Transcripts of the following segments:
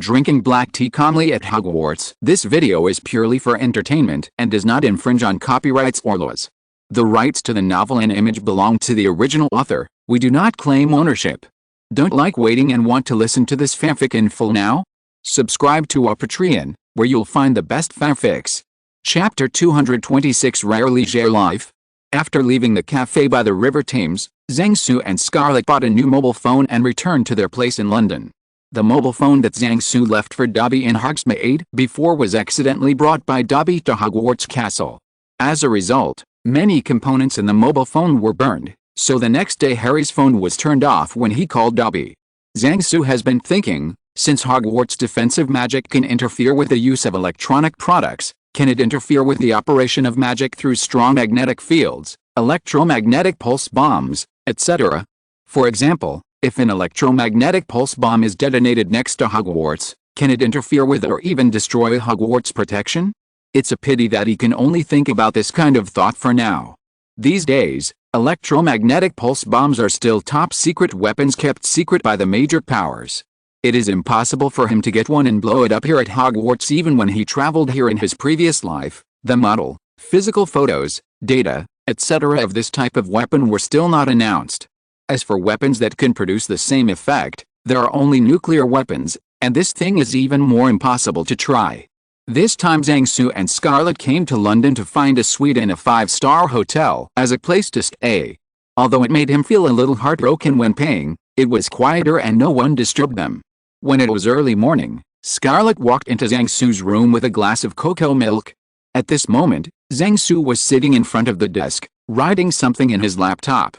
Drinking black tea calmly at Hogwarts. This video is purely for entertainment and does not infringe on copyrights or laws. The rights to the novel and image belong to the original author. We do not claim ownership. Don't like waiting and want to listen to this fanfic in full now? Subscribe to our Patreon, where you'll find the best fanfics. Chapter 226 Rare Leisure Life. After leaving the cafe by the River Thames, Zhang Su and Scarlet bought a new mobile phone and returned to their place in London. The mobile phone that Zhang Su left for Dobby in Hogsmeade before was accidentally brought by Dobby to Hogwarts Castle. As a result, many components in the mobile phone were burned, so the next day Harry's phone was turned off when he called Dobby. Zhang Su has been thinking, since Hogwarts defensive magic can interfere with the use of electronic products, can it interfere with the operation of magic through strong magnetic fields, electromagnetic pulse bombs, etc.? For example, if an electromagnetic pulse bomb is detonated next to Hogwarts, can it interfere with or even destroy Hogwarts protection? It's a pity that he can only think about this kind of thought for now. These days, electromagnetic pulse bombs are still top-secret weapons kept secret by the major powers. It is impossible for him to get one and blow it up here at Hogwarts even when he traveled here in his previous life. The model, physical photos, data, etc. of this type of weapon were still not announced. As for weapons that can produce the same effect, there are only nuclear weapons, and this thing is even more impossible to try. This time Zhang Su and Scarlet came to London to find a suite in a 5-star hotel as a place to stay. Although it made him feel a little heartbroken when paying, it was quieter and no one disturbed them. When it was early morning, Scarlet walked into Zhang Su's room with a glass of cocoa milk. At this moment, Zhang Su was sitting in front of the desk, writing something in his laptop.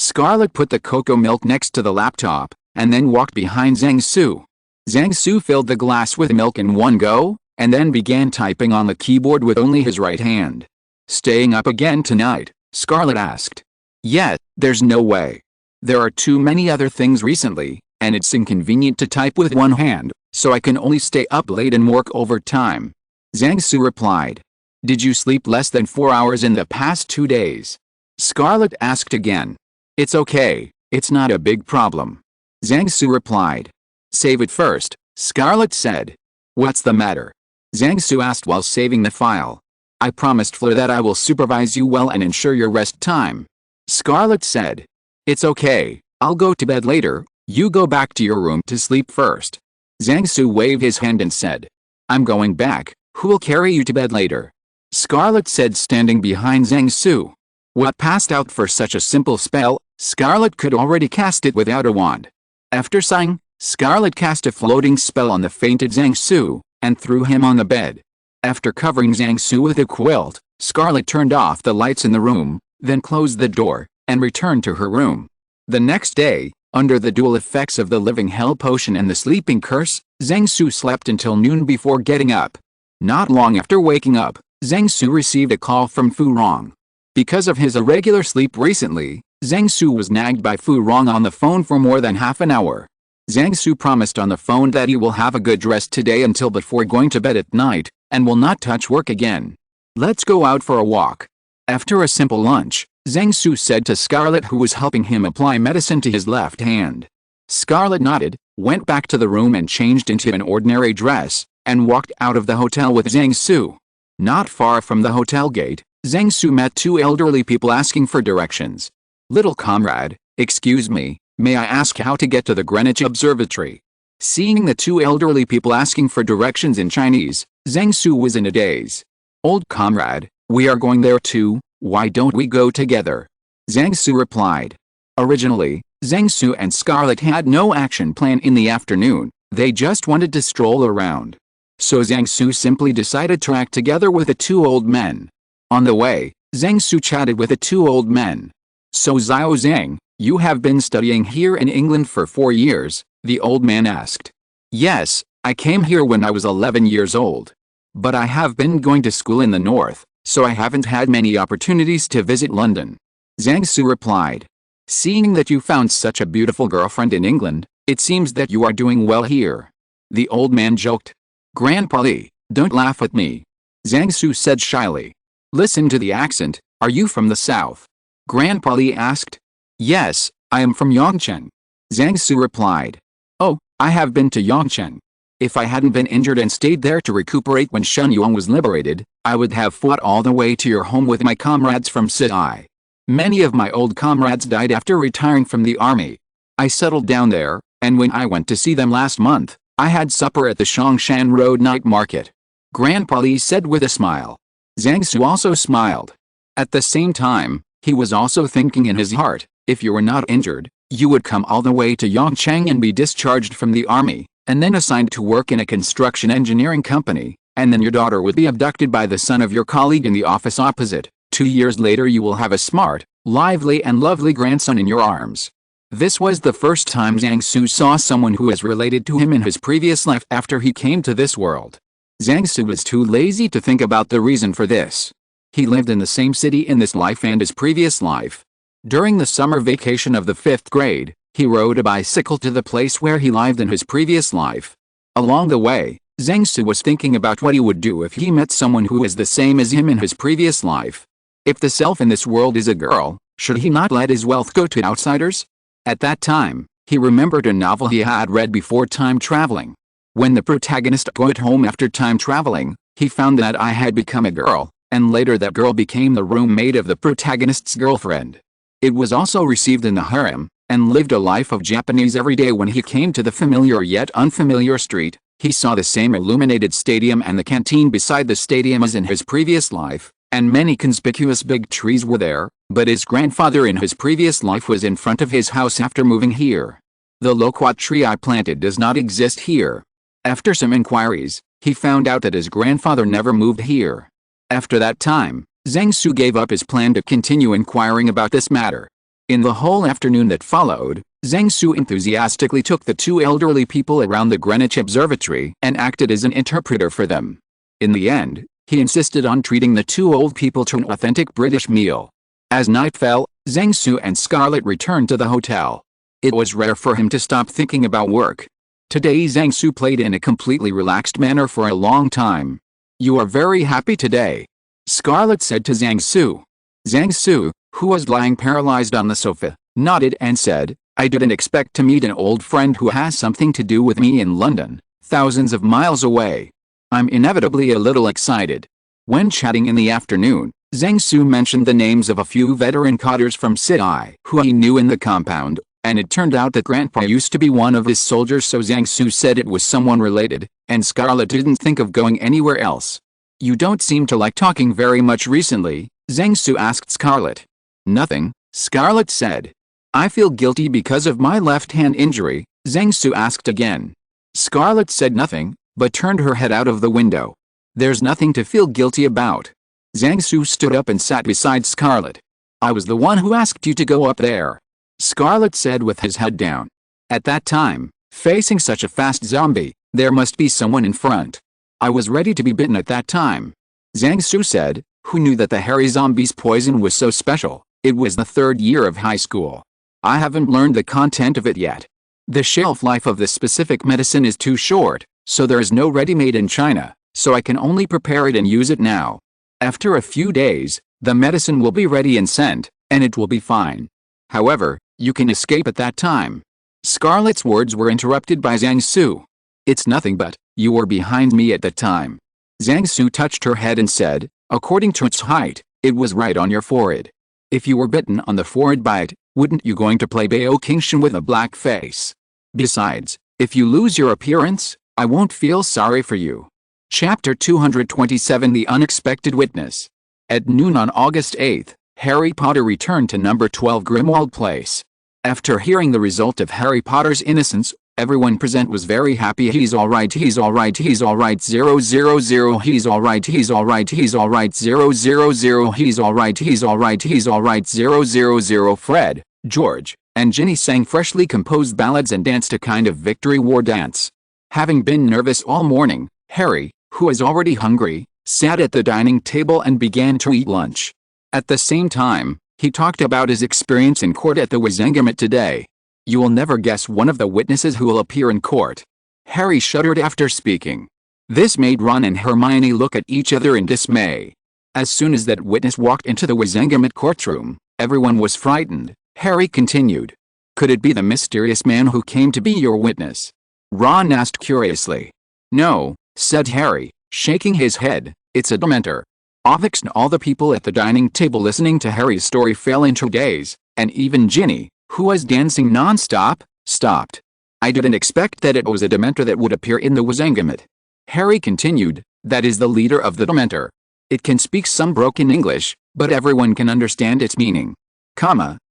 Scarlet put the cocoa milk next to the laptop, and then walked behind Zhang Su. Zhang Su filled the glass with milk in one go, and then began typing on the keyboard with only his right hand. "Staying up again tonight?" Scarlet asked. "Yeah, there's no way. There are too many other things recently, and it's inconvenient to type with one hand, so I can only stay up late and work overtime." Zhang Su replied. "Did you sleep less than 4 hours in the past 2 days?" Scarlet asked again. "It's okay, it's not a big problem." Zhang Su replied. "Save it first," Scarlet said. "What's the matter?" Zhang Su asked while saving the file. "I promised Fleur that I will supervise you well and ensure your rest time." Scarlet said. "It's okay, I'll go to bed later, you go back to your room to sleep first." Zhang Su waved his hand and said. "I'm going back, who will carry you to bed later?" Scarlet said, standing behind Zhang Su. What passed out for such a simple spell? Scarlet could already cast it without a wand. After sighing, Scarlet cast a floating spell on the fainted Zhang Su, and threw him on the bed. After covering Zhang Su with a quilt, Scarlet turned off the lights in the room, then closed the door, and returned to her room. The next day, under the dual effects of the living hell potion and the sleeping curse, Zhang Su slept until noon before getting up. Not long after waking up, Zhang Su received a call from Fu Rong. Because of his irregular sleep recently, Zhang Su was nagged by Fu Rong on the phone for more than half an hour. Zhang Su promised on the phone that he will have a good rest today until before going to bed at night, and will not touch work again. "Let's go out for a walk." After a simple lunch, Zhang Su said to Scarlet, who was helping him apply medicine to his left hand. Scarlet nodded, went back to the room and changed into an ordinary dress, and walked out of the hotel with Zhang Su. Not far from the hotel gate, Zhang Su met 2 elderly people asking for directions. "Little comrade, excuse me, may I ask how to get to the Greenwich Observatory?" Seeing the 2 elderly people asking for directions in Chinese, Zhang Su was in a daze. "Old comrade, we are going there too, why don't we go together?" Zhang Su replied. Originally, Zhang Su and Scarlet had no action plan in the afternoon, they just wanted to stroll around. So Zhang Su simply decided to act together with the 2 old men. On the way, Zhang Su chatted with the 2 old men. "So Xiao Zhang, you have been studying here in England for 4 years, the old man asked. "Yes, I came here when I was 11 years old. But I have been going to school in the north, so I haven't had many opportunities to visit London." Zhang Su replied. "Seeing that you found such a beautiful girlfriend in England, it seems that you are doing well here." The old man joked. "Grandpa Lee, don't laugh at me," Zhang Su said shyly. "Listen to the accent, are you from the south?" Grandpa Lee asked. "Yes, I am from Yongchen," Zhang Su replied. "Oh, I have been to Yongchen. If I hadn't been injured and stayed there to recuperate when Shenyang was liberated, I would have fought all the way to your home with my comrades from Sidai. Many of my old comrades died after retiring from the army. I settled down there, and when I went to see them last month, I had supper at the Shongshan Road night market. Grandpa Li said with a smile. Zhang Su also smiled. At the same time, he was also thinking in his heart, if you were not injured, you would come all the way to Yongchang and be discharged from the army, and then assigned to work in a construction engineering company, and then your daughter would be abducted by the son of your colleague in the office opposite. 2 years later you will have a smart, lively and lovely grandson in your arms. This was the first time Zhang Su saw someone who was related to him in his previous life after he came to this world. Zhang Su was too lazy to think about the reason for this. He lived in the same city in this life and his previous life. During the summer vacation of the 5th grade, he rode a bicycle to the place where he lived in his previous life. Along the way, Zhang Su was thinking about what he would do if he met someone who is the same as him in his previous life. If the self in this world is a girl, should he not let his wealth go to outsiders? At that time, he remembered a novel he had read before time traveling. When the protagonist got home after time traveling, he found that I had become a girl, and later that girl became the roommate of the protagonist's girlfriend. It was also received in the harem, and lived a life of Japanese every day. When he came to the familiar yet unfamiliar street, he saw the same illuminated stadium and the canteen beside the stadium as in his previous life, and many conspicuous big trees were there, but his grandfather in his previous life was in front of his house after moving here. The loquat tree I planted does not exist here. After some inquiries, he found out that his grandfather never moved here. After that time, Zhang Su gave up his plan to continue inquiring about this matter. In the whole afternoon that followed, Zhang Su enthusiastically took the 2 elderly people around the Greenwich Observatory and acted as an interpreter for them. In the end, he insisted on treating the 2 old people to an authentic British meal. As night fell, Zhang Su and Scarlett returned to the hotel. It was rare for him to stop thinking about work. Today Zhang Su played in a completely relaxed manner for a long time. You are very happy today, Scarlett said to Zhang Su. Zhang Su, who was lying paralyzed on the sofa, nodded and said, I didn't expect to meet an old friend who has something to do with me in London, thousands of miles away. I'm inevitably a little excited. When chatting in the afternoon, Zhang Su mentioned the names of a few veteran cotters from Sidai who he knew in the compound, and it turned out that Grandpa used to be one of his soldiers, so Zhang Su said it was someone related, and Scarlett didn't think of going anywhere else. You don't seem to like talking very much recently, Zhang Su asked Scarlett. Nothing, Scarlett said. I feel guilty because of my left-hand injury, Zhang Su asked again. Scarlett said nothing, but turned her head out of the window. There's nothing to feel guilty about. Zhang Su stood up and sat beside Scarlett. I was the one who asked you to go up there, Scarlett said with his head down. At that time, facing such a fast zombie, there must be someone in front. I was ready to be bitten at that time, Zhang Su said, who knew that the hairy zombie's poison was so special. It was the 3rd year of high school. I haven't learned the content of it yet. The shelf life of this specific medicine is too short, so there is no ready-made in China, so I can only prepare it and use it now. After a few days, the medicine will be ready and sent, and it will be fine. However, you can escape at that time. Scarlett's words were interrupted by Zhang Su. It's nothing but, you were behind me at that time. Zhang Su touched her head and said, according to its height, it was right on your forehead. If you were bitten on the forehead by it, wouldn't you going to play Bao Qingshan with a black face? Besides, if you lose your appearance, I won't feel sorry for you. Chapter 227 The Unexpected Witness. At noon on August 8th, Harry Potter returned to number 12 Grimwald Place. After hearing the result of Harry Potter's innocence, everyone present was very happy. He's alright, he's alright, he's alright, 000, he's alright, he's alright, he's alright, 000, he's alright, he's alright, he's alright, 000. Fred, George, and Ginny sang freshly composed ballads and danced a kind of victory war dance. Having been nervous all morning, Harry, who was already hungry, sat at the dining table and began to eat lunch. At the same time, he talked about his experience in court at the Wizengamot today. You will never guess one of the witnesses who will appear in court. Harry shuddered after speaking. This made Ron and Hermione look at each other in dismay. As soon as that witness walked into the Wizengamot courtroom, everyone was frightened. Harry continued. Could it be the mysterious man who came to be your witness? Ron asked curiously. No, said Harry, shaking his head, it's a Dementor. Avix and all the people at the dining table listening to Harry's story fell into a daze, and even Ginny, who was dancing non-stop, stopped. I didn't expect that it was a Dementor that would appear in the Wizengamot. Harry continued, that is the leader of the Dementor. It can speak some broken English, but everyone can understand its meaning.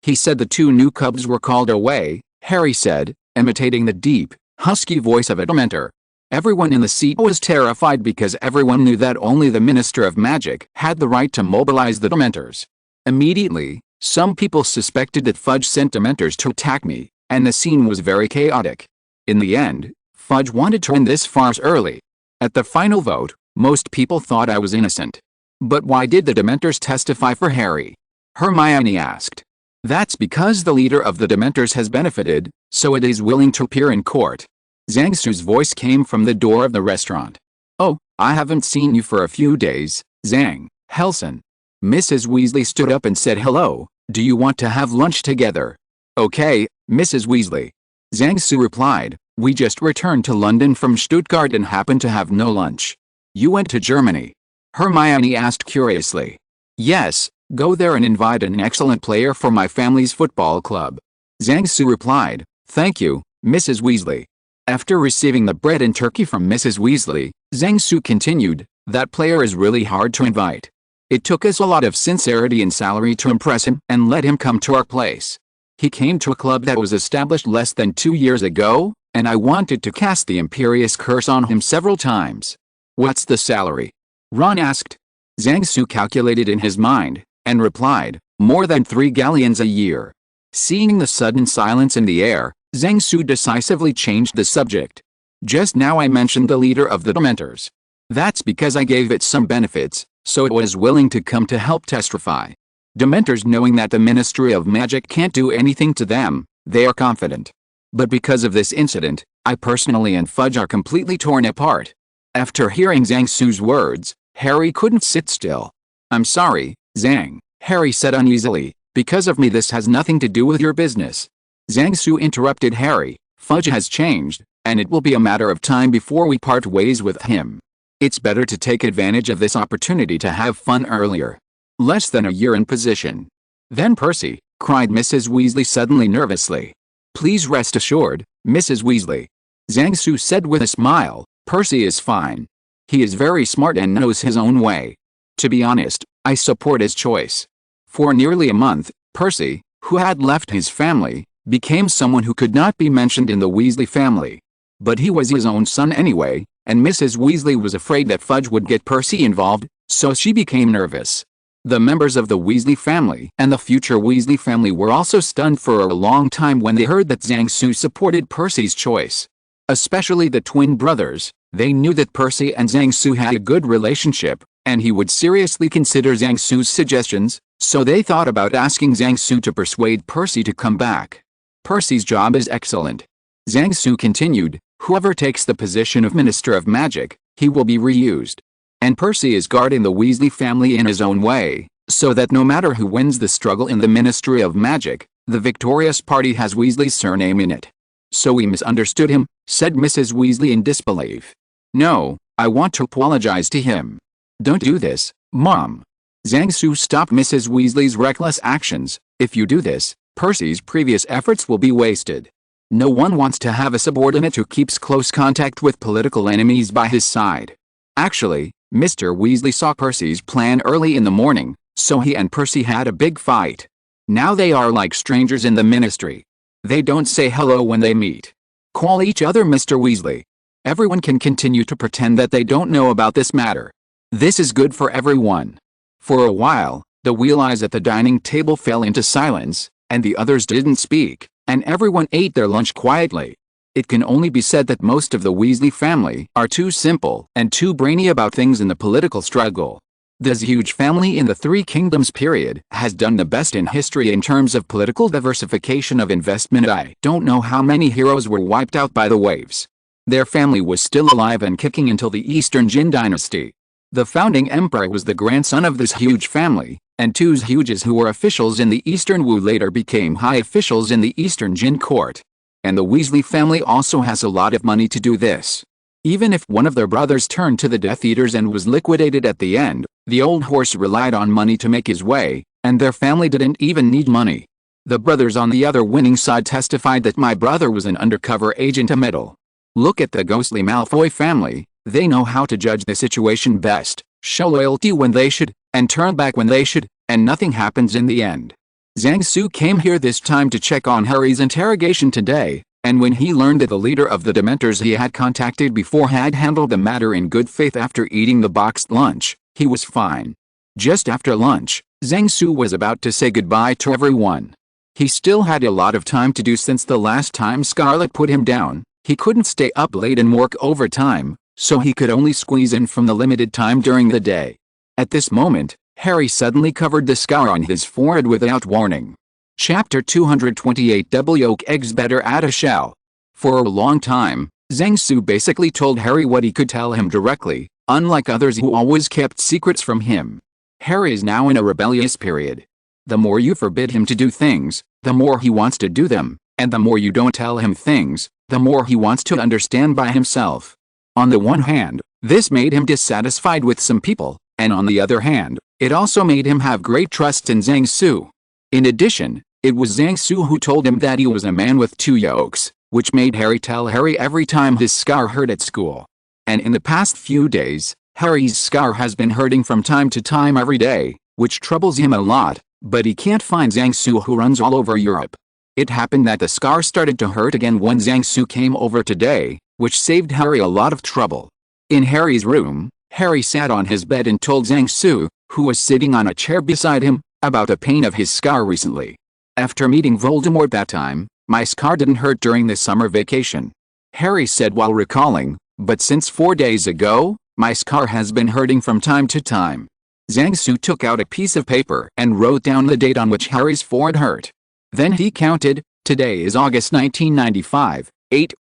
He said the two new cubs were called away, Harry said, imitating the deep, husky voice of a Dementor. Everyone in the seat was terrified because everyone knew that only the Minister of Magic had the right to mobilize the Dementors. Immediately, some people suspected that Fudge sent Dementors to attack me, and the scene was very chaotic. In the end, Fudge wanted to end this farce early. At the final vote, most people thought I was innocent. But why did the Dementors testify for Harry? Hermione asked. That's because the leader of the Dementors has benefited, so it is willing to appear in court. Zhang-Su's voice came from the door of the restaurant. Oh, I haven't seen you for a few days, Zhang, Helson. Mrs. Weasley stood up and said hello, do you want to have lunch together? Okay, Mrs. Weasley. Zhang-Su replied, we just returned to London from Stuttgart and happened to have no lunch. You went to Germany? Hermione asked curiously. Yes, go there and invite an excellent player for my family's football club. Zhang-Su replied, thank you, Mrs. Weasley. After receiving the bread and turkey from Mrs. Weasley, Zhang-Su continued, that player is really hard to invite. It took us a lot of sincerity and salary to impress him and let him come to our place. He came to a club that was established less than 2 years ago, and I wanted to cast the Imperious Curse on him several times. What's the salary? Ron asked. Zhang-Su calculated in his mind, and replied, more than 3 galleons a year. Seeing the sudden silence in the air, Zhang-Su decisively changed the subject. Just now I mentioned the leader of the Dementors. That's because I gave it some benefits, so it was willing to come to help testify. Dementors, knowing that the Ministry of Magic can't do anything to them, they are confident. But because of this incident, I personally and Fudge are completely torn apart. After hearing Zhang-Su's words, Harry couldn't sit still. I'm sorry, Zhang, Harry said uneasily, because of me this has nothing to do with your business. Zhang-Su interrupted Harry, Fudge has changed, and it will be a matter of time before we part ways with him. It's better to take advantage of this opportunity to have fun earlier. Less than a year in position. Then Percy, cried Mrs. Weasley suddenly nervously. Please rest assured, Mrs. Weasley. Zhang-Su said with a smile, Percy is fine. He is very smart and knows his own way. To be honest, I support his choice. For nearly a month, Percy, who had left his family, became someone who could not be mentioned in the Weasley family. But he was his own son anyway, and Mrs. Weasley was afraid that Fudge would get Percy involved, so she became nervous. The members of the Weasley family and the future Weasley family were also stunned for a long time when they heard that Zhang-Su supported Percy's choice. Especially the twin brothers, they knew that Percy and Zhang-Su had a good relationship, and he would seriously consider Zhang-Su's suggestions, so they thought about asking Zhang-Su to persuade Percy to come back. Percy's job is excellent. Zhang-Su continued, whoever takes the position of Minister of Magic, he will be reused. And Percy is guarding the Weasley family in his own way, so that no matter who wins the struggle in the Ministry of Magic, the victorious party has Weasley's surname in it. So we misunderstood him, said Mrs. Weasley in disbelief. No, I want to apologize to him. Don't do this, Mom. Zhang-Su stopped Mrs. Weasley's reckless actions. If you do this, Percy's previous efforts will be wasted. No one wants to have a subordinate who keeps close contact with political enemies by his side. Actually, Mr. Weasley saw Percy's plan early in the morning, so he and Percy had a big fight. Now they are like strangers in the ministry. They don't say hello when they meet. Call each other Mr. Weasley. Everyone can continue to pretend that they don't know about this matter. This is good for everyone. For a while, the wheel eyes at the dining table fell into silence, and the others didn't speak, and everyone ate their lunch quietly. It can only be said that most of the Weasley family are too simple and too brainy about things in the political struggle. This huge family in the Three Kingdoms period has done the best in history in terms of political diversification of investment. I don't know how many heroes were wiped out by the waves. Their family was still alive and kicking until the Eastern Jin dynasty. The founding emperor was the grandson of this huge family, and two Huges who were officials in the Eastern Wu later became high officials in the Eastern Jin court. And the Weasley family also has a lot of money to do this. Even if one of their brothers turned to the Death Eaters and was liquidated at the end, the old horse relied on money to make his way, and their family didn't even need money. The brothers on the other winning side testified that my brother was an undercover agent a middle. Look at the ghostly Malfoy family, they know how to judge the situation best, show loyalty when they should, and turn back when they should, and nothing happens in the end. Zhang Su came here this time to check on Harry's interrogation today, and when he learned that the leader of the Dementors he had contacted before had handled the matter in good faith after eating the boxed lunch, he was fine. Just after lunch, Zhang Su was about to say goodbye to everyone. He still had a lot of time to do since the last time Scarlet put him down. He couldn't stay up late and work overtime, so he could only squeeze in from the limited time during the day. At this moment, Harry suddenly covered the scar on his forehead without warning. Chapter 228 Double Yolk Eggs Better Add a Shell. For a long time, Zhang Su basically told Harry what he could tell him directly, unlike others who always kept secrets from him. Harry is now in a rebellious period. The more you forbid him to do things, the more he wants to do them, and the more you don't tell him things, the more he wants to understand by himself. On the one hand, this made him dissatisfied with some people, and on the other hand, it also made him have great trust in Zhang Su. In addition, it was Zhang Su who told him that he was a man with two yolks, which made Harry tell Harry every time his scar hurt at school. And in the past few days, Harry's scar has been hurting from time to time every day, which troubles him a lot, but he can't find Zhang Su who runs all over Europe. It happened that the scar started to hurt again when Zhang Su came over today, which saved Harry a lot of trouble. In Harry's room, Harry sat on his bed and told Zhang Su, who was sitting on a chair beside him, about the pain of his scar recently. After meeting Voldemort that time, my scar didn't hurt during the summer vacation. Harry said while recalling, but since 4 days ago, my scar has been hurting from time to time. Zhang Su took out a piece of paper and wrote down the date on which Harry's forehead hurt. Then he counted, today is August 1995,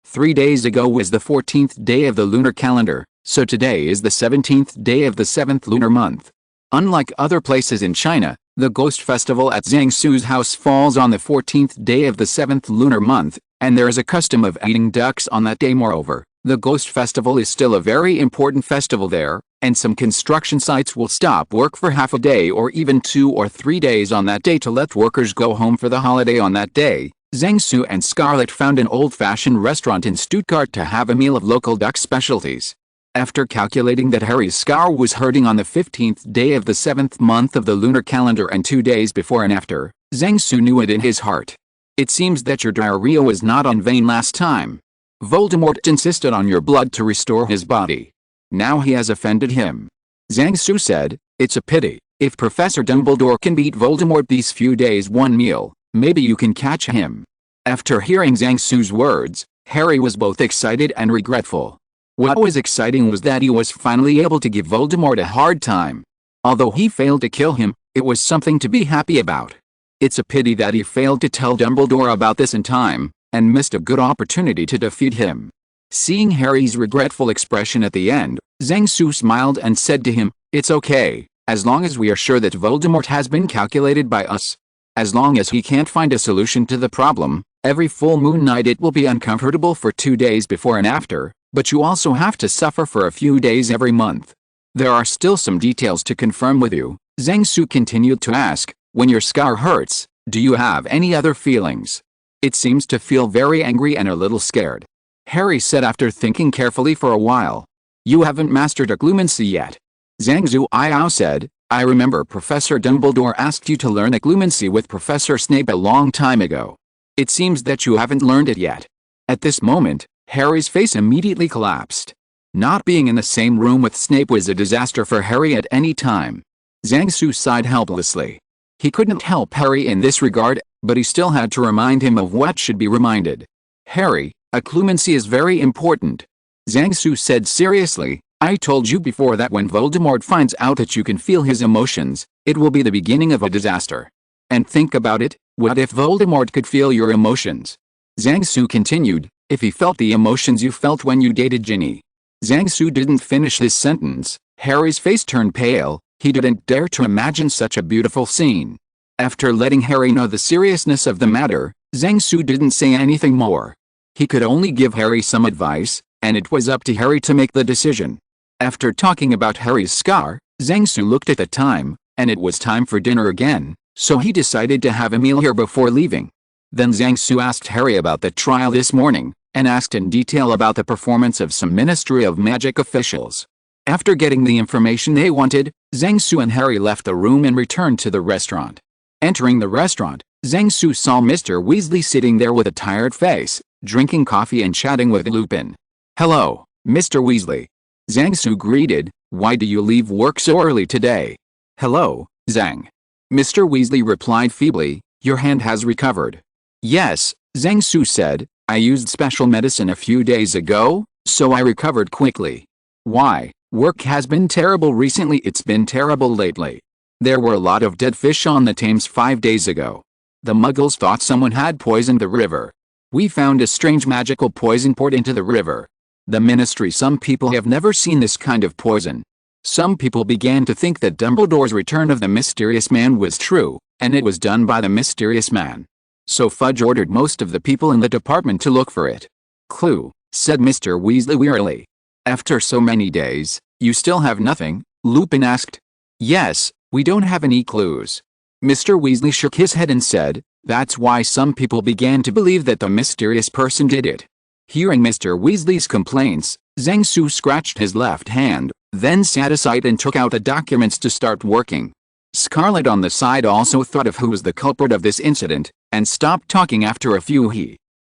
3 days ago was the 14th day of the lunar calendar, so today is the 17th day of the 7th lunar month. Unlike other places in China, the Ghost Festival at Zhang Su's house falls on the 14th day of the 7th lunar month, and there is a custom of eating ducks on that day. Moreover, the Ghost Festival is still a very important festival there, and some construction sites will stop work for half a day or even 2 or 3 days on that day to let workers go home for the holiday on that day. Zhang Su and Scarlet found an old-fashioned restaurant in Stuttgart to have a meal of local duck specialties. After calculating that Harry's scar was hurting on the 15th day of the 7th month of the lunar calendar and 2 days before and after, Zhang Su knew it in his heart. It seems that your diarrhea was not in vain last time. Voldemort insisted on your blood to restore his body. Now he has offended him. Zhang Su said, it's a pity. If Professor Dumbledore can beat Voldemort these few days one meal, maybe you can catch him. After hearing Zhang Su's words, Harry was both excited and regretful. What was exciting was that he was finally able to give Voldemort a hard time. Although he failed to kill him, it was something to be happy about. It's a pity that he failed to tell Dumbledore about this in time, and missed a good opportunity to defeat him. Seeing Harry's regretful expression at the end, Zhang Su smiled and said to him, it's okay, as long as we are sure that Voldemort has been calculated by us. As long as he can't find a solution to the problem, every full moon night it will be uncomfortable for 2 days before and after, but you also have to suffer for a few days every month. There are still some details to confirm with you. Zhang Su continued to ask, when your scar hurts, do you have any other feelings? It seems to feel very angry and a little scared. Harry said after thinking carefully for a while. You haven't mastered occlumency yet. Zhang Zuiyao said, I remember Professor Dumbledore asked you to learn occlumency with Professor Snape a long time ago. It seems that you haven't learned it yet. At this moment, Harry's face immediately collapsed. Not being in the same room with Snape was a disaster for Harry at any time. Zhang Su sighed helplessly. He couldn't help Harry in this regard, but he still had to remind him of what should be reminded. Harry, occlumency is very important. Zhang Su said seriously, I told you before that when Voldemort finds out that you can feel his emotions, it will be the beginning of a disaster. And think about it, what if Voldemort could feel your emotions? Zhang Su continued, if he felt the emotions you felt when you dated Ginny. Zhang Su didn't finish his sentence. Harry's face turned pale. He didn't dare to imagine such a beautiful scene. After letting Harry know the seriousness of the matter, Zhang Su didn't say anything more. He could only give Harry some advice, and it was up to Harry to make the decision. After talking about Harry's scar, Zhang Su looked at the time, and it was time for dinner again, so he decided to have a meal here before leaving. Then Zhang Su asked Harry about the trial this morning, and asked in detail about the performance of some Ministry of Magic officials. After getting the information they wanted, Zhang Su and Harry left the room and returned to the restaurant. Entering the restaurant, Zhang Su saw Mr. Weasley sitting there with a tired face, drinking coffee and chatting with Lupin. "Hello, Mr. Weasley." Zhang Su greeted. "Why do you leave work so early today?" "Hello, Zhang." Mr. Weasley replied feebly. "Your hand has recovered." "Yes," Zhang Su said. "I used special medicine a few days ago, so I recovered quickly." "Why? Work has been terrible recently." "It's been terrible lately. There were a lot of dead fish on the Thames 5 days ago. The Muggles thought someone had poisoned the river. We found a strange magical poison poured into the river. The Ministry. Some people have never seen this kind of poison. Some people began to think that Dumbledore's return of the mysterious man was true, and it was done by the mysterious man. So Fudge ordered most of the people in the department to look for it." "Clue," said Mr. Weasley wearily. "After so many days, you still have nothing?" Lupin asked. "Yes, we don't have any clues." Mr. Weasley shook his head and said, "That's why some people began to believe that the mysterious person did it." Hearing Mr. Weasley's complaints, Zhang Su scratched his left hand, then sat aside and took out the documents to start working. Scarlet on the side also thought of who was the culprit of this incident, and stopped talking after a few.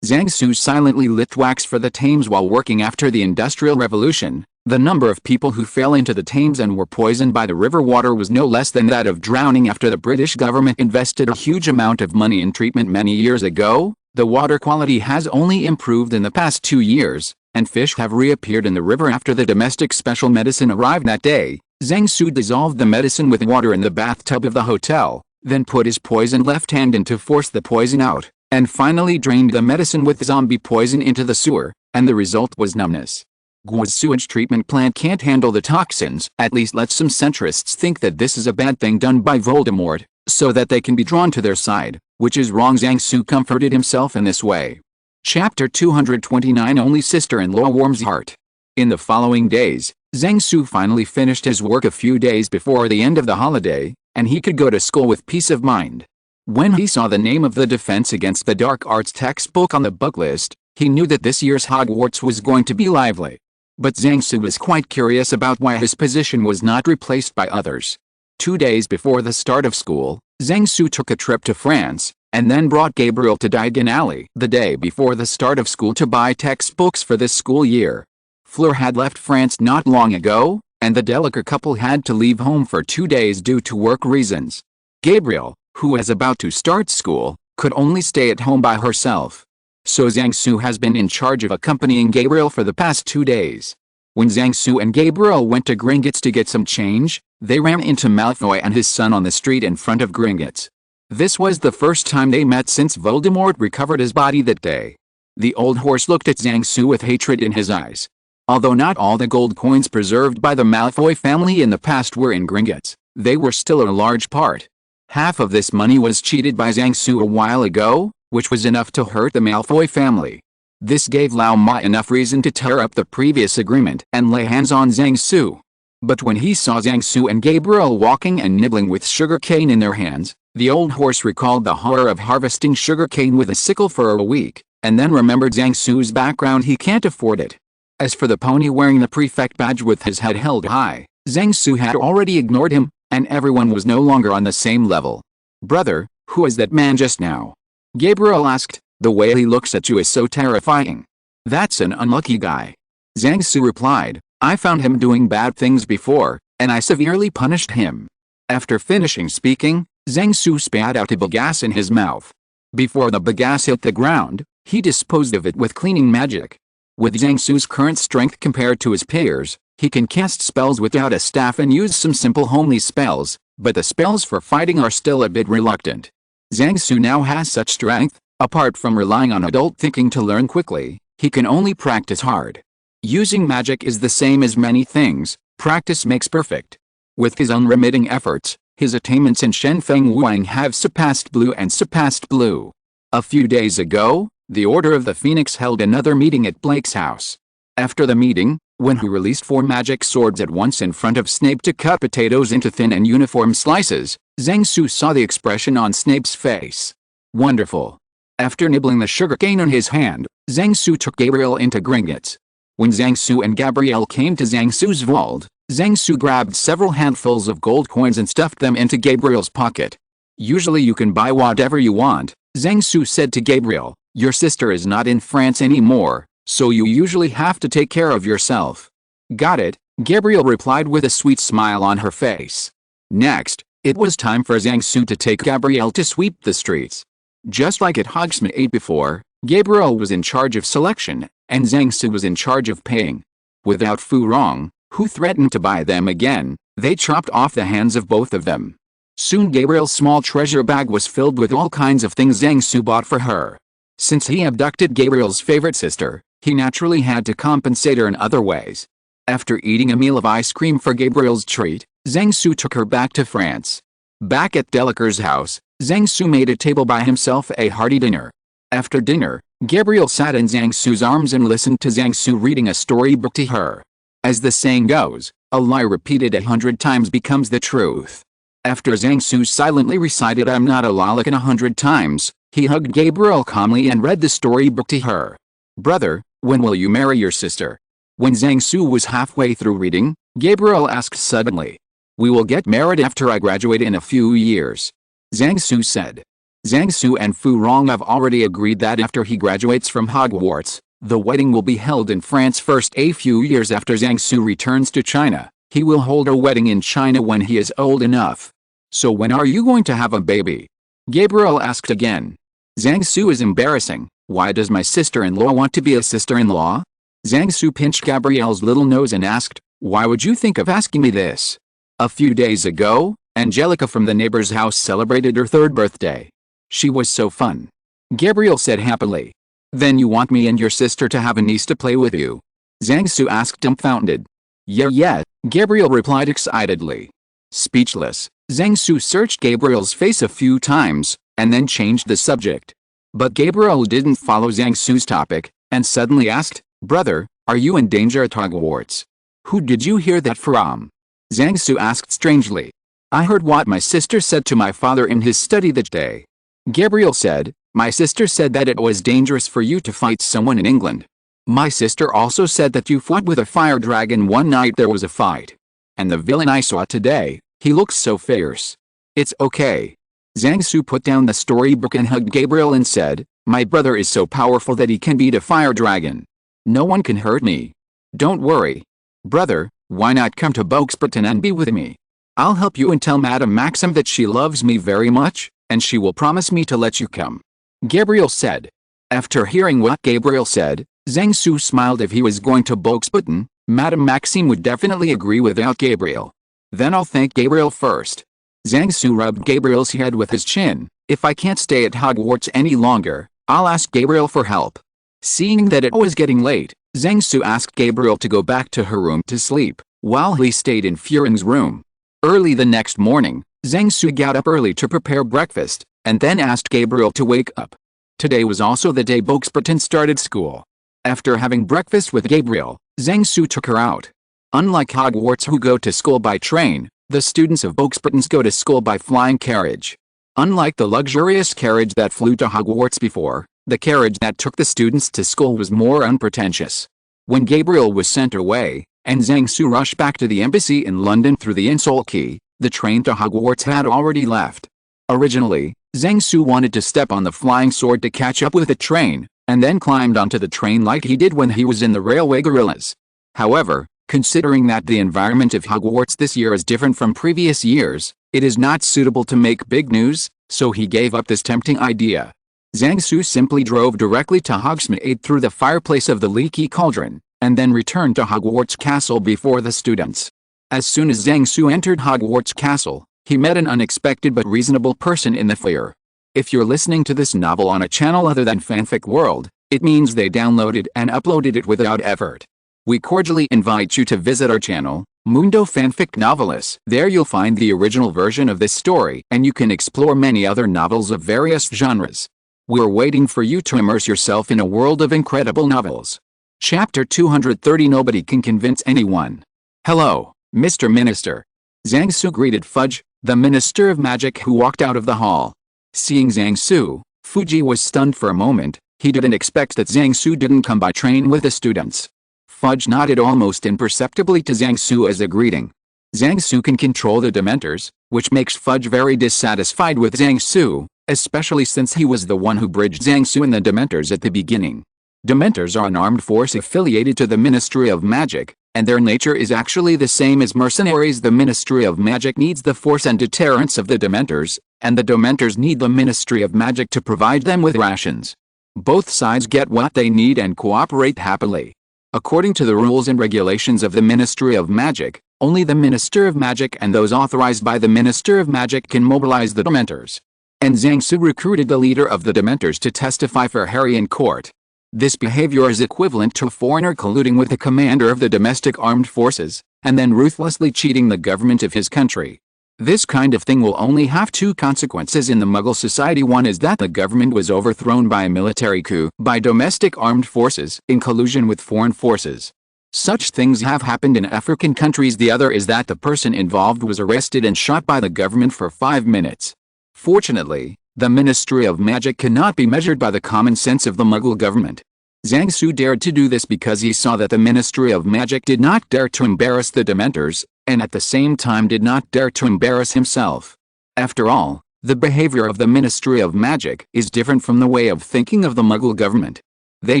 Zhang Su silently lit wax for the Thames while working. After the Industrial Revolution, the number of people who fell into the Thames and were poisoned by the river water was no less than that of drowning. After the British government invested a huge amount of money in treatment many years ago, the water quality has only improved in the past 2 years, and fish have reappeared in the river. After the domestic special medicine arrived that day, Zhang Su dissolved the medicine with water in the bathtub of the hotel, then put his poisoned left hand in to force the poison out, and finally drained the medicine with zombie poison into the sewer, and the result was numbness. Gua's sewage treatment plant can't handle the toxins. At least let some centrists think that this is a bad thing done by Voldemort, so that they can be drawn to their side, which is wrong. Zhang Su comforted himself in this way. Chapter 229. Only Sister-in-Law Warms Heart. In the following days, Zhang Su finally finished his work a few days before the end of the holiday, and he could go to school with peace of mind. When he saw the name of the Defense Against the Dark Arts textbook on the book list, he knew that this year's Hogwarts was going to be lively. But Zhang Su was quite curious about why his position was not replaced by others. 2 days before the start of school, Zhang Su took a trip to France, and then brought Gabriel to Diagon Alley the day before the start of school to buy textbooks for this school year. Fleur had left France not long ago, and the Delacour couple had to leave home for 2 days due to work reasons. Gabriel, who was about to start school, could only stay at home by herself. So Zhang Su has been in charge of accompanying Gabriel for the past 2 days. When Zhang Su and Gabriel went to Gringotts to get some change, they ran into Malfoy and his son on the street in front of Gringotts. This was the first time they met since Voldemort recovered his body that day. The old horse looked at Zhang Su with hatred in his eyes. Although not all the gold coins preserved by the Malfoy family in the past were in Gringotts, they were still a large part. Half of this money was cheated by Zhang Su a while ago, which was enough to hurt the Malfoy family. This gave Lao Ma enough reason to tear up the previous agreement and lay hands on Zhang Su. But when he saw Zhang Su and Gabriel walking and nibbling with sugar cane in their hands, the old horse recalled the horror of harvesting sugar cane with a sickle for a week, and then remembered Zhang Su's background. He can't afford it. As for the pony wearing the prefect badge with his head held high, Zhang Su had already ignored him, and everyone was no longer on the same level. "Brother, who is that man just now?" Gabriel asked. "The way he looks at you is so terrifying." "That's an unlucky guy." Zhang Su replied. "I found him doing bad things before, and I severely punished him." After finishing speaking, Zhang Su spat out a bagasse in his mouth. Before the bagasse hit the ground, he disposed of it with cleaning magic. With Zhang Su's current strength compared to his peers, he can cast spells without a staff and use some simple homely spells, but the spells for fighting are still a bit reluctant. Zhang Su now has such strength, apart from relying on adult thinking to learn quickly, he can only practice hard. Using magic is the same as many things, practice makes perfect. With his unremitting efforts, his attainments in Shenfeng Wuang have surpassed Blue. A few days ago, the Order of the Phoenix held another meeting at Blake's house. After the meeting, when he released 4 magic swords at once in front of Snape to cut potatoes into thin and uniform slices, Zhang Su saw the expression on Snape's face. Wonderful. After nibbling the sugarcane in his hand, Zhang Su took Gabriel into Gringotts. When Zhang Su and Gabrielle came to Zhang Su's vault, Zhang Su grabbed several handfuls of gold coins and stuffed them into Gabriel's pocket. Usually you can buy whatever you want, Zhang Su said to Gabriel. Your sister is not in France anymore, so you usually have to take care of yourself. Got it, Gabriel replied with a sweet smile on her face. Next, it was time for Zhang Su to take Gabrielle to sweep the streets. Just like at Hogsmeade before, Gabriel was in charge of selection, and Zhang Su was in charge of paying. Without Fu Rong, who threatened to buy them again, they chopped off the hands of both of them. Soon Gabriel's small treasure bag was filled with all kinds of things Zhang Su bought for her. Since he abducted Gabriel's favorite sister, he naturally had to compensate her in other ways. After eating a meal of ice cream for Gabriel's treat, Zhang Su took her back to France. Back at Delacour's house, Zhang Su made a table by himself a hearty dinner. After dinner, Gabriel sat in Zhang Su's arms and listened to Zhang Su reading a storybook to her. As the saying goes, a lie repeated 100 times becomes the truth. After Zhang Su silently recited "I'm not a Lolican" 100 times, he hugged Gabriel calmly and read the storybook to her. Brother, when will you marry your sister? When Zhang Su was halfway through reading, Gabriel asked suddenly. We will get married after I graduate in a few years, Zhang Su said. Zhang Su and Fu Rong have already agreed that after he graduates from Hogwarts, the wedding will be held in France first. A few years after Zhang Su returns to China, he will hold a wedding in China when he is old enough. So when are you going to have a baby? Gabriel asked again. Zhang Su is embarrassing. Why does my sister-in-law want to be a sister-in-law? Zhang Su pinched Gabrielle's little nose and asked, why would you think of asking me this? A few days ago, Angelica from the neighbor's house celebrated her 3rd birthday. She was so fun. Gabriel said happily. Then you want me and your sister to have a niece to play with you? Zhang Su asked dumbfounded. Yeah, Gabriel replied excitedly. Speechless, Zhang Su searched Gabriel's face a few times, and then changed the subject. But Gabriel didn't follow Zhang Su's topic, and suddenly asked, Brother, are you in danger at Hogwarts? Who did you hear that from? Zhang Su asked strangely. I heard what my sister said to my father in his study that day. Gabriel said, my sister said that it was dangerous for you to fight someone in England. My sister also said that you fought with a fire dragon one night there was a fight. And the villain I saw today, he looks so fierce. It's okay. Zhang Su put down the storybook and hugged Gabriel and said, my brother is so powerful that he can beat a fire dragon. No one can hurt me. Don't worry. Brother, why not come to Boxburton and be with me? I'll help you and tell Madame Maxim that she loves me very much, and she will promise me to let you come. Gabriel said. After hearing what Gabriel said, Zhang Su smiled. If he was going to Boxburton, Madame Maxime would definitely agree without Gabriel. Then I'll thank Gabriel first. Zhang Su rubbed Gabriel's head with his chin. If I can't stay at Hogwarts any longer, I'll ask Gabriel for help. Seeing that it was getting late, Zhang Su asked Gabriel to go back to her room to sleep, while he stayed in Furing's room. Early the next morning, Zhang Su got up early to prepare breakfast, and then asked Gabriel to wake up. Today was also the day Boxburton started school. After having breakfast with Gabriel, Zhang Su took her out. Unlike Hogwarts who go to school by train, the students of Boxburton go to school by flying carriage. Unlike the luxurious carriage that flew to Hogwarts before, the carriage that took the students to school was more unpretentious. When Gabriel was sent away, and Zhang Su rushed back to the embassy in London through the Insult Key, the train to Hogwarts had already left. Originally, Zhang Su wanted to step on the flying sword to catch up with the train, and then climbed onto the train like he did when he was in the Railway Gorillas. However, considering that the environment of Hogwarts this year is different from previous years, it is not suitable to make big news, so he gave up this tempting idea. Zhang Su simply drove directly to Hogsmeade through the fireplace of the Leaky Cauldron, and then returned to Hogwarts Castle before the students. As soon as Zhang Su entered Hogwarts Castle, he met an unexpected but reasonable person in the foyer. If you're listening to this novel on a channel other than Fanfic World, it means they downloaded and uploaded it without effort. We cordially invite you to visit our channel, Mundo Fanfic Novelist. There you'll find the original version of this story, and you can explore many other novels of various genres. We're waiting for you to immerse yourself in a world of incredible novels. Chapter 230 Nobody can convince anyone. Hello, Mr. Minister. Zhang Su greeted Fudge, the Minister of Magic, who walked out of the hall. Seeing Zhang Su, Fuji was stunned for a moment. He didn't expect that Zhang Su didn't come by train with the students. Fudge nodded almost imperceptibly to Zhang Su as a greeting. Zhang Su can control the Dementors, which makes Fudge very dissatisfied with Zhang Su, especially since he was the one who bridged Zhang Su and the Dementors at the beginning. Dementors are an armed force affiliated to the Ministry of Magic, and their nature is actually the same as mercenaries. The Ministry of Magic needs the force and deterrence of the Dementors, and the Dementors need the Ministry of Magic to provide them with rations. Both sides get what they need and cooperate happily. According to the rules and regulations of the Ministry of Magic, only the Minister of Magic and those authorized by the Minister of Magic can mobilize the Dementors. And Zhang Su recruited the leader of the Dementors to testify for Harry in court. This behavior is equivalent to a foreigner colluding with the commander of the domestic armed forces, and then ruthlessly cheating the government of his country. This kind of thing will only have two consequences in the Muggle society. One is that the government was overthrown by a military coup by domestic armed forces in collusion with foreign forces. Such things have happened in African countries. The other is that the person involved was arrested and shot by the government for 5 minutes. Fortunately, the Ministry of Magic cannot be measured by the common sense of the Muggle government. Zhang Su dared to do this because he saw that the Ministry of Magic did not dare to embarrass the Dementors, and at the same time did not dare to embarrass himself. After all, the behavior of the Ministry of Magic is different from the way of thinking of the Muggle government. They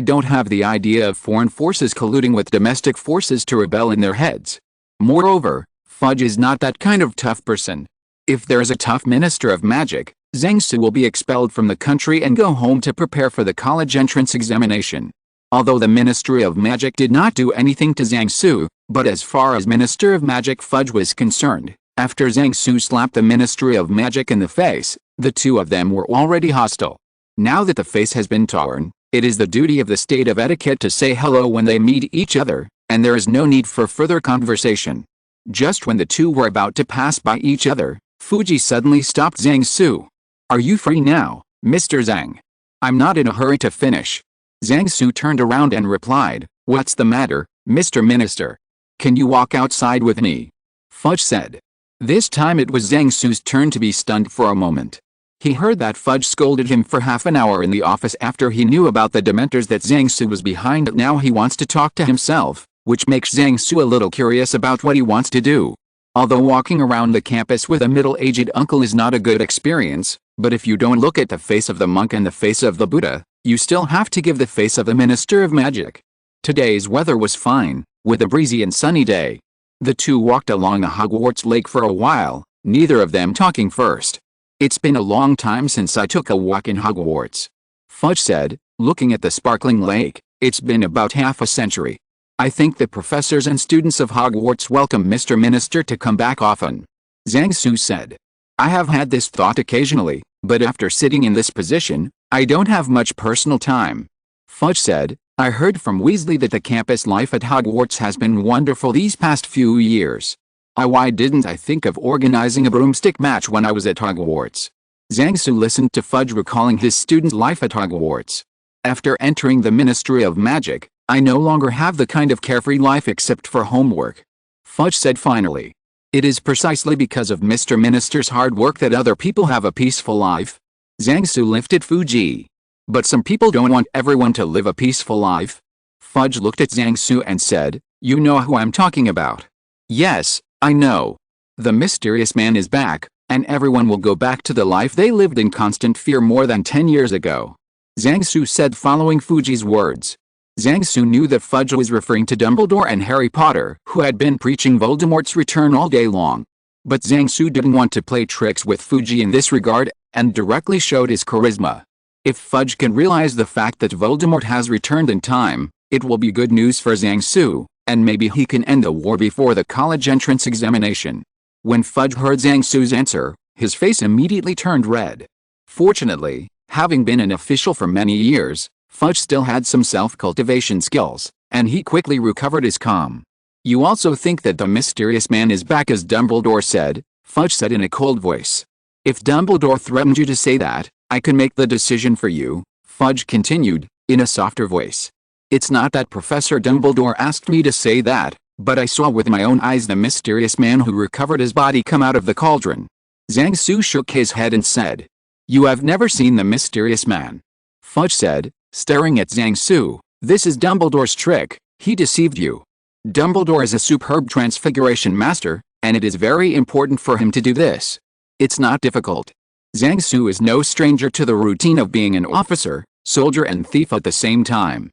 don't have the idea of foreign forces colluding with domestic forces to rebel in their heads. Moreover, Fudge is not that kind of tough person. If there is a tough Minister of Magic, Zhang Su will be expelled from the country and go home to prepare for the college entrance examination. Although the Ministry of Magic did not do anything to Zhang Su, but as far as Minister of Magic Fudge was concerned, after Zhang Su slapped the Ministry of Magic in the face, the two of them were already hostile. Now that the face has been torn, it is the duty of the state of etiquette to say hello when they meet each other, and there is no need for further conversation. Just when the two were about to pass by each other, Fuji suddenly stopped Zhang Su. Are you free now, Mr. Zhang? I'm not in a hurry to finish. Zhang Su turned around and replied, What's the matter, Mr. Minister? Can you walk outside with me? Fudge said. This time it was Zhang Su's turn to be stunned for a moment. He heard that Fudge scolded him for half an hour in the office after he knew about the Dementors that Zhang Su was behind. Now he wants to talk to himself, which makes Zhang Su a little curious about what he wants to do. Although walking around the campus with a middle-aged uncle is not a good experience, but if you don't look at the face of the monk and the face of the Buddha, you still have to give the face of the Minister of Magic. Today's weather was fine, with a breezy and sunny day. The two walked along the Hogwarts lake for a while, neither of them talking first. It's been a long time since I took a walk in Hogwarts. Fudge said, looking at the sparkling lake. It's been about half a century. I think the professors and students of Hogwarts welcome Mr. Minister to come back often. Zhang Su said. I have had this thought occasionally, but after sitting in this position, I don't have much personal time. Fudge said, I heard from Weasley that the campus life at Hogwarts has been wonderful these past few years. Why didn't I think of organizing a broomstick match when I was at Hogwarts? Zhang Su listened to Fudge recalling his student life at Hogwarts. After entering the Ministry of Magic, I no longer have the kind of carefree life except for homework. Fudge said finally. It is precisely because of Mr. Minister's hard work that other people have a peaceful life. Zhang Su lifted Fuji. But some people don't want everyone to live a peaceful life. Fudge looked at Zhang Su and said, You know who I'm talking about. Yes, I know. The mysterious man is back, and everyone will go back to the life they lived in constant fear more than 10 years ago. Zhang Su said following Fuji's words. Zhang Su knew that Fudge was referring to Dumbledore and Harry Potter, who had been preaching Voldemort's return all day long. But Zhang Su didn't want to play tricks with Fuji in this regard, and directly showed his charisma. If Fudge can realize the fact that Voldemort has returned in time, it will be good news for Zhang Su, and maybe he can end the war before the college entrance examination. When Fudge heard Zhang Su's answer, his face immediately turned red. Fortunately, having been an official for many years, Fudge still had some self-cultivation skills, and he quickly recovered his calm. You also think that the mysterious man is back, as Dumbledore said, Fudge said in a cold voice. If Dumbledore threatened you to say that, I can make the decision for you, Fudge continued, in a softer voice. It's not that Professor Dumbledore asked me to say that, but I saw with my own eyes the mysterious man who recovered his body come out of the cauldron. Zhang Su shook his head and said, "You have never seen the mysterious man?" Fudge said, staring at Zhang Su, "This is Dumbledore's trick, he deceived you. Dumbledore is a superb transfiguration master, and it is very important for him to do this. It's not difficult. Zhang Su is no stranger to the routine of being an officer, soldier and thief at the same time.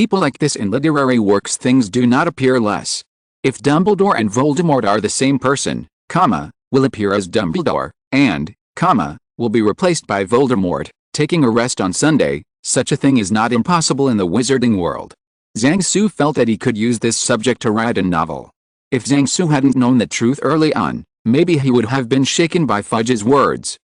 People like this in literary works things do not appear less. If Dumbledore and Voldemort are the same person, will appear as Dumbledore, and, will be replaced by Voldemort, taking a rest on Sunday, such a thing is not impossible in the wizarding world." Zhang Su felt that he could use this subject to write a novel. If Zhang Su hadn't known the truth early on, maybe he would have been shaken by Fudge's words.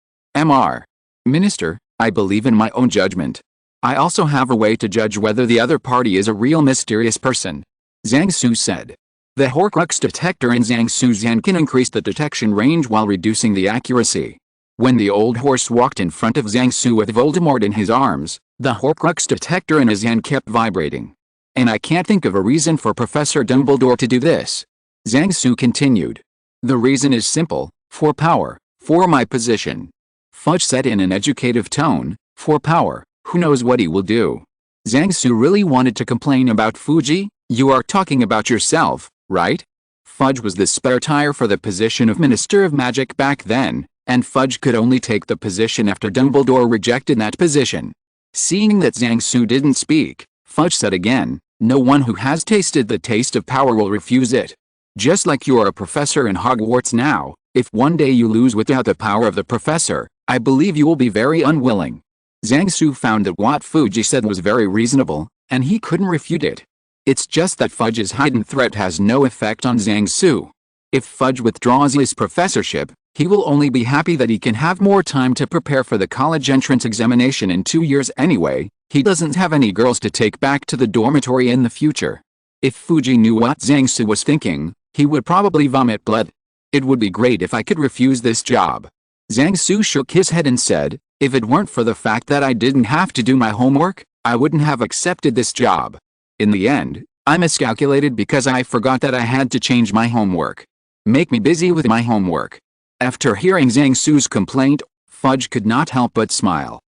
Minister, I believe in my own judgment. I also have a way to judge whether the other party is a real mysterious person. Zhang Su said. The Horcrux detector in Zhang Su's hand can increase the detection range while reducing the accuracy. When the old horse walked in front of Zhang Su with Voldemort in his arms, the Horcrux detector in his hand kept vibrating. And I can't think of a reason for Professor Dumbledore to do this. Zhang Su continued. The reason is simple, for power, for my position. Fudge said in an educative tone, for power, who knows what he will do. Zhang Su really wanted to complain about Fuji. You are talking about yourself, right? Fudge was the spare tire for the position of Minister of Magic back then, and Fudge could only take the position after Dumbledore rejected that position. Seeing that Zhang Su didn't speak, Fudge said again, no one who has tasted the taste of power will refuse it. Just like you are a professor in Hogwarts now, if one day you lose without the power of the professor, I believe you will be very unwilling. Zhang Su found that what Fuji said was very reasonable, and he couldn't refute it. It's just that Fudge's hidden threat has no effect on Zhang Su. If Fudge withdraws his professorship, he will only be happy that he can have more time to prepare for the college entrance examination in 2 years anyway. He doesn't have any girls to take back to the dormitory in the future. If Fuji knew what Zhang Su was thinking, he would probably vomit blood. It would be great if I could refuse this job. Zhang Su shook his head and said, if it weren't for the fact that I didn't have to do my homework, I wouldn't have accepted this job. In the end, I miscalculated because I forgot that I had to change my homework. Make me busy with my homework. After hearing Zhang Su's complaint, Fudge could not help but smile.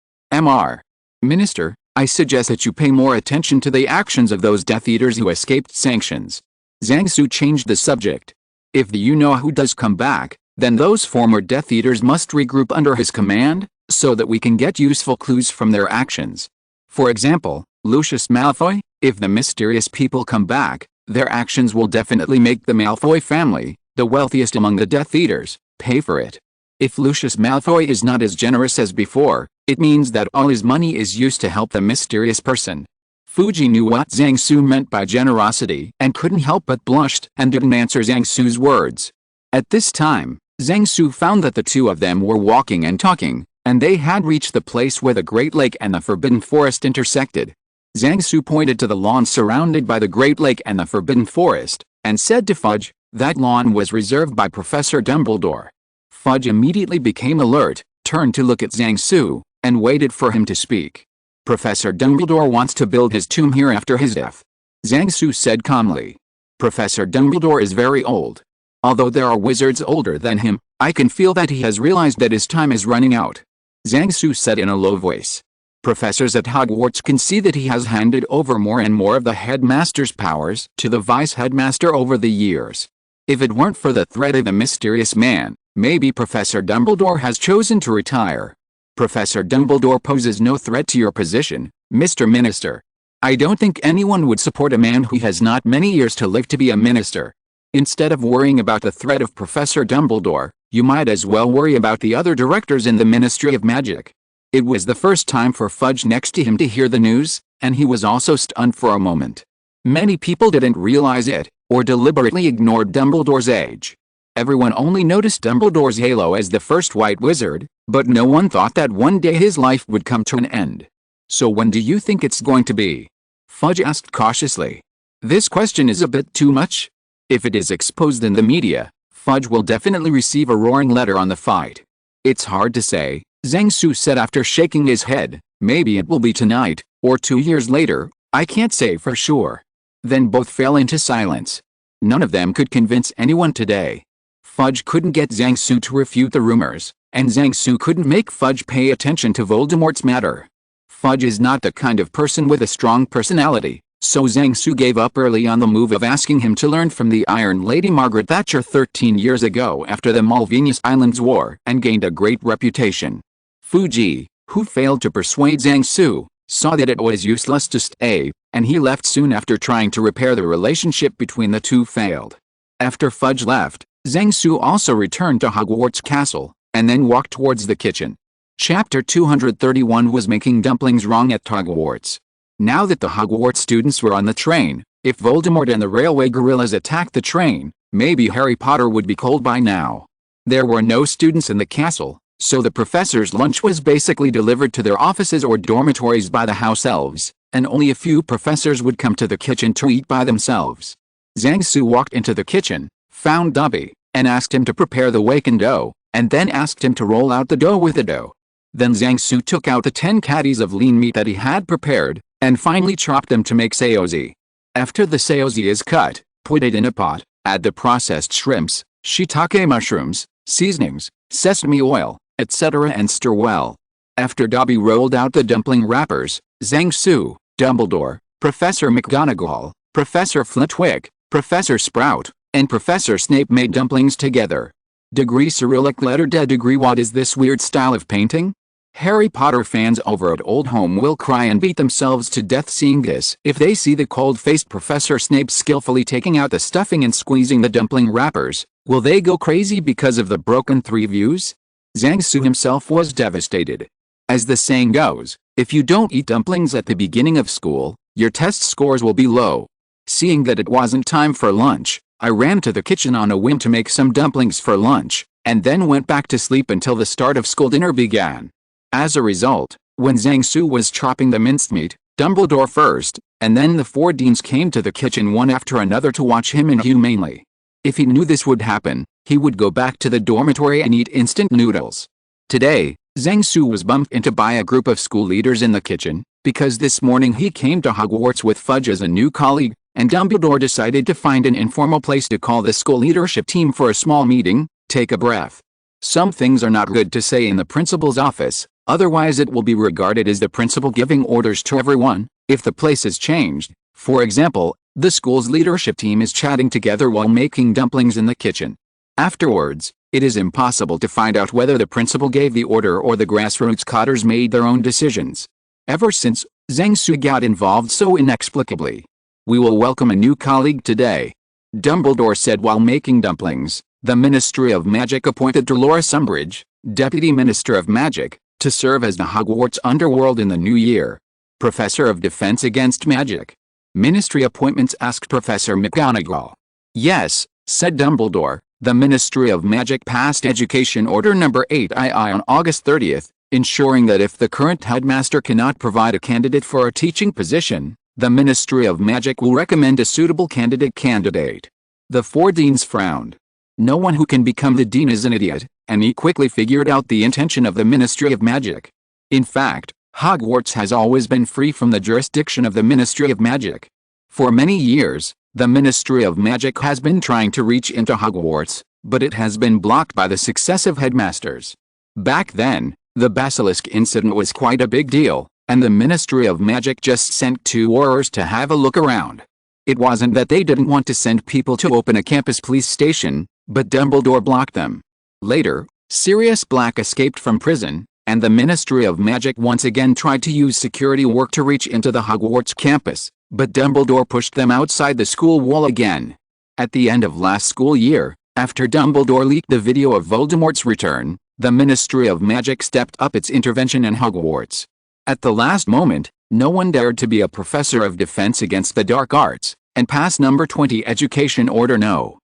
Minister, I suggest that you pay more attention to the actions of those Death Eaters who escaped sanctions. Zhang Su changed the subject. If the you-know-who does come back, then those former Death Eaters must regroup under his command, so that we can get useful clues from their actions. For example, Lucius Malfoy, if the mysterious people come back, their actions will definitely make the Malfoy family, the wealthiest among the Death Eaters, pay for it. If Lucius Malfoy is not as generous as before, it means that all his money is used to help the mysterious person. Fuji knew what Zhang Su meant by generosity and couldn't help but blushed and didn't answer Zhang Su's words. At this time, Zhang Su found that the two of them were walking and talking, and they had reached the place where the Great Lake and the Forbidden Forest intersected. Zhang Su pointed to the lawn surrounded by the Great Lake and the Forbidden Forest, and said to Fudge, that lawn was reserved by Professor Dumbledore. Fudge immediately became alert, turned to look at Zhang Su, and waited for him to speak. Professor Dumbledore wants to build his tomb here after his death. Zhang Su said calmly. Professor Dumbledore is very old. Although there are wizards older than him, I can feel that he has realized that his time is running out. Zhang Su said in a low voice. Professors at Hogwarts can see that he has handed over more and more of the headmaster's powers to the vice-headmaster over the years. If it weren't for the threat of the mysterious man, maybe Professor Dumbledore has chosen to retire. Professor Dumbledore poses no threat to your position, Mr. Minister. I don't think anyone would support a man who has not many years to live to be a minister. Instead of worrying about the threat of Professor Dumbledore, you might as well worry about the other directors in the Ministry of Magic. It was the first time for Fudge next to him to hear the news, and he was also stunned for a moment. Many people didn't realize it, or deliberately ignored Dumbledore's age. Everyone only noticed Dumbledore's halo as the first white wizard, but no one thought that one day his life would come to an end. So when do you think it's going to be? Fudge asked cautiously. This question is a bit too much. If it is exposed in the media, Fudge will definitely receive a roaring letter on the fight. It's hard to say, Zhang Su said after shaking his head. Maybe it will be tonight, or 2 years later, I can't say for sure. Then both fell into silence. None of them could convince anyone today. Fudge couldn't get Zhang Su to refute the rumors, and Zhang Su couldn't make Fudge pay attention to Voldemort's matter. Fudge is not the kind of person with a strong personality, so Zhang Su gave up early on the move of asking him to learn from the Iron Lady Margaret Thatcher 13 years ago after the Malvinas Islands War and gained a great reputation. Fuji, who failed to persuade Zhang Su, saw that it was useless to stay, and he left soon after trying to repair the relationship between the two failed. After Fudge left, Zhang Su also returned to Hogwarts Castle, and then walked towards the kitchen. Chapter 231 was making dumplings wrong at Hogwarts. Now that the Hogwarts students were on the train, if Voldemort and the railway gorillas attacked the train, maybe Harry Potter would be cold by now. There were no students in the castle, so the professor's lunch was basically delivered to their offices or dormitories by the house-elves, and only a few professors would come to the kitchen to eat by themselves. Zhang Su walked into the kitchen, found Dobby, and asked him to prepare the waken dough, and then asked him to roll out the dough with the dough. Then Zhang Su took out the 10 caddies of lean meat that he had prepared, and finally chopped them to make saozi. After the saozi is cut, put it in a pot, add the processed shrimps, shiitake mushrooms, seasonings, sesame oil, etc. and stir well. After Dobby rolled out the dumpling wrappers, Zhang Su, Dumbledore, Professor McGonagall, Professor Flitwick, Professor Sprout, and Professor Snape made dumplings together. Degree Cyrillic letter D. Degree. What is this weird style of painting? Harry Potter fans over at Old Home will cry and beat themselves to death seeing this if they see the cold-faced Professor Snape skillfully taking out the stuffing and squeezing the dumpling wrappers. Will they go crazy because of the broken 3 views? Zhang Su himself was devastated. As the saying goes, if you don't eat dumplings at the beginning of school, your test scores will be low. Seeing that it wasn't time for lunch, I ran to the kitchen on a whim to make some dumplings for lunch, and then went back to sleep until the start of school dinner began. As a result, when Zhang Su was chopping the minced meat, Dumbledore first, and then the 4 deans came to the kitchen one after another to watch him inhumanely. If he knew this would happen, he would go back to the dormitory and eat instant noodles. Today, Zhang Su was bumped into by a group of school leaders in the kitchen, because this morning he came to Hogwarts with Fudge as a new colleague, and Dumbledore decided to find an informal place to call the school leadership team for a small meeting. Take a breath. Some things are not good to say in the principal's office, otherwise it will be regarded as the principal giving orders to everyone. If the place is changed, for example, the school's leadership team is chatting together while making dumplings in the kitchen. Afterwards, it is impossible to find out whether the principal gave the order or the grassroots cotters made their own decisions. Ever since, Zhang Su got involved so inexplicably. We will welcome a new colleague today, Dumbledore said while making dumplings. The Ministry of Magic appointed Dolores Umbridge, Deputy Minister of Magic, to serve as the Hogwarts Underworld in the new year. Professor of Defense Against Magic. Ministry appointments asked Professor McGonagall. Yes, said Dumbledore. The Ministry of Magic passed Education Order No. 8II on August 30th, ensuring that if the current headmaster cannot provide a candidate for a teaching position, the Ministry of Magic will recommend a suitable candidate. The 4 deans frowned. No one who can become the dean is an idiot, and he quickly figured out the intention of the Ministry of Magic. In fact, Hogwarts has always been free from the jurisdiction of the Ministry of Magic. For many years, the Ministry of Magic has been trying to reach into Hogwarts, but it has been blocked by the successive headmasters. Back then, the Basilisk incident was quite a big deal, and the Ministry of Magic just sent 2 Aurors to have a look around. It wasn't that they didn't want to send people to open a campus police station, but Dumbledore blocked them. Later, Sirius Black escaped from prison, and the Ministry of Magic once again tried to use security work to reach into the Hogwarts campus, but Dumbledore pushed them outside the school wall again. At the end of last school year, after Dumbledore leaked the video of Voldemort's return, the Ministry of Magic stepped up its intervention in Hogwarts. At the last moment, no one dared to be a professor of defense against the dark arts, and pass No. 20 Education Order No.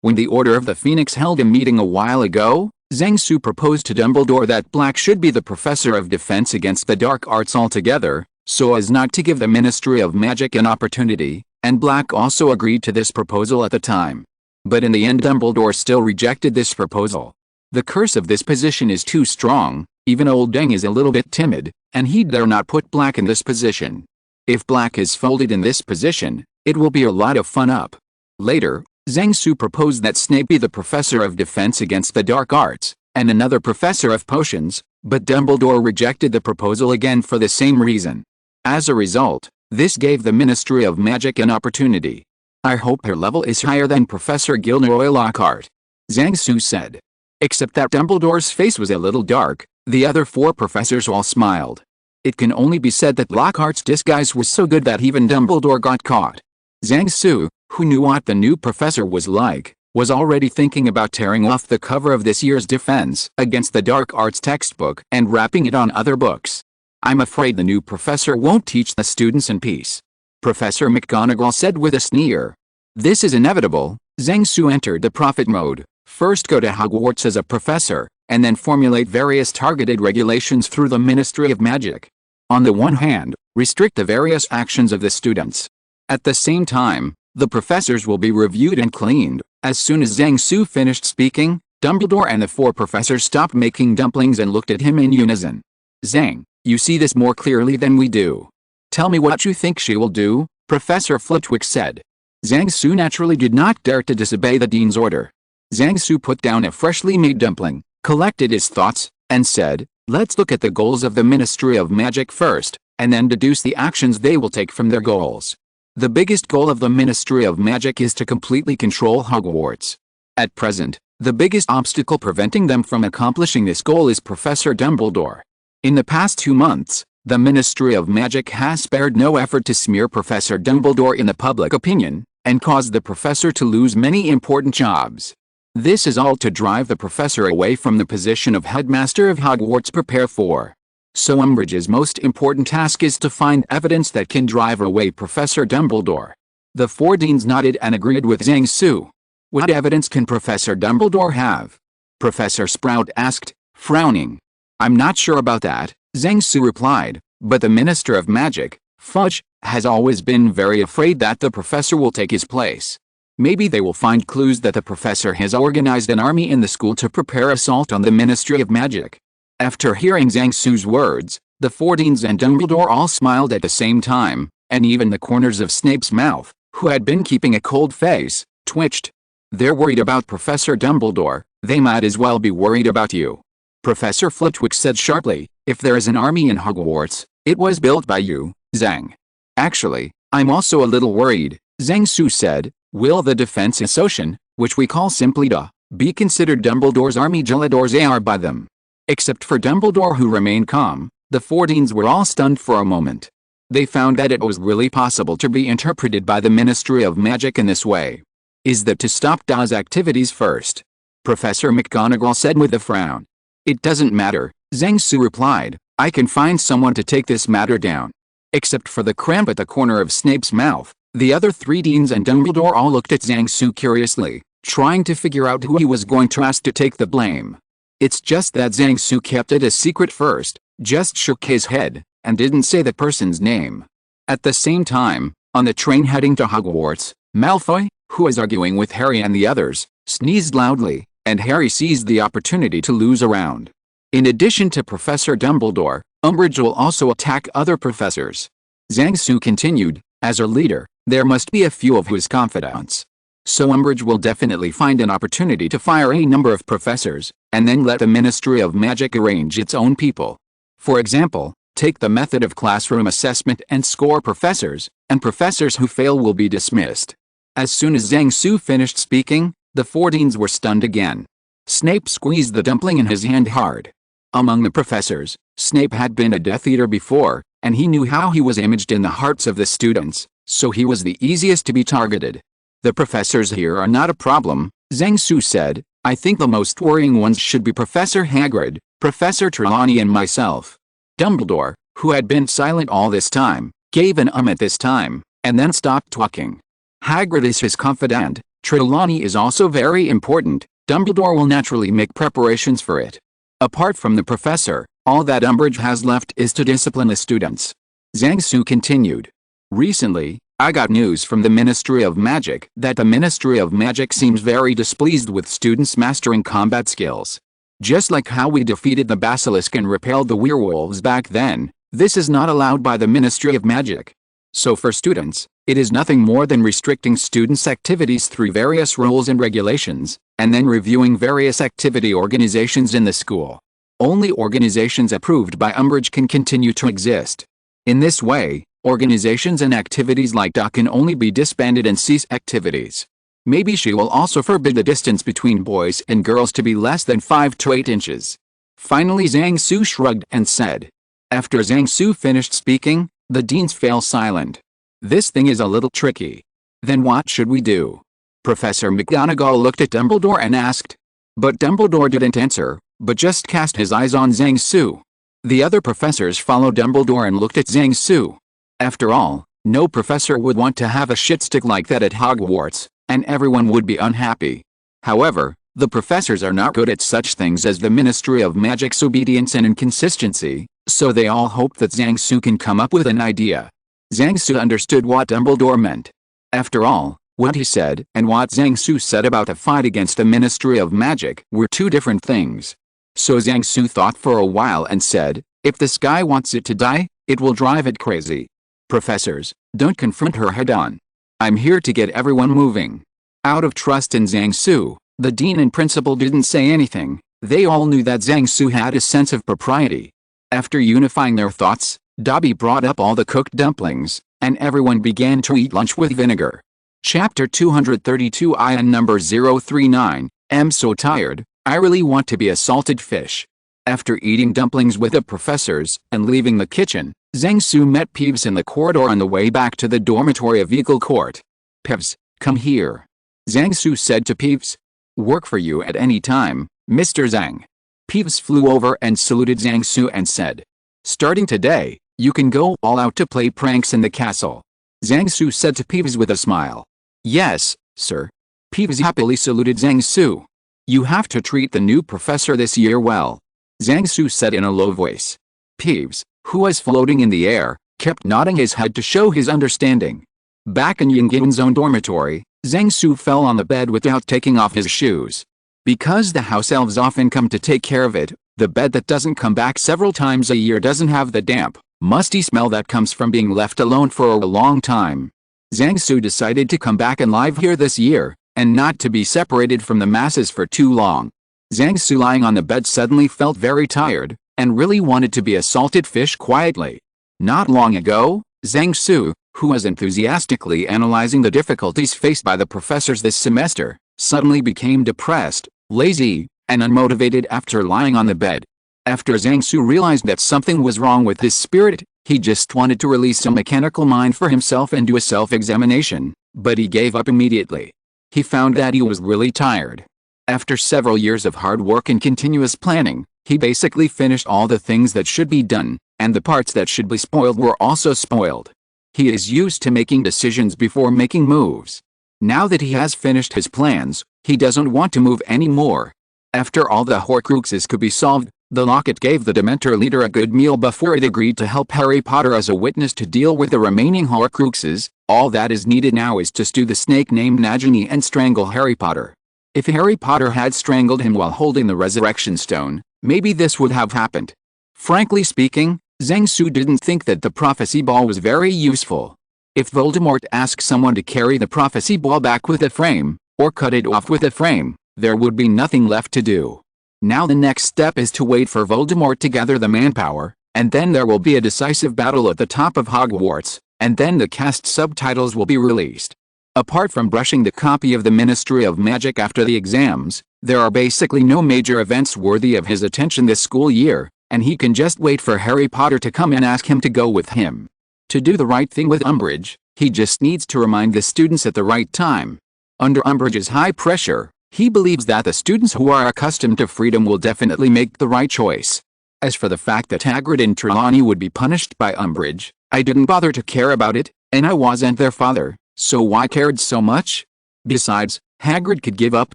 When the Order of the Phoenix held a meeting a while ago, Zhang Su proposed to Dumbledore that Black should be the professor of defense against the dark arts altogether, so as not to give the Ministry of Magic an opportunity, and Black also agreed to this proposal at the time. But in the end Dumbledore still rejected this proposal. The curse of this position is too strong, even old Deng is a little bit timid, and he'd dare not put Black in this position. If black is folded in this position, it will be a lot of fun up. Later, Zhang Su proposed that Snape be the professor of defense against the dark arts, and another professor of potions, but Dumbledore rejected the proposal again for the same reason. As a result, this gave the Ministry of Magic an opportunity. I hope her level is higher than Professor Gilderoy Lockhart, Zhang Su said. Except that Dumbledore's face was a little dark, the other 4 professors all smiled. It can only be said that Lockhart's disguise was so good that even Dumbledore got caught. Zhang Su, who knew what the new professor was like, was already thinking about tearing off the cover of this year's Defense Against the Dark Arts textbook and wrapping it on other books. I'm afraid the new professor won't teach the students in peace, Professor McGonagall said with a sneer. This is inevitable. Zhang Su entered the prophet mode. First go to Hogwarts as a professor, and then formulate various targeted regulations through the Ministry of Magic. On the one hand, restrict the various actions of the students. At the same time, the professors will be reviewed and cleaned. As soon as Zhang Su finished speaking, Dumbledore and the 4 professors stopped making dumplings and looked at him in unison. Zhang, you see this more clearly than we do. Tell me what you think she will do, Professor Flitwick said. Zhang Su naturally did not dare to disobey the dean's order. Zhang Su put down a freshly made dumpling, collected his thoughts, and said, let's look at the goals of the Ministry of Magic first, and then deduce the actions they will take from their goals. The biggest goal of the Ministry of Magic is to completely control Hogwarts. At present, the biggest obstacle preventing them from accomplishing this goal is Professor Dumbledore. In the past 2 months, the Ministry of Magic has spared no effort to smear Professor Dumbledore in the public opinion, and caused the professor to lose many important jobs. This is all to drive the professor away from the position of headmaster of Hogwarts. Prepare for. So Umbridge's most important task is to find evidence that can drive away Professor Dumbledore. The 4 deans nodded and agreed with Zhang Su. What evidence can Professor Dumbledore have? Professor Sprout asked, frowning. I'm not sure about that, Zhang Su replied, but the Minister of Magic, Fudge, has always been very afraid that the professor will take his place. Maybe they will find clues that the professor has organized an army in the school to prepare assault on the Ministry of Magic. After hearing Zhang Su's words, the 4 deans and Dumbledore all smiled at the same time, and even the corners of Snape's mouth, who had been keeping a cold face, twitched. They're worried about Professor Dumbledore, they might as well be worried about you, Professor Flitwick said sharply. If there is an army in Hogwarts, it was built by you, Zhang. Actually, I'm also a little worried, Zhang Su said. Will the Defense Association, which we call simply DA, be considered Dumbledore's army? Dumbledore's AR by them? Except for Dumbledore, who remained calm, the 4 deans were all stunned for a moment. They found that it was really possible to be interpreted by the Ministry of Magic in this way. Is that to stop DA's activities first? Professor McGonagall said with a frown. It doesn't matter, Zhang Su replied. I can find someone to take this matter down. Except for the cramp at the corner of Snape's mouth, the other 3 deans and Dumbledore all looked at Zhang Su curiously, trying to figure out who he was going to ask to take the blame. It's just that Zhang Su kept it a secret first, just shook his head, and didn't say the person's name. At the same time, on the train heading to Hogwarts, Malfoy, who was arguing with Harry and the others, sneezed loudly, and Harry seized the opportunity to lose a round. In addition to Professor Dumbledore, Umbridge will also attack other professors. Zhang Su continued, as her leader, there must be a few of whose confidants. So Umbridge will definitely find an opportunity to fire a number of professors, and then let the Ministry of Magic arrange its own people. For example, take the method of classroom assessment and score professors, and professors who fail will be dismissed. As soon as Zhang Su finished speaking, the 4 deans were stunned again. Snape squeezed the dumpling in his hand hard. Among the professors, Snape had been a Death Eater before, and he knew how he was imaged in the hearts of the students, so he was the easiest to be targeted. The professors here are not a problem, Zhang Su said. I think the most worrying ones should be Professor Hagrid, Professor Trelawney and myself. Dumbledore, who had been silent all this time, gave an at this time, and then stopped talking. Hagrid is his confidant. Trelawney is also very important. Dumbledore will naturally make preparations for it. Apart from the professor, all that Umbridge has left is to discipline the students. Zhang Su continued. Recently, I got news from the Ministry of Magic that the Ministry of Magic seems very displeased with students mastering combat skills. Just like how we defeated the basilisk and repelled the werewolves back then, this is not allowed by the Ministry of Magic. So for students, it is nothing more than restricting students' activities through various rules and regulations, and then reviewing various activity organizations in the school. Only organizations approved by Umbridge can continue to exist. In this way, organizations and activities like DA can only be disbanded and cease activities. Maybe she will also forbid the distance between boys and girls to be less than 5 to 8 inches. Finally Zhang Su shrugged and said. After Zhang Su finished speaking, the deans fell silent. This thing is a little tricky. Then what should we do? Professor McGonagall looked at Dumbledore and asked. But Dumbledore didn't answer, but just cast his eyes on Zhang Su. The other professors followed Dumbledore and looked at Zhang Su. After all, no professor would want to have a shitstick like that at Hogwarts, and everyone would be unhappy. However, the professors are not good at such things as the Ministry of Magic's obedience and inconsistency, so they all hope that Zhang Su can come up with an idea. Zhang Su understood what Dumbledore meant. After all, what he said and what Zhang Su said about a fight against the Ministry of Magic were two different things. So Zhang Su thought for a while and said, if this guy wants it to die, it will drive it crazy. Professors, don't confront her head-on. I'm here to get everyone moving. Out of trust in Zhang Su, the dean and principal didn't say anything. They all knew that Zhang Su had a sense of propriety. After unifying their thoughts, Dobby brought up all the cooked dumplings, and everyone began to eat lunch with vinegar. Chapter 232 Ion number 039, I'm so tired, I really want to be a salted fish. After eating dumplings with the professors and leaving the kitchen, Zhang Su met Peeves in the corridor on the way back to the dormitory of Eagle Court. Peeves, come here. Zhang Su said to Peeves. Work for you at any time, Mr. Zhang. Peeves flew over and saluted Zhang Su and said. Starting today, you can go all out to play pranks in the castle. Zhang Su said to Peeves with a smile. Yes, sir. Peeves happily saluted Zhang Su. You have to treat the new professor this year well. Zhang Su said in a low voice. Peeves, who was floating in the air, kept nodding his head to show his understanding. Back in Yingyan's own dormitory, Zhang Su fell on the bed without taking off his shoes. Because the house-elves often come to take care of it, the bed that doesn't come back several times a year doesn't have the damp, musty smell that comes from being left alone for a long time. Zhang Su decided to come back and live here this year, and not to be separated from the masses for too long. Zhang Su lying on the bed suddenly felt very tired, and really wanted to be a salted fish quietly. Not long ago, Zhang Su, who was enthusiastically analyzing the difficulties faced by the professors this semester, suddenly became depressed, lazy, and unmotivated after lying on the bed. After Zhang Su realized that something was wrong with his spirit, he just wanted to release a mechanical mind for himself and do a self-examination, but he gave up immediately. He found that he was really tired. After several years of hard work and continuous planning, he basically finished all the things that should be done, and the parts that should be spoiled were also spoiled. He is used to making decisions before making moves. Now that he has finished his plans, he doesn't want to move anymore. After all the Horcruxes could be solved, the locket gave the Dementor leader a good meal before it agreed to help Harry Potter as a witness to deal with the remaining Horcruxes. All that is needed now is to stew the snake named Nagini and strangle Harry Potter. If Harry Potter had strangled him while holding the Resurrection Stone, maybe this would have happened. Frankly speaking, Zhang Su didn't think that the prophecy ball was very useful. If Voldemort asked someone to carry the prophecy ball back with a frame, or cut it off with a frame, there would be nothing left to do. Now the next step is to wait for Voldemort to gather the manpower, and then there will be a decisive battle at the top of Hogwarts, and then the cast subtitles will be released. Apart from brushing the copy of the Ministry of Magic after the exams, there are basically no major events worthy of his attention this school year, and he can just wait for Harry Potter to come and ask him to go with him. To do the right thing with Umbridge, he just needs to remind the students at the right time. Under Umbridge's high pressure, he believes that the students who are accustomed to freedom will definitely make the right choice. As for the fact that Hagrid and Trelawney would be punished by Umbridge, I didn't bother to care about it, and I wasn't their father, so why cared so much? Besides, Hagrid could give up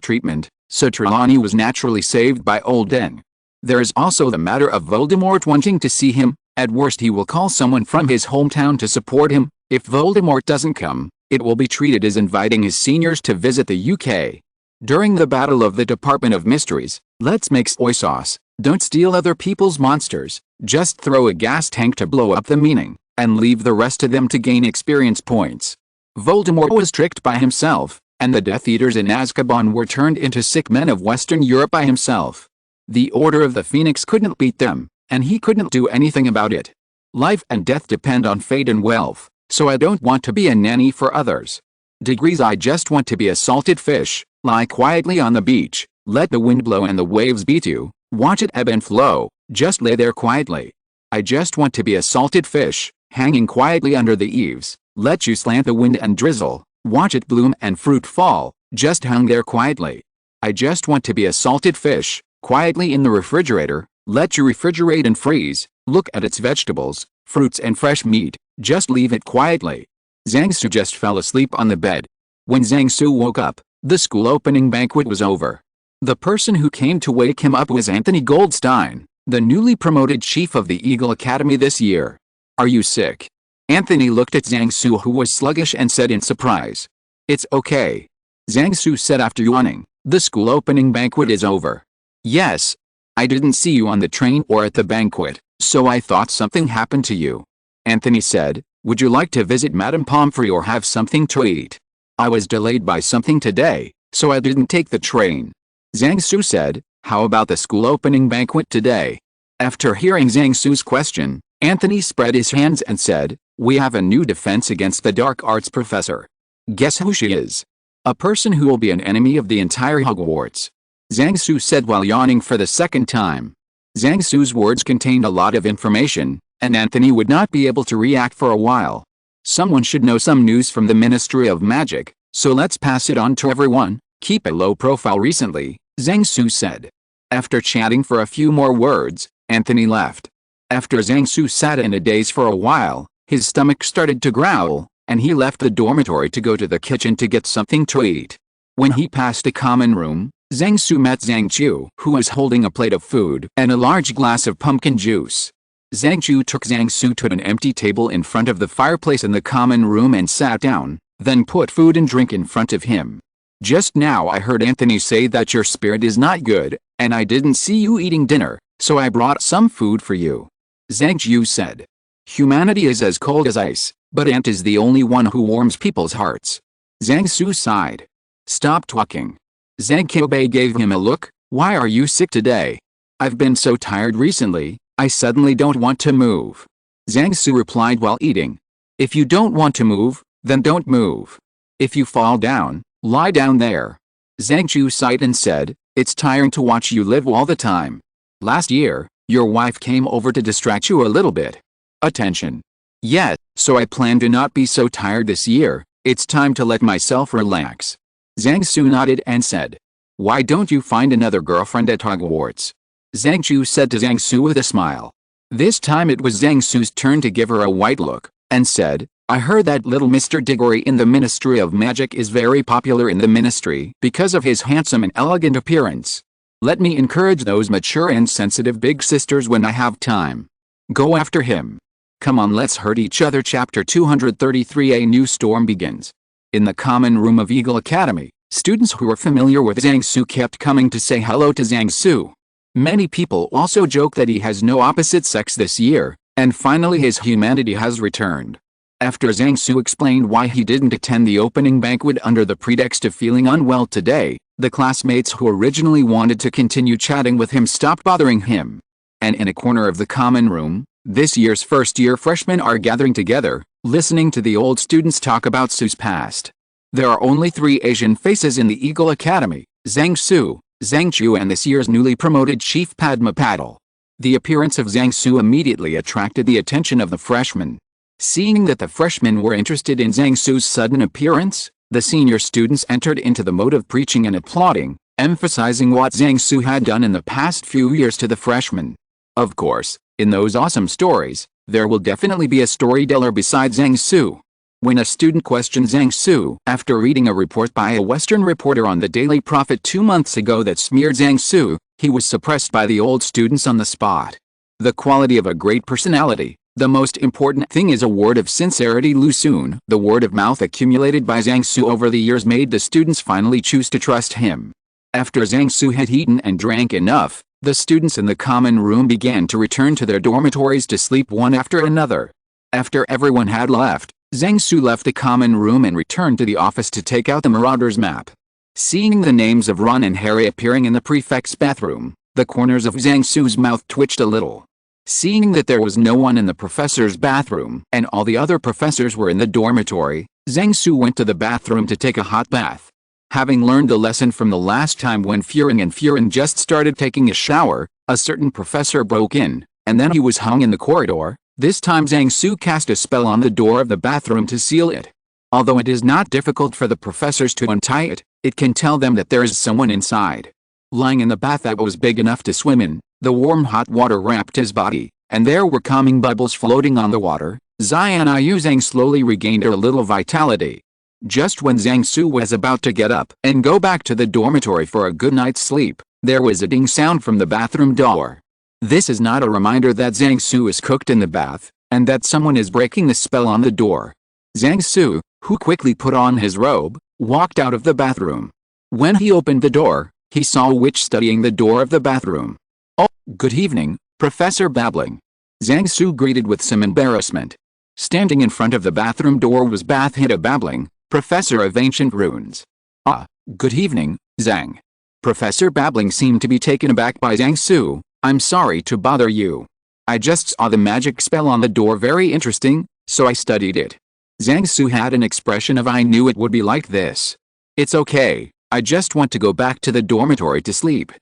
treatment, so Trelawney was naturally saved by Old Den. There is also the matter of Voldemort wanting to see him. At worst he will call someone from his hometown to support him. If Voldemort doesn't come, it will be treated as inviting his seniors to visit the UK. During the Battle of the Department of Mysteries, let's make soy sauce. Don't steal other people's monsters, just throw a gas tank to blow up the meaning. and leave the rest of them to gain experience points. Voldemort was tricked by himself, and the Death Eaters in Azkaban were turned into sick men of Western Europe by himself. The Order of the Phoenix couldn't beat them, and he couldn't do anything about it. Life and death depend on fate and wealth, so I don't want to be a nanny for others. Degrees, I just want to be a salted fish, lie quietly on the beach, let the wind blow and the waves beat you, watch it ebb and flow, just lay there quietly. I just want to be a salted fish, hanging quietly under the eaves, let you slant the wind and drizzle, watch it bloom and fruit fall, just hang there quietly. I just want to be a salted fish, quietly in the refrigerator, let you refrigerate and freeze, look at its vegetables, fruits and fresh meat, just leave it quietly. Zhang Su just fell asleep on the bed. When Zhang Su woke up, the school opening banquet was over. The person who came to wake him up was Anthony Goldstein, the newly promoted chief of the Eagle Academy this year. Are you sick? Anthony looked at Zhang Su, who was sluggish, and said in surprise. It's okay. Zhang Su said after yawning. The school opening banquet is over. Yes. I didn't see you on the train or at the banquet, so I thought something happened to you. Anthony said, would you like to visit Madame Pomfrey or have something to eat? I was delayed by something today, so I didn't take the train. Zhang Su said, how about the school opening banquet today? After hearing Zhang Su's question, Anthony spread his hands and said, we have a new defense against the dark arts professor. Guess who she is? A person who will be an enemy of the entire Hogwarts. Zhang Su said while yawning for the second time. Zhang Su's words contained a lot of information, and Anthony would not be able to react for a while. Someone should know some news from the Ministry of Magic, so let's pass it on to everyone. Keep a low profile recently, Zhang Su said. After chatting for a few more words, Anthony left. After Zhang Su sat in a daze for a while, his stomach started to growl, and he left the dormitory to go to the kitchen to get something to eat. When he passed a common room, Zhang Su met Zhang Chu, who was holding a plate of food and a large glass of pumpkin juice. Zhang Chu took Zhang Su to an empty table in front of the fireplace in the common room and sat down, then put food and drink in front of him. Just now I heard Anthony say that your spirit is not good, and I didn't see you eating dinner, so I brought some food for you. Zhang Chu said. Humanity is as cold as ice, but Ant is the only one who warms people's hearts. Zhang Su sighed. Stop talking. Zhang Qiubei gave him a look. Why are you sick today? I've been so tired recently, I suddenly don't want to move. Zhang Su replied while eating. If you don't want to move, then don't move. If you fall down, lie down there. Zhang Chu sighed and said, it's tiring to watch you live all the time. Last year, your wife came over to distract you a little bit. Attention. Yes, so I plan to not be so tired this year, it's time to let myself relax. Zhang Su nodded and said. Why don't you find another girlfriend at Hogwarts? Zhang Chu said to Zhang Su with a smile. This time it was Zhang Su's turn to give her a white look, and said, I heard that little Mr. Diggory in the Ministry of Magic is very popular in the ministry because of his handsome and elegant appearance. Let me encourage those mature and sensitive big sisters when I have time. Go after him. Come on, let's hurt each other. Chapter 233. A new storm begins. In the common room of Eagle Academy, students who were familiar with Zhang Su kept coming to say hello to Zhang Su. Many people also joke that he has no opposite sex this year, and finally his humanity has returned. After Zhang Su explained why he didn't attend the opening banquet under the pretext of feeling unwell today, the classmates who originally wanted to continue chatting with him stopped bothering him. And in a corner of the common room, this year's first-year freshmen are gathering together, listening to the old students talk about Su's past. There are only 3 Asian faces in the Eagle Academy, Zhang Su, Zhang Chu and this year's newly promoted Chief Padma Patil. The appearance of Zhang Su immediately attracted the attention of the freshmen. Seeing that the freshmen were interested in Zhang Su's sudden appearance, the senior students entered into the mode of preaching and applauding, emphasizing what Zhang Su had done in the past few years to the freshmen. Of course, in those awesome stories, there will definitely be a storyteller besides Zhang Su. When a student questioned Zhang Su after reading a report by a Western reporter on the Daily Prophet 2 months ago that smeared Zhang Su, he was suppressed by the old students on the spot. The quality of a great personality. The most important thing is a word of sincerity. Soon, the word of mouth accumulated by Zhang Su over the years made the students finally choose to trust him. After Zhang Su had eaten and drank enough, the students in the common room began to return to their dormitories to sleep one after another. After everyone had left, Zhang Su left the common room and returned to the office to take out the Marauder's map. Seeing the names of Ron and Harry appearing in the prefect's bathroom, the corners of Zhang Su's mouth twitched a little. Seeing that there was no one in the professor's bathroom and all the other professors were in the dormitory, Zhang Su went to the bathroom to take a hot bath. Having learned the lesson from the last time when Furin just started taking a shower, a certain professor broke in, and then he was hung in the corridor. This time Zhang Su cast a spell on the door of the bathroom to seal it. Although it is not difficult for the professors to untie it, it can tell them that there is someone inside. Lying in the bath that was big enough to swim in, the warm hot water wrapped his body, and there were calming bubbles floating on the water. Zhang slowly regained a little vitality. Just when Zhang Su was about to get up and go back to the dormitory for a good night's sleep, there was a ding sound from the bathroom door. This is not a reminder that Zhang Su is cooked in the bath, and that someone is breaking the spell on the door. Zhang Su, who quickly put on his robe, walked out of the bathroom. When he opened the door, he saw a witch studying the door of the bathroom. "Oh, good evening, Professor Babbling." Zhang Su greeted with some embarrassment. Standing in front of the bathroom door was Bathhida Babbling, Professor of Ancient Runes. "Ah, good evening, Zhang." Professor Babbling seemed to be taken aback by Zhang Su. "I'm sorry to bother you. I just saw the magic spell on the door very interesting, so I studied it." Zhang Su had an expression of "I knew it would be like this." "It's okay, I just want to go back to the dormitory to sleep."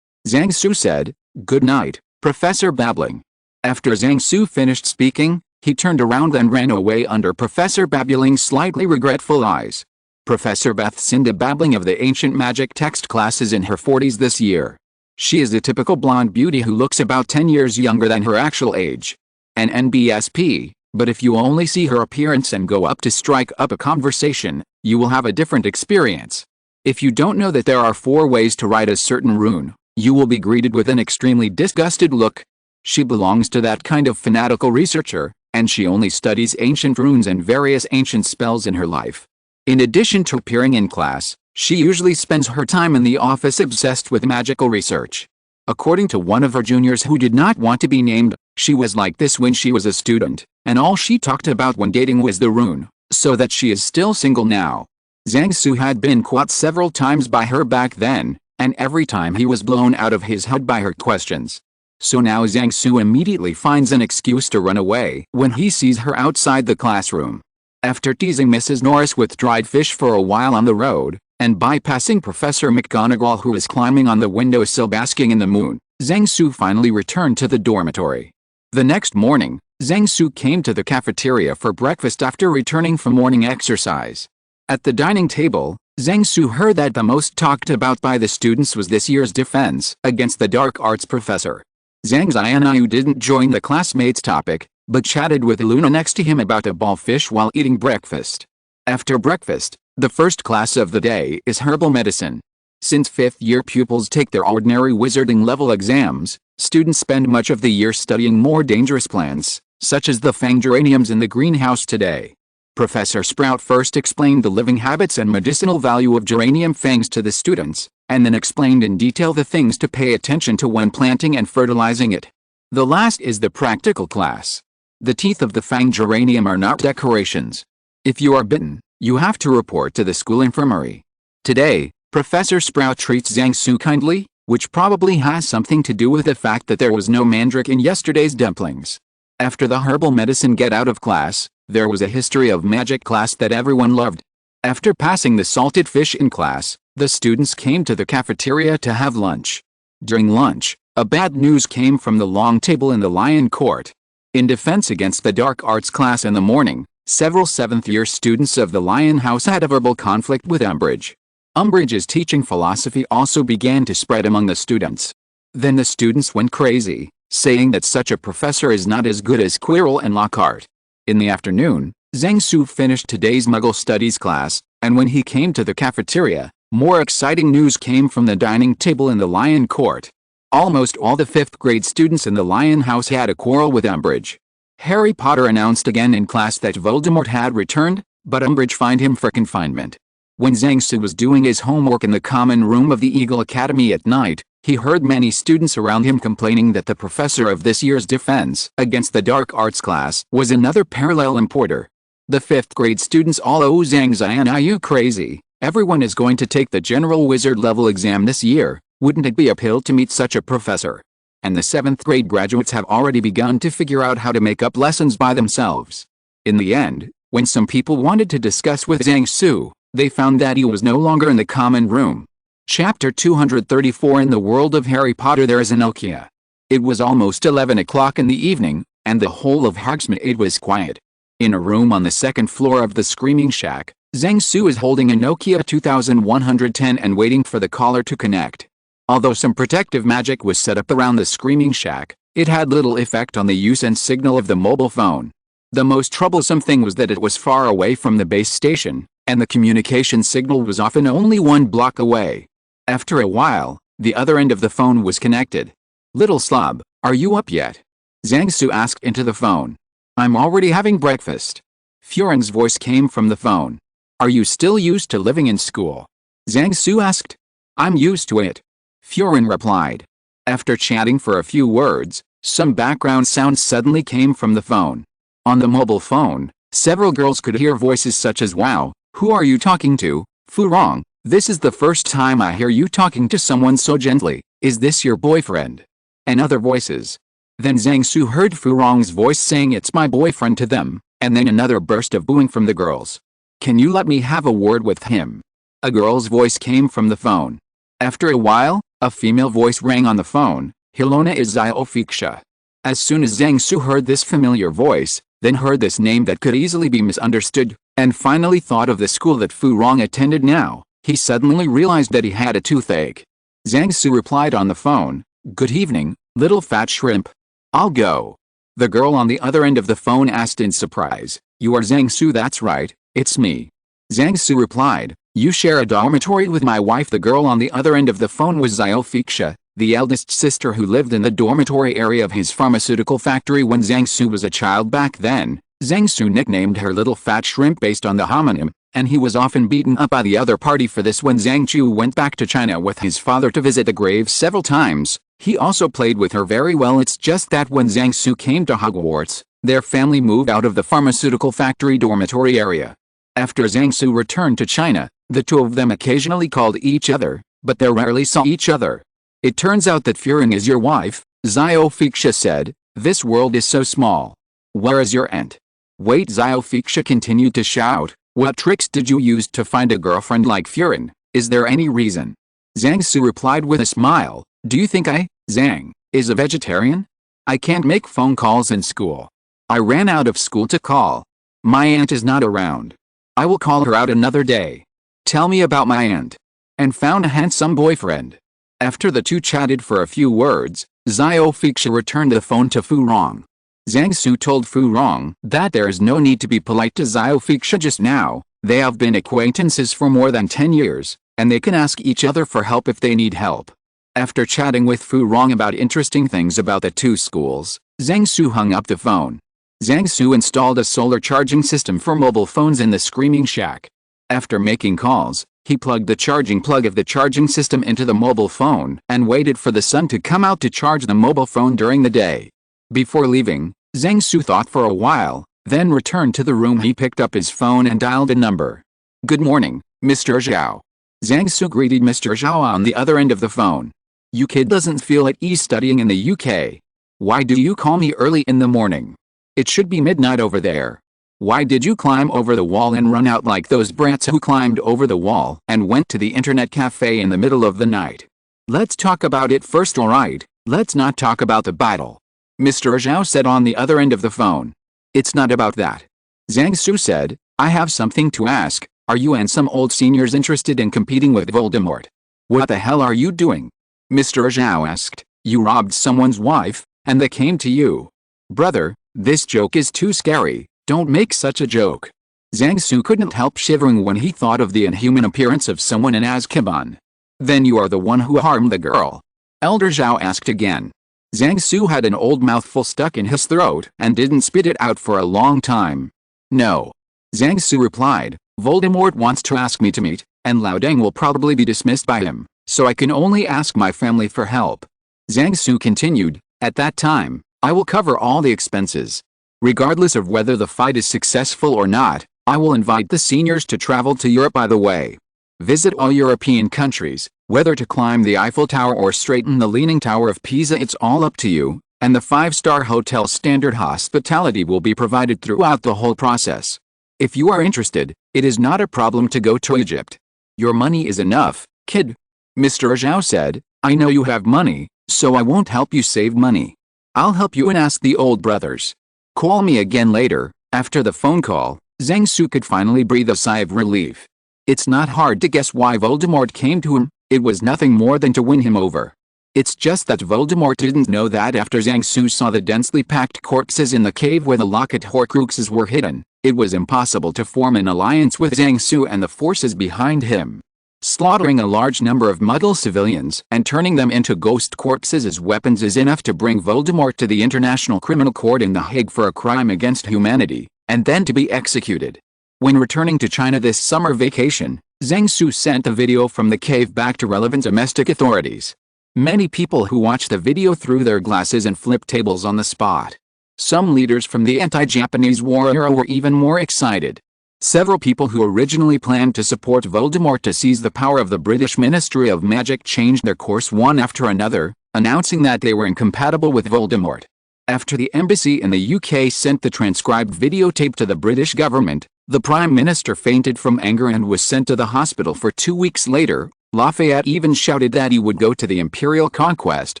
Zhang Su said. "Good night, Professor Babbling." After Zhang Su finished speaking, he turned around and ran away under Professor Babbling's slightly regretful eyes. Professor Bathhida Babbling of the Ancient Magic text class is in her 40s this year. She is a typical blonde beauty who looks about 10 years younger than her actual age. An NBSP, but if you only see her appearance and go up to strike up a conversation, you will have a different experience. If you don't know that there are 4 ways to write a certain rune, you will be greeted with an extremely disgusted look. She belongs to that kind of fanatical researcher, and she only studies ancient runes and various ancient spells in her life. In addition to appearing in class, she usually spends her time in the office obsessed with magical research. According to one of her juniors who did not want to be named, she was like this when she was a student, and all she talked about when dating was the rune, so that she is still single now. Zhang Su had been caught several times by her back then, and every time he was blown out of his head by her questions. So now Zhang Su immediately finds an excuse to run away when he sees her outside the classroom. After teasing Mrs. Norris with dried fish for a while on the road, and bypassing Professor McGonagall who was climbing on the windowsill basking in the moon, Zhang Su finally returned to the dormitory. The next morning, Zhang Su came to the cafeteria for breakfast after returning from morning exercise. At the dining table, Zhang Su heard that the most talked about by the students was this year's defense against the dark arts professor. Zhang Xianyu didn't join the classmates' topic, but chatted with Luna next to him about a ballfish while eating breakfast. After breakfast, the first class of the day is herbal medicine. Since 5th-year pupils take their ordinary wizarding level exams, students spend much of the year studying more dangerous plants, such as the fang geraniums in the greenhouse today. Professor Sprout first explained the living habits and medicinal value of geranium fangs to the students, and then explained in detail the things to pay attention to when planting and fertilizing it. The last is the practical class. The teeth of the fang geranium are not decorations. If you are bitten, you have to report to the school infirmary. Today, Professor Sprout treats Zhang Su kindly, which probably has something to do with the fact that there was no mandrake in yesterday's dumplings. After the herbal medicine get out of class, there was a history of magic class that everyone loved. After passing the salted fish in class, the students came to the cafeteria to have lunch. During lunch, a bad news came from the long table in the Lion Court. In defense against the dark arts class in the morning, several 7th-year students of the Lion House had a verbal conflict with Umbridge. Umbridge's teaching philosophy also began to spread among the students. Then the students went crazy, saying that such a professor is not as good as Quirrell and Lockhart. In the afternoon, Zhang Su finished today's Muggle Studies class, and when he came to the cafeteria, more exciting news came from the dining table in the Lion Court. Almost all the 5th-grade students in the Lion House had a quarrel with Umbridge. Harry Potter announced again in class that Voldemort had returned, but Umbridge fined him for confinement. When Zhang Su was doing his homework in the common room of the Eagle Academy at night, He heard many students around him complaining that the professor of this year's Defense Against the Dark Arts class was another parallel importer. The 5th grade students all "Oh Zhang Zian, are you crazy? Everyone is going to take the general wizard level exam this year. Wouldn't it be a pill to meet such a professor?" And the 7th grade graduates have already begun to figure out how to make up lessons by themselves. In the end, when some people wanted to discuss with Zhang Su, they found that he was no longer in the common room. Chapter 234. In the world of Harry Potter there is a Nokia. It was almost 11 o'clock in the evening, and the whole of Hogsmeade was quiet. In a room on the 2nd floor of the Screaming Shack, Zhang Su is holding a Nokia 2110 and waiting for the caller to connect. Although some protective magic was set up around the Screaming Shack, it had little effect on the use and signal of the mobile phone. The most troublesome thing was that it was far away from the base station, and the communication signal was often only 1 block away. After a while, the other end of the phone was connected. "Little slob, are you up yet?" Zhang Su asked into the phone. "I'm already having breakfast." Furin's voice came from the phone. "Are you still used to living in school?" Zhang Su asked. "I'm used to it," Furin replied. After chatting for a few words, some background sounds suddenly came from the phone. On the mobile phone, several girls could hear voices such as, "Wow, who are you talking to, Furong? This is the first time I hear you talking to someone so gently. Is this your boyfriend?" And other voices. Then Zhang Su heard Furong's voice saying "It's my boyfriend" to them, and then another burst of booing from the girls. "Can you let me have a word with him?" A girl's voice came from the phone. After a while, a female voice rang on the phone. "Hilona is Ziofiksha." As soon as Zhang Su heard this familiar voice, then heard this name that could easily be misunderstood, and finally thought of the school that Furong attended now, he suddenly realized that he had a toothache. Zhang Su replied on the phone, "Good evening, little fat shrimp. I'll go." The girl on the other end of the phone asked in surprise, "You are Zhang Su?" "That's right, it's me." Zhang Su replied, "You share a dormitory with my wife." The girl on the other end of the phone was Ziofiksha, the eldest sister who lived in the dormitory area of his pharmaceutical factory when Zhang Su was a child back then. Zhang Su nicknamed her little fat shrimp based on the homonym, and he was often beaten up by the other party for this. When Zhang Chu went back to China with his father to visit the grave several times, he also played with her very well. It's just that when Zhang Su came to Hogwarts, their family moved out of the pharmaceutical factory dormitory area. After Zhang Su returned to China, the two of them occasionally called each other, but they rarely saw each other. "It turns out that Furin is your wife," Ziofiksha said. "This world is so small. Where is your aunt?" "Wait," Ziofiksha continued to shout. "What tricks did you use to find a girlfriend like Furin? Is there any reason?" Zhang Su replied with a smile, "Do you think Zhang, is a vegetarian? I can't make phone calls in school. I ran out of school to call. My aunt is not around. I will call her out another day. Tell me about my aunt." And found a handsome boyfriend. After the two chatted for a few words, Ziofiksha returned the phone to Furong. Zhang Su told Furong that there is no need to be polite to Ziofiksha just now. They have been acquaintances for more than 10 years, and they can ask each other for help if they need help. After chatting with Furong about interesting things about the two schools, Zhang Su hung up the phone. Zhang Su installed a solar charging system for mobile phones in the Screaming Shack. After making calls, he plugged the charging plug of the charging system into the mobile phone and waited for the sun to come out to charge the mobile phone during the day. Before leaving, Zhang Su thought for a while, then returned to the room. He picked up his phone and dialed a number. "Good morning, Mr. Zhao." Zhang Su greeted Mr. Zhao on the other end of the phone. "You kid doesn't feel at ease studying in the UK. Why do you call me early in the morning? It should be midnight over there. Why did you climb over the wall and run out like those brats who climbed over the wall and went to the internet cafe in the middle of the night? Let's talk about it first, alright? Let's not talk about the battle," Mr. Zhao said on the other end of the phone. "It's not about that." Zhang Su said, "I have something to ask. Are you and some old seniors interested in competing with Voldemort?" "What the hell are you doing?" Mr. Zhao asked. "You robbed someone's wife, and they came to you." "Brother, this joke is too scary. Don't make such a joke." Zhang Su couldn't help shivering when he thought of the inhuman appearance of someone in Azkaban. "Then you are the one who harmed the girl?" Elder Zhao asked again. Zhang Su had an old mouthful stuck in his throat and didn't spit it out for a long time. "No." Zhang Su replied, "Voldemort wants to ask me to meet, and Lao Deng will probably be dismissed by him. so I can only ask my family for help. Zhang Su continued, at that time, I will cover all the expenses. Regardless of whether the fight is successful or not, I will invite the seniors to travel to Europe by the way. Visit all European countries, whether to climb the Eiffel Tower or straighten the Leaning Tower of Pisa, it's all up to you, and the 5-star hotel standard hospitality will be provided throughout the whole process. If you are interested, it is not a problem to go to Egypt. Your money is enough, kid. Mr. Zhao said, I know you have money, so I won't help you save money. I'll help you and ask the old brothers. Call me again later. After the phone call, Zhang Su could finally breathe a sigh of relief. It's not hard to guess why Voldemort came to him, it was nothing more than to win him over. It's just that Voldemort didn't know that after Zhang Su saw the densely packed corpses in the cave where the locket Horcruxes were hidden, it was impossible to form an alliance with Zhang Su and the forces behind him. Slaughtering a large number of Muggle civilians and turning them into ghost corpses as weapons is enough to bring Voldemort to the International Criminal Court in The Hague for a crime against humanity, and then to be executed. When returning to China this summer vacation, Zhang Su sent a video from the cave back to relevant domestic authorities. Many people who watched the video threw their glasses and flipped tables on the spot. Some leaders from the anti-Japanese war era were even more excited. Several people who originally planned to support Voldemort to seize the power of the British Ministry of Magic changed their course one after another, announcing that they were incompatible with Voldemort. After the embassy in the UK sent the transcribed videotape to the British government, the Prime Minister fainted from anger and was sent to the hospital for 2 weeks later. Lafayette even shouted that he would go to the Imperial conquest,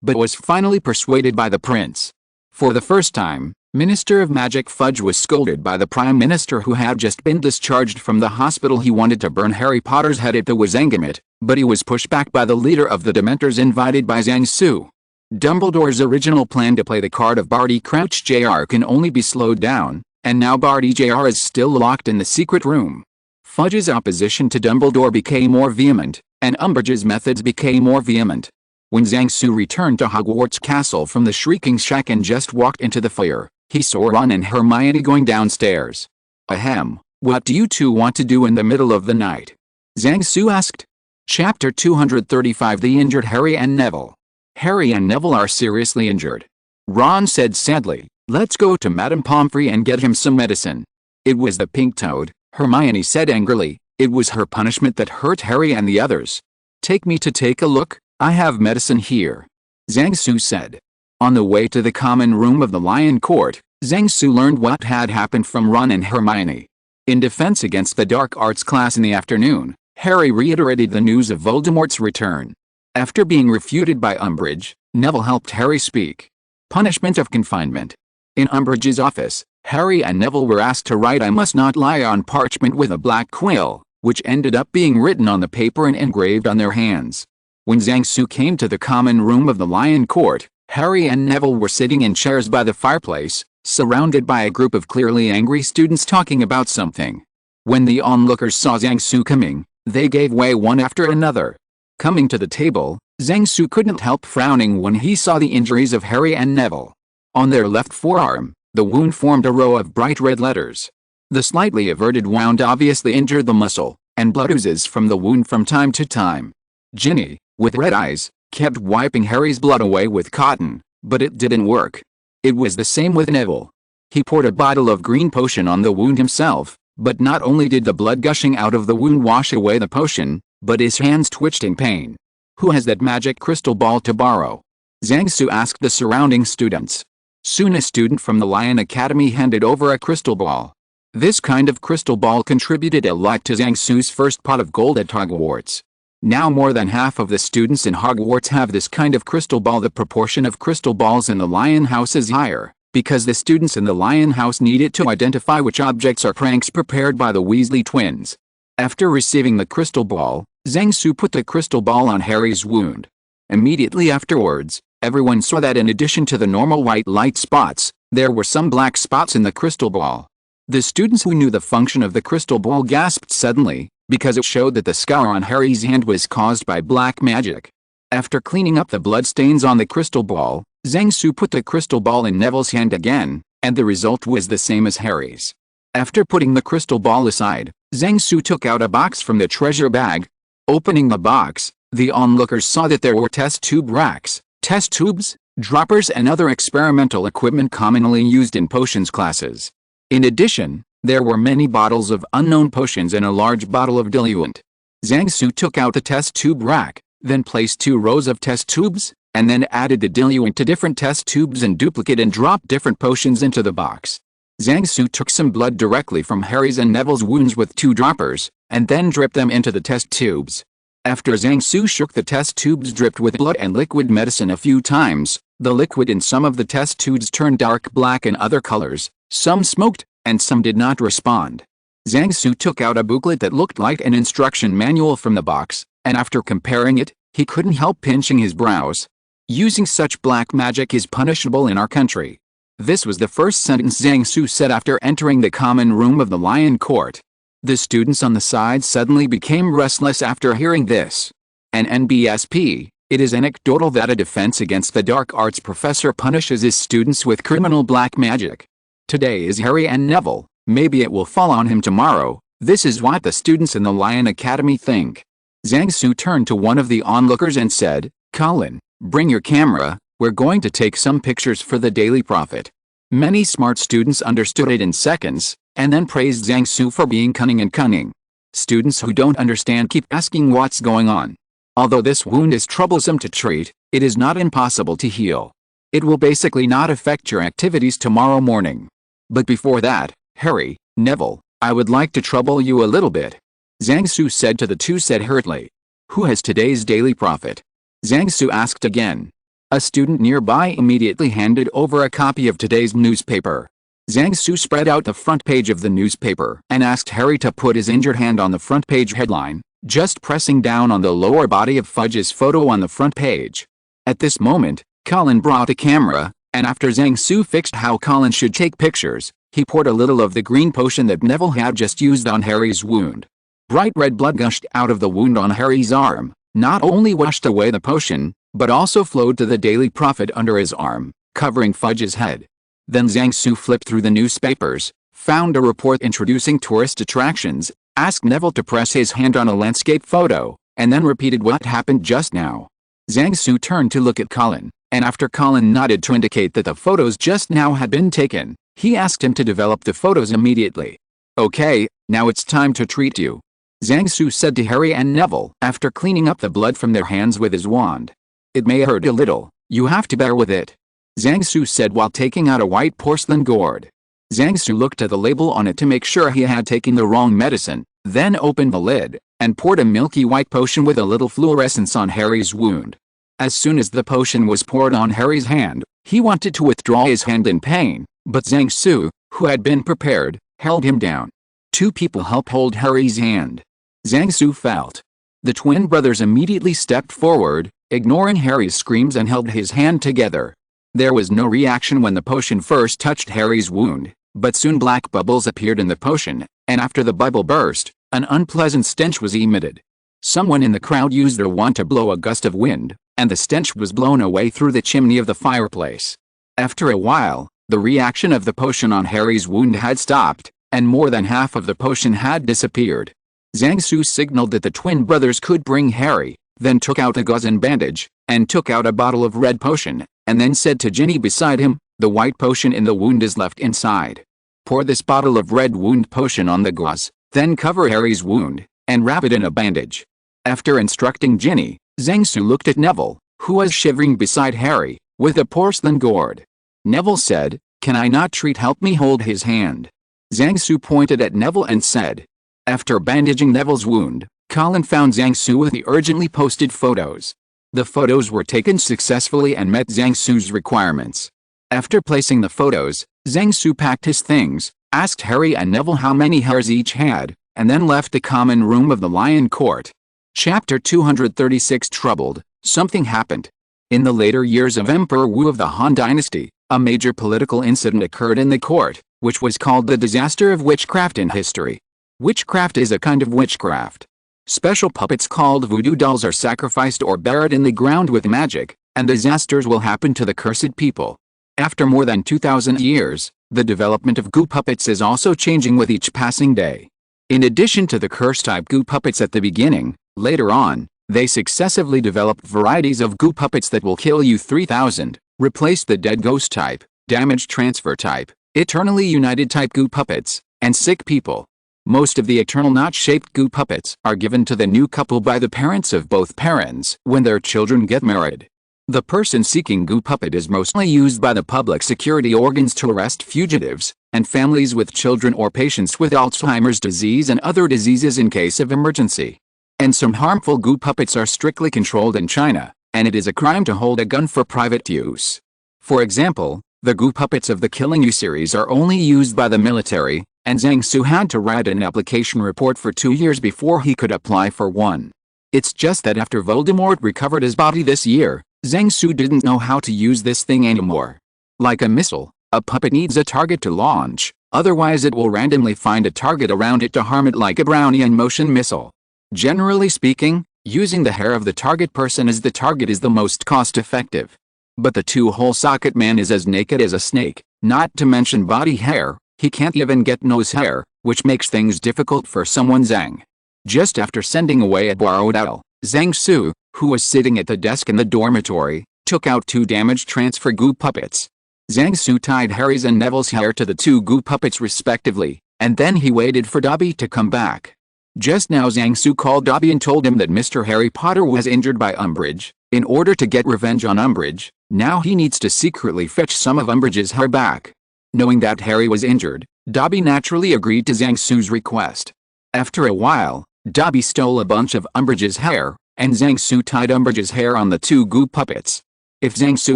but was finally persuaded by the prince. For the first time, Minister of Magic Fudge was scolded by the Prime Minister who had just been discharged from the hospital. He wanted to burn Harry Potter's head at the Wizengamot, but he was pushed back by the leader of the Dementors invited by Zhang Su. Dumbledore's original plan to play the card of Barty Crouch Jr. can only be slowed down, and now Barty Jr. is still locked in the secret room. Fudge's opposition to Dumbledore became more vehement, and Umbridge's methods became more vehement. When Zhang Su returned to Hogwarts Castle from the Shrieking Shack and just walked into the foyer, he saw Ron and Hermione going downstairs. Ahem, what do you two want to do in the middle of the night? Zhang Su asked. Chapter 235 The Injured Harry and Neville. Harry and Neville are seriously injured. Ron said sadly, let's go to Madame Pomfrey and get him some medicine. It was the pink toad, Hermione said angrily. It was her punishment that hurt Harry and the others. Take me to take a look, I have medicine here. Zhang Su said. On the way to the common room of the Lion Court, Zhang Su learned what had happened from Ron and Hermione. In defense against the dark arts class in the afternoon, Harry reiterated the news of Voldemort's return. After being refuted by Umbridge, Neville helped Harry speak. Punishment of confinement. In Umbridge's office, Harry and Neville were asked to write I must not lie on parchment with a black quill, which ended up being written on the paper and engraved on their hands. When Zhang Su came to the common room of the Lion Court, Harry and Neville were sitting in chairs by the fireplace, surrounded by a group of clearly angry students talking about something. When the onlookers saw Zhang Su coming, they gave way one after another. Coming to the table, Zhang Su couldn't help frowning when he saw the injuries of Harry and Neville. On their left forearm, the wound formed a row of bright red letters. The slightly averted wound obviously injured the muscle, and blood oozes from the wound from time to time. Ginny, with red eyes, kept wiping Harry's blood away with cotton, but it didn't work. It was the same with Neville. He poured a bottle of green potion on the wound himself, but not only did the blood gushing out of the wound wash away the potion, but his hands twitched in pain. Who has that magic crystal ball to borrow? Zhang Su asked the surrounding students. Soon a student from the Lion Academy handed over a crystal ball. This kind of crystal ball contributed a lot to Zhang Su's first pot of gold at Hogwarts. Now more than half of the students in Hogwarts have this kind of crystal ball. The proportion of crystal balls in the Lion House is higher, because the students in the Lion House need it to identify which objects are pranks prepared by the Weasley twins. After receiving the crystal ball, Zhang Su put the crystal ball on Harry's wound. Immediately afterwards, everyone saw that in addition to the normal white light spots, there were some black spots in the crystal ball. The students who knew the function of the crystal ball gasped suddenly, because it showed that the scar on Harry's hand was caused by black magic. After cleaning up the bloodstains on the crystal ball, Zhang Su put the crystal ball in Neville's hand again, and the result was the same as Harry's. After putting the crystal ball aside, Zhang Su took out a box from the treasure bag. Opening the box, The onlookers saw that there were test tube racks, test tubes, droppers and other experimental equipment commonly used in potions classes. In addition, there were many bottles of unknown potions and a large bottle of diluent. Zhang Su took out the test tube rack, then placed 2 rows of test tubes, and then added the diluent to different test tubes and duplicate and dropped different potions into the box. Zhang Su took some blood directly from Harry's and Neville's wounds with 2 droppers, and then dripped them into the test tubes. After Zhang Su shook the test tubes dripped with blood and liquid medicine a few times, the liquid in some of the test tubes turned dark black in other colors, some smoked, and some did not respond. Zhang Su took out a booklet that looked like an instruction manual from the box, and after comparing it, he couldn't help pinching his brows. Using such black magic is punishable in our country. This was the first sentence Zhang Su said after entering the common room of the Lion Court. The students on the side suddenly became restless after hearing this. An NBSP, it is anecdotal that a defense against the dark arts professor punishes his students with criminal black magic. Today is Harry and Neville, maybe it will fall on him tomorrow. This is what the students in the Lion Academy think. Zhang Su turned to one of the onlookers and said, "Colin, bring your camera, we're going to take some pictures for the Daily Prophet." Many smart students understood it in seconds, and then praised Zhang Su for being cunning. Students who don't understand keep asking what's going on. Although this wound is troublesome to treat, it is not impossible to heal. It will basically not affect your activities tomorrow morning. But before that, Harry, Neville, I would like to trouble you a little bit. Zhang Su said to the 2 said hurriedly. Who has today's Daily Prophet? Zhang Su asked again. A student nearby immediately handed over a copy of today's newspaper. Zhang Su spread out the front page of the newspaper and asked Harry to put his injured hand on the front page headline, just pressing down on the lower body of Fudge's photo on the front page. At this moment, Colin brought a camera, and after Zhang Su fixed how Colin should take pictures, he poured a little of the green potion that Neville had just used on Harry's wound. Bright red blood gushed out of the wound on Harry's arm, not only washed away the potion, but also flowed to the Daily Prophet under his arm, covering Fudge's head. Then Zhang Su flipped through the newspapers, found a report introducing tourist attractions, asked Neville to press his hand on a landscape photo, and then repeated what happened just now. Zhang Su turned to look at Colin, and after Colin nodded to indicate that the photos just now had been taken, he asked him to develop the photos immediately. Okay, now it's time to treat you. Zhang Su said to Harry and Neville after cleaning up the blood from their hands with his wand. It may hurt a little, you have to bear with it. Zhang Su said while taking out a white porcelain gourd. Zhang Su looked at the label on it to make sure he had taken the wrong medicine, then opened the lid, and poured a milky white potion with a little fluorescence on Harry's wound. As soon as the potion was poured on Harry's hand, he wanted to withdraw his hand in pain, but Zhang Su, who had been prepared, held him down. 2 people helped hold Harry's hand. Zhang Su felt. The twin brothers immediately stepped forward, ignoring Harry's screams and held his hand together. There was no reaction when the potion first touched Harry's wound, but soon black bubbles appeared in the potion, and after the bubble burst, an unpleasant stench was emitted. Someone in the crowd used their wand to blow a gust of wind, and the stench was blown away through the chimney of the fireplace. After a while, the reaction of the potion on Harry's wound had stopped, and more than half of the potion had disappeared. Zhang Su signaled that the twin brothers could bring Harry, then took out a gauze and bandage, and took out a bottle of red potion, and then said to Ginny beside him, the white potion in the wound is left inside. Pour this bottle of red wound potion on the gauze, then cover Harry's wound, and wrap it in a bandage. After instructing Ginny, Zhang Su looked at Neville, who was shivering beside Harry, with a porcelain gourd. Neville said, "Can I not treat? Help me hold his hand." Zhang Su pointed at Neville and said. After bandaging Neville's wound, Colin found Zhang Su with the urgently posted photos. The photos were taken successfully and met Zhang Su's requirements. After placing the photos, Zhang Su packed his things, asked Harry and Neville how many hairs each had, and then left the common room of the Lion Court. Chapter 236 Troubled, something happened. In the later years of Emperor Wu of the Han Dynasty, a major political incident occurred in the court, which was called the disaster of witchcraft in history. Witchcraft is a kind of witchcraft. Special puppets called voodoo dolls are sacrificed or buried in the ground with magic, and disasters will happen to the cursed people. After more than 2,000 years, the development of goo puppets is also changing with each passing day. In addition to the curse-type goo puppets at the beginning, later on, They successively developed varieties of goo puppets that will kill you 3000, replace the dead ghost type, damage transfer type, eternally united type goo puppets, and sick people. Most of the eternal knot-shaped goo puppets are given to the new couple by the parents of both parents when their children get married. The person seeking goo puppet is mostly used by the public security organs to arrest fugitives, and families with children or patients with Alzheimer's disease and other diseases in case of emergency. And some harmful goo puppets are strictly controlled in China, and it is a crime to hold a gun for private use. For example, the goo puppets of the Killing You series are only used by the military, and Zhang Su had to write an application report for 2 years before he could apply for one. It's just that after Voldemort recovered his body this year, Zhang Su didn't know how to use this thing anymore. Like a missile, a puppet needs a target to launch, otherwise it will randomly find a target around it to harm it like a Brownian motion missile. Generally speaking, using the hair of the target person as the target is the most cost-effective. But the two-hole socket man is as naked as a snake, not to mention body hair. He can't even get nose hair, which makes things difficult for someone Zhang. Just after sending away a borrowed owl, Zhang Su, who was sitting at the desk in the dormitory, took out 2 damage transfer goo puppets. Zhang Su tied Harry's and Neville's hair to the 2 goo puppets respectively, and then he waited for Dobby to come back. Just now Zhang Su called Dobby and told him that Mr. Harry Potter was injured by Umbridge. In order to get revenge on Umbridge, now he needs to secretly fetch some of Umbridge's hair back. Knowing that Harry was injured, Dobby naturally agreed to Zhang Su's request. After a while, Dobby stole a bunch of Umbridge's hair, and Zhang Su tied Umbridge's hair on the 2 goo puppets. If Zhang Su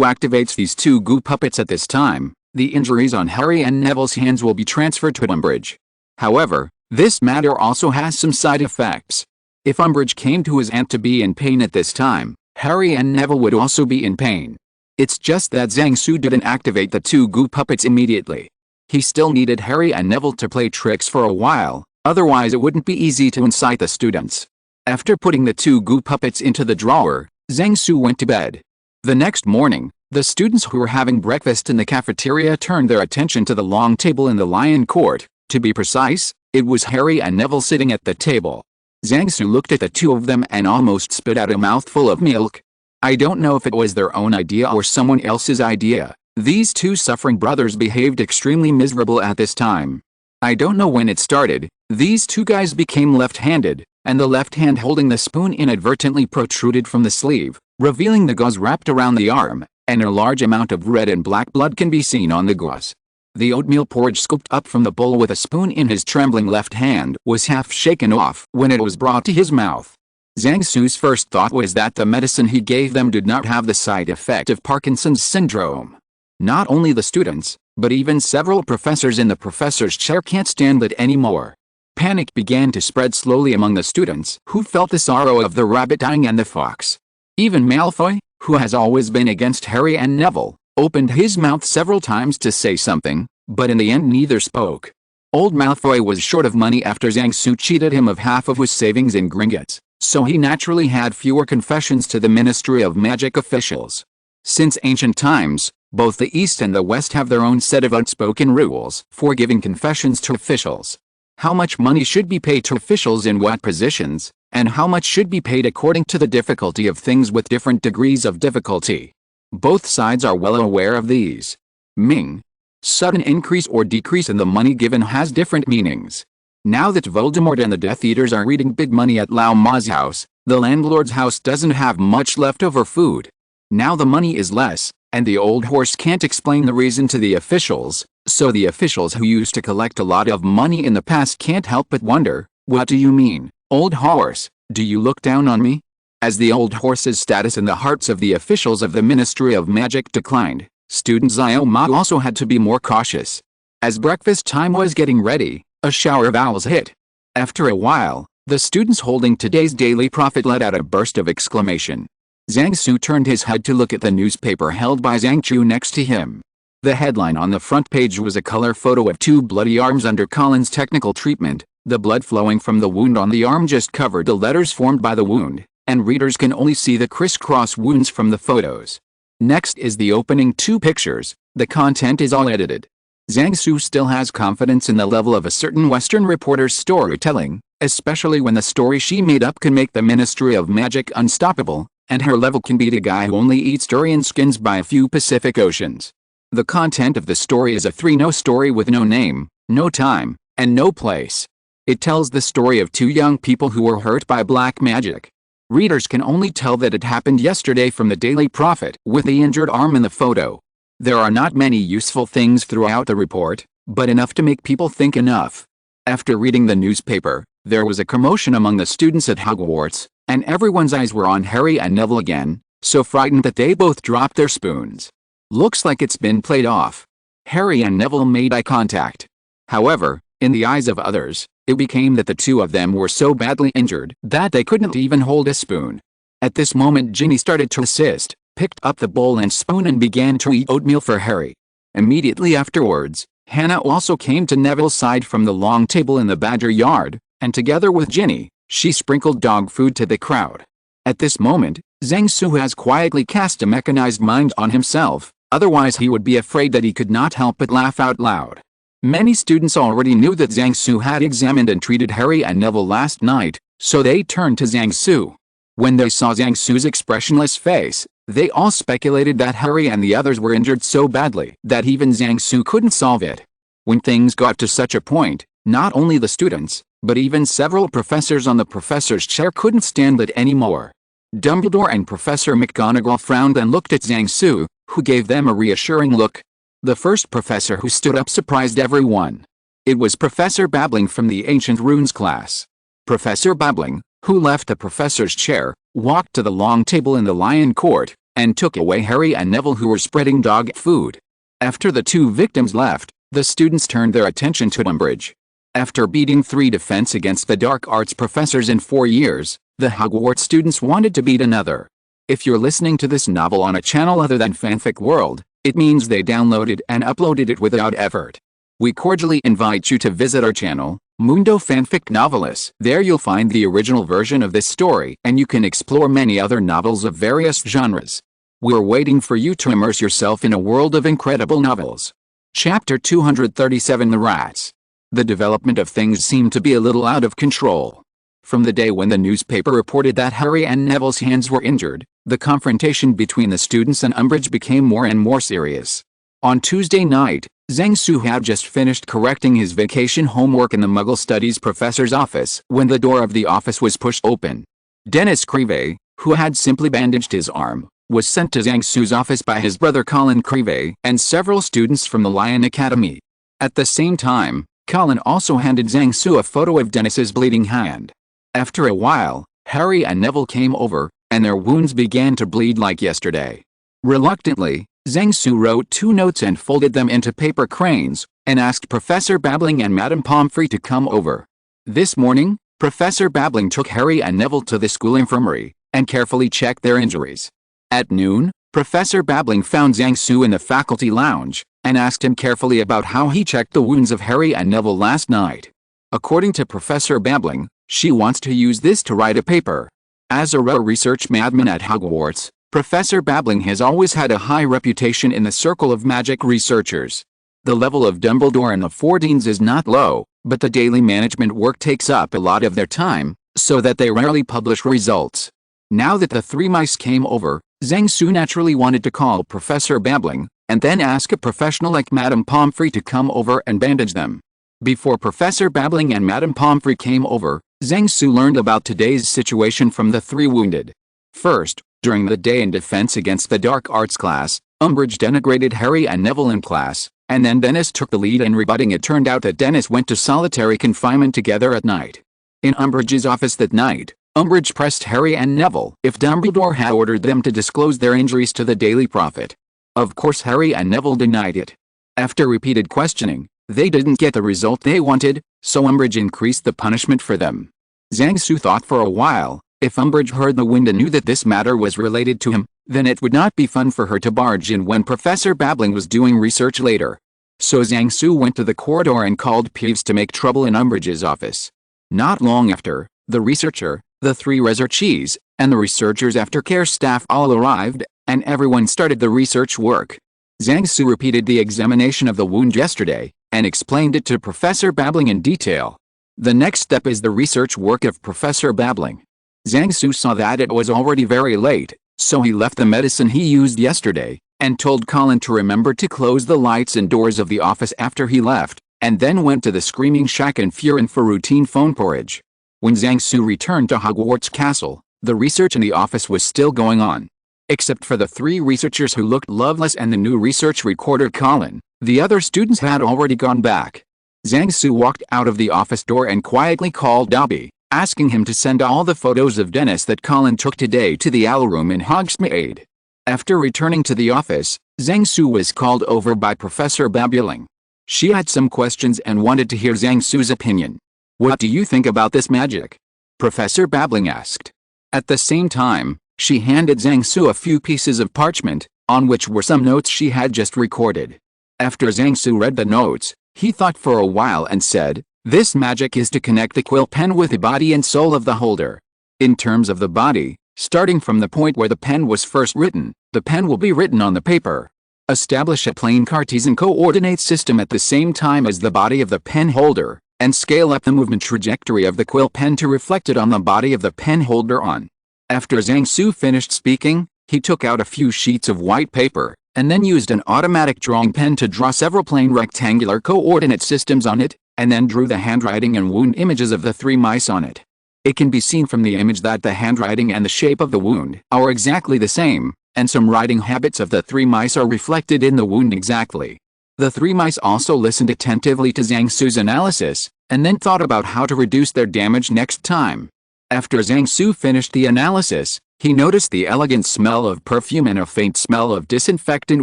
activates these 2 goo puppets at this time, the injuries on Harry and Neville's hands will be transferred to Umbridge. However, this matter also has some side effects. If Umbridge came to his aunt to be in pain at this time, Harry and Neville would also be in pain. It's just that Zhang Su didn't activate the 2 goo puppets immediately. He still needed Harry and Neville to play tricks for a while, otherwise it wouldn't be easy to incite the students. After putting the 2 goo puppets into the drawer, Zhang Su went to bed. The next morning, the students who were having breakfast in the cafeteria turned their attention to the long table in the Lion Court. To be precise, it was Harry and Neville sitting at the table. Zhang Su looked at the 2 of them and almost spit out a mouthful of milk. I don't know if it was their own idea or someone else's idea. These 2 suffering brothers behaved extremely miserable at this time. I don't know when it started, these 2 guys became left-handed, and the left hand holding the spoon inadvertently protruded from the sleeve, revealing the gauze wrapped around the arm, and a large amount of red and black blood can be seen on the gauze. The oatmeal porridge scooped up from the bowl with a spoon in his trembling left hand was half shaken off when it was brought to his mouth. Zhang Su's first thought was that the medicine he gave them did not have the side effect of Parkinson's syndrome. Not only the students, but even several professors in the professor's chair can't stand it anymore. Panic began to spread slowly among the students who felt the sorrow of the rabbit dying and the fox. Even Malfoy, who has always been against Harry and Neville, opened his mouth several times to say something, but in the end neither spoke. Old Malfoy was short of money after Zhang Su cheated him of half of his savings in Gringotts, so he naturally had fewer confessions to the Ministry of Magic officials. Since ancient times, both the East and the West have their own set of unspoken rules for giving confessions to officials. How much money should be paid to officials in what positions, and how much should be paid according to the difficulty of things with different degrees of difficulty. Both sides are well aware of these. Ming. Sudden increase or decrease in the money given has different meanings. Now that Voldemort and the Death Eaters are eating big money at Lao Ma's house, the landlord's house doesn't have much leftover food. Now the money is less, and the old horse can't explain the reason to the officials, so the officials who used to collect a lot of money in the past can't help but wonder, what do you mean, old horse, do you look down on me? As the old horse's status in the hearts of the officials of the Ministry of Magic declined, student Xiao Ma also had to be more cautious. As breakfast time was getting ready, a shower of owls hit. After a while, the students holding today's daily prophet let out a burst of exclamation. Zhang Su turned his head to look at the newspaper held by Zhang Chu next to him. The headline on the front page was a color photo of 2 bloody arms under Colin's technical treatment. The blood flowing from the wound on the arm just covered the letters formed by the wound, and readers can only see the crisscross wounds from the photos. Next is the opening 2 pictures. The content is all edited. Zhang Su still has confidence in the level of a certain Western reporter's storytelling, especially when the story she made up can make the Ministry of Magic unstoppable, and her level can beat a guy who only eats durian skins by a few Pacific Oceans. The content of the story is a 3-no story with no name, no time, and no place. It tells the story of 2 young people who were hurt by black magic. Readers can only tell that it happened yesterday from the Daily Prophet with the injured arm in the photo. There are not many useful things throughout the report, but enough to make people think enough. After reading the newspaper, there was a commotion among the students at Hogwarts, and everyone's eyes were on Harry and Neville again, so frightened that they both dropped their spoons. Looks like it's been played off. Harry and Neville made eye contact. However, in the eyes of others, it became that the 2 of them were so badly injured that they couldn't even hold a spoon. At this moment Ginny started to assist, picked up the bowl and spoon and began to eat oatmeal for Harry. Immediately afterwards, Hannah also came to Neville's side from the long table in the Badger Yard, and together with Ginny, she sprinkled dog food to the crowd. At this moment, Zhang Su has quietly cast a mechanized mind on himself, otherwise he would be afraid that he could not help but laugh out loud. Many students already knew that Zhang Su had examined and treated Harry and Neville last night, so they turned to Zhang Su. When they saw Zhang Su's expressionless face, they all speculated that Harry and the others were injured so badly that even Zhang Su couldn't solve it. When things got to such a point, not only the students, but even several professors on the professor's chair couldn't stand it anymore. Dumbledore and Professor McGonagall frowned and looked at Zhang Su, who gave them a reassuring look. The first professor who stood up surprised everyone. It was Professor Babbling from the Ancient Runes class. Professor Babbling, who left the professor's chair, walked to the long table in the Lion Court, and took away Harry and Neville who were spreading dog food. After the 2 victims left, the students turned their attention to Umbridge. After beating 3 defense against the dark arts professors in 4 years, the Hogwarts students wanted to beat another. If you're listening to this novel on a channel other than Fanfic World, it means they downloaded and uploaded it without effort. We cordially invite you to visit our channel, Mundo Fanfic Novelis. There you'll find the original version of this story and you can explore many other novels of various genres. We're waiting for you to immerse yourself in a world of incredible novels. Chapter 237 The Rats. The development of things seemed to be a little out of control. From the day when the newspaper reported that Harry and Neville's hands were injured, the confrontation between the students and Umbridge became more and more serious. On Tuesday night, Zhang Su had just finished correcting his vacation homework in the Muggle Studies professor's office when the door of the office was pushed open. Dennis Creevey, who had simply bandaged his arm, was sent to Zhang Su's office by his brother Colin Creevey and several students from the Lion Academy. At the same time, Colin also handed Zhang Su a photo of Dennis's bleeding hand. After a while, Harry and Neville came over, and their wounds began to bleed like yesterday. Reluctantly, Zhang Su wrote 2 notes and folded them into paper cranes, and asked Professor Babbling and Madame Pomfrey to come over. This morning, Professor Babbling took Harry and Neville to the school infirmary, and carefully checked their injuries. At noon, Professor Babbling found Zhang Su in the faculty lounge, and asked him carefully about how he checked the wounds of Harry and Neville last night. According to Professor Babbling, she wants to use this to write a paper. As a rare research madman at Hogwarts, Professor Babbling has always had a high reputation in the circle of magic researchers. The level of Dumbledore and the 4 deans is not low, but the daily management work takes up a lot of their time, so that they rarely publish results. Now that the 3 mice came over, Zhang Su naturally wanted to call Professor Babbling, and then ask a professional like Madame Pomfrey to come over and bandage them. Before Professor Babbling and Madame Pomfrey came over, Zhang Su learned about today's situation from the 3 wounded. First, during the day in defense against the dark arts class, Umbridge denigrated Harry and Neville in class, and then Dennis took the lead in rebutting. It turned out that Dennis went to solitary confinement together at night. In Umbridge's office that night, Umbridge pressed Harry and Neville if Dumbledore had ordered them to disclose their injuries to the Daily Prophet. Of course Harry and Neville denied it. After repeated questioning, they didn't get the result they wanted, so Umbridge increased the punishment for them. Zhang Su thought for a while, if Umbridge heard the wind and knew that this matter was related to him, then it would not be fun for her to barge in when Professor Babbling was doing research later. So Zhang Su went to the corridor and called Peeves to make trouble in Umbridge's office. Not long after, the researcher, the 3 researchees, and the researchers' aftercare staff all arrived, and everyone started the research work. Zhang Su repeated the examination of the wound yesterday, and explained it to Professor Babbling in detail. The next step is the research work of Professor Babbling. Zhang Su saw that it was already very late, so he left the medicine he used yesterday, and told Colin to remember to close the lights and doors of the office after he left, and then went to the Screaming Shack in Furin for routine phone porridge. When Zhang Su returned to Hogwarts Castle, the research in the office was still going on. Except for the 3 researchers who looked loveless and the new research recorder Colin, the other students had already gone back. Zhang Su walked out of the office door and quietly called Dobby, asking him to send all the photos of Dennis that Colin took today to the owl room in Hogsmeade. After returning to the office, Zhang Su was called over by Professor Babbling. She had some questions and wanted to hear Zhang Su's opinion. "What do you think about this magic?" Professor Babbling asked. At the same time, she handed Zhang Su a few pieces of parchment, on which were some notes she had just recorded. After Zhang Su read the notes, he thought for a while and said, "This magic is to connect the quill pen with the body and soul of the holder. In terms of the body, starting from the point where the pen was first written, the pen will be written on the paper. Establish a plain Cartesian coordinate system at the same time as the body of the pen holder, and scale up the movement trajectory of the quill pen to reflect it on the body of the pen holder on." After Zhang Su finished speaking, he took out a few sheets of white paper, and then used an automatic drawing pen to draw several plain rectangular coordinate systems on it, and then drew the handwriting and wound images of the 3 mice on it. It can be seen from the image that the handwriting and the shape of the wound are exactly the same, and some writing habits of the 3 mice are reflected in the wound exactly. The 3 mice also listened attentively to Zhang Su's analysis, and then thought about how to reduce their damage next time. After Zhang Su finished the analysis, he noticed the elegant smell of perfume and a faint smell of disinfectant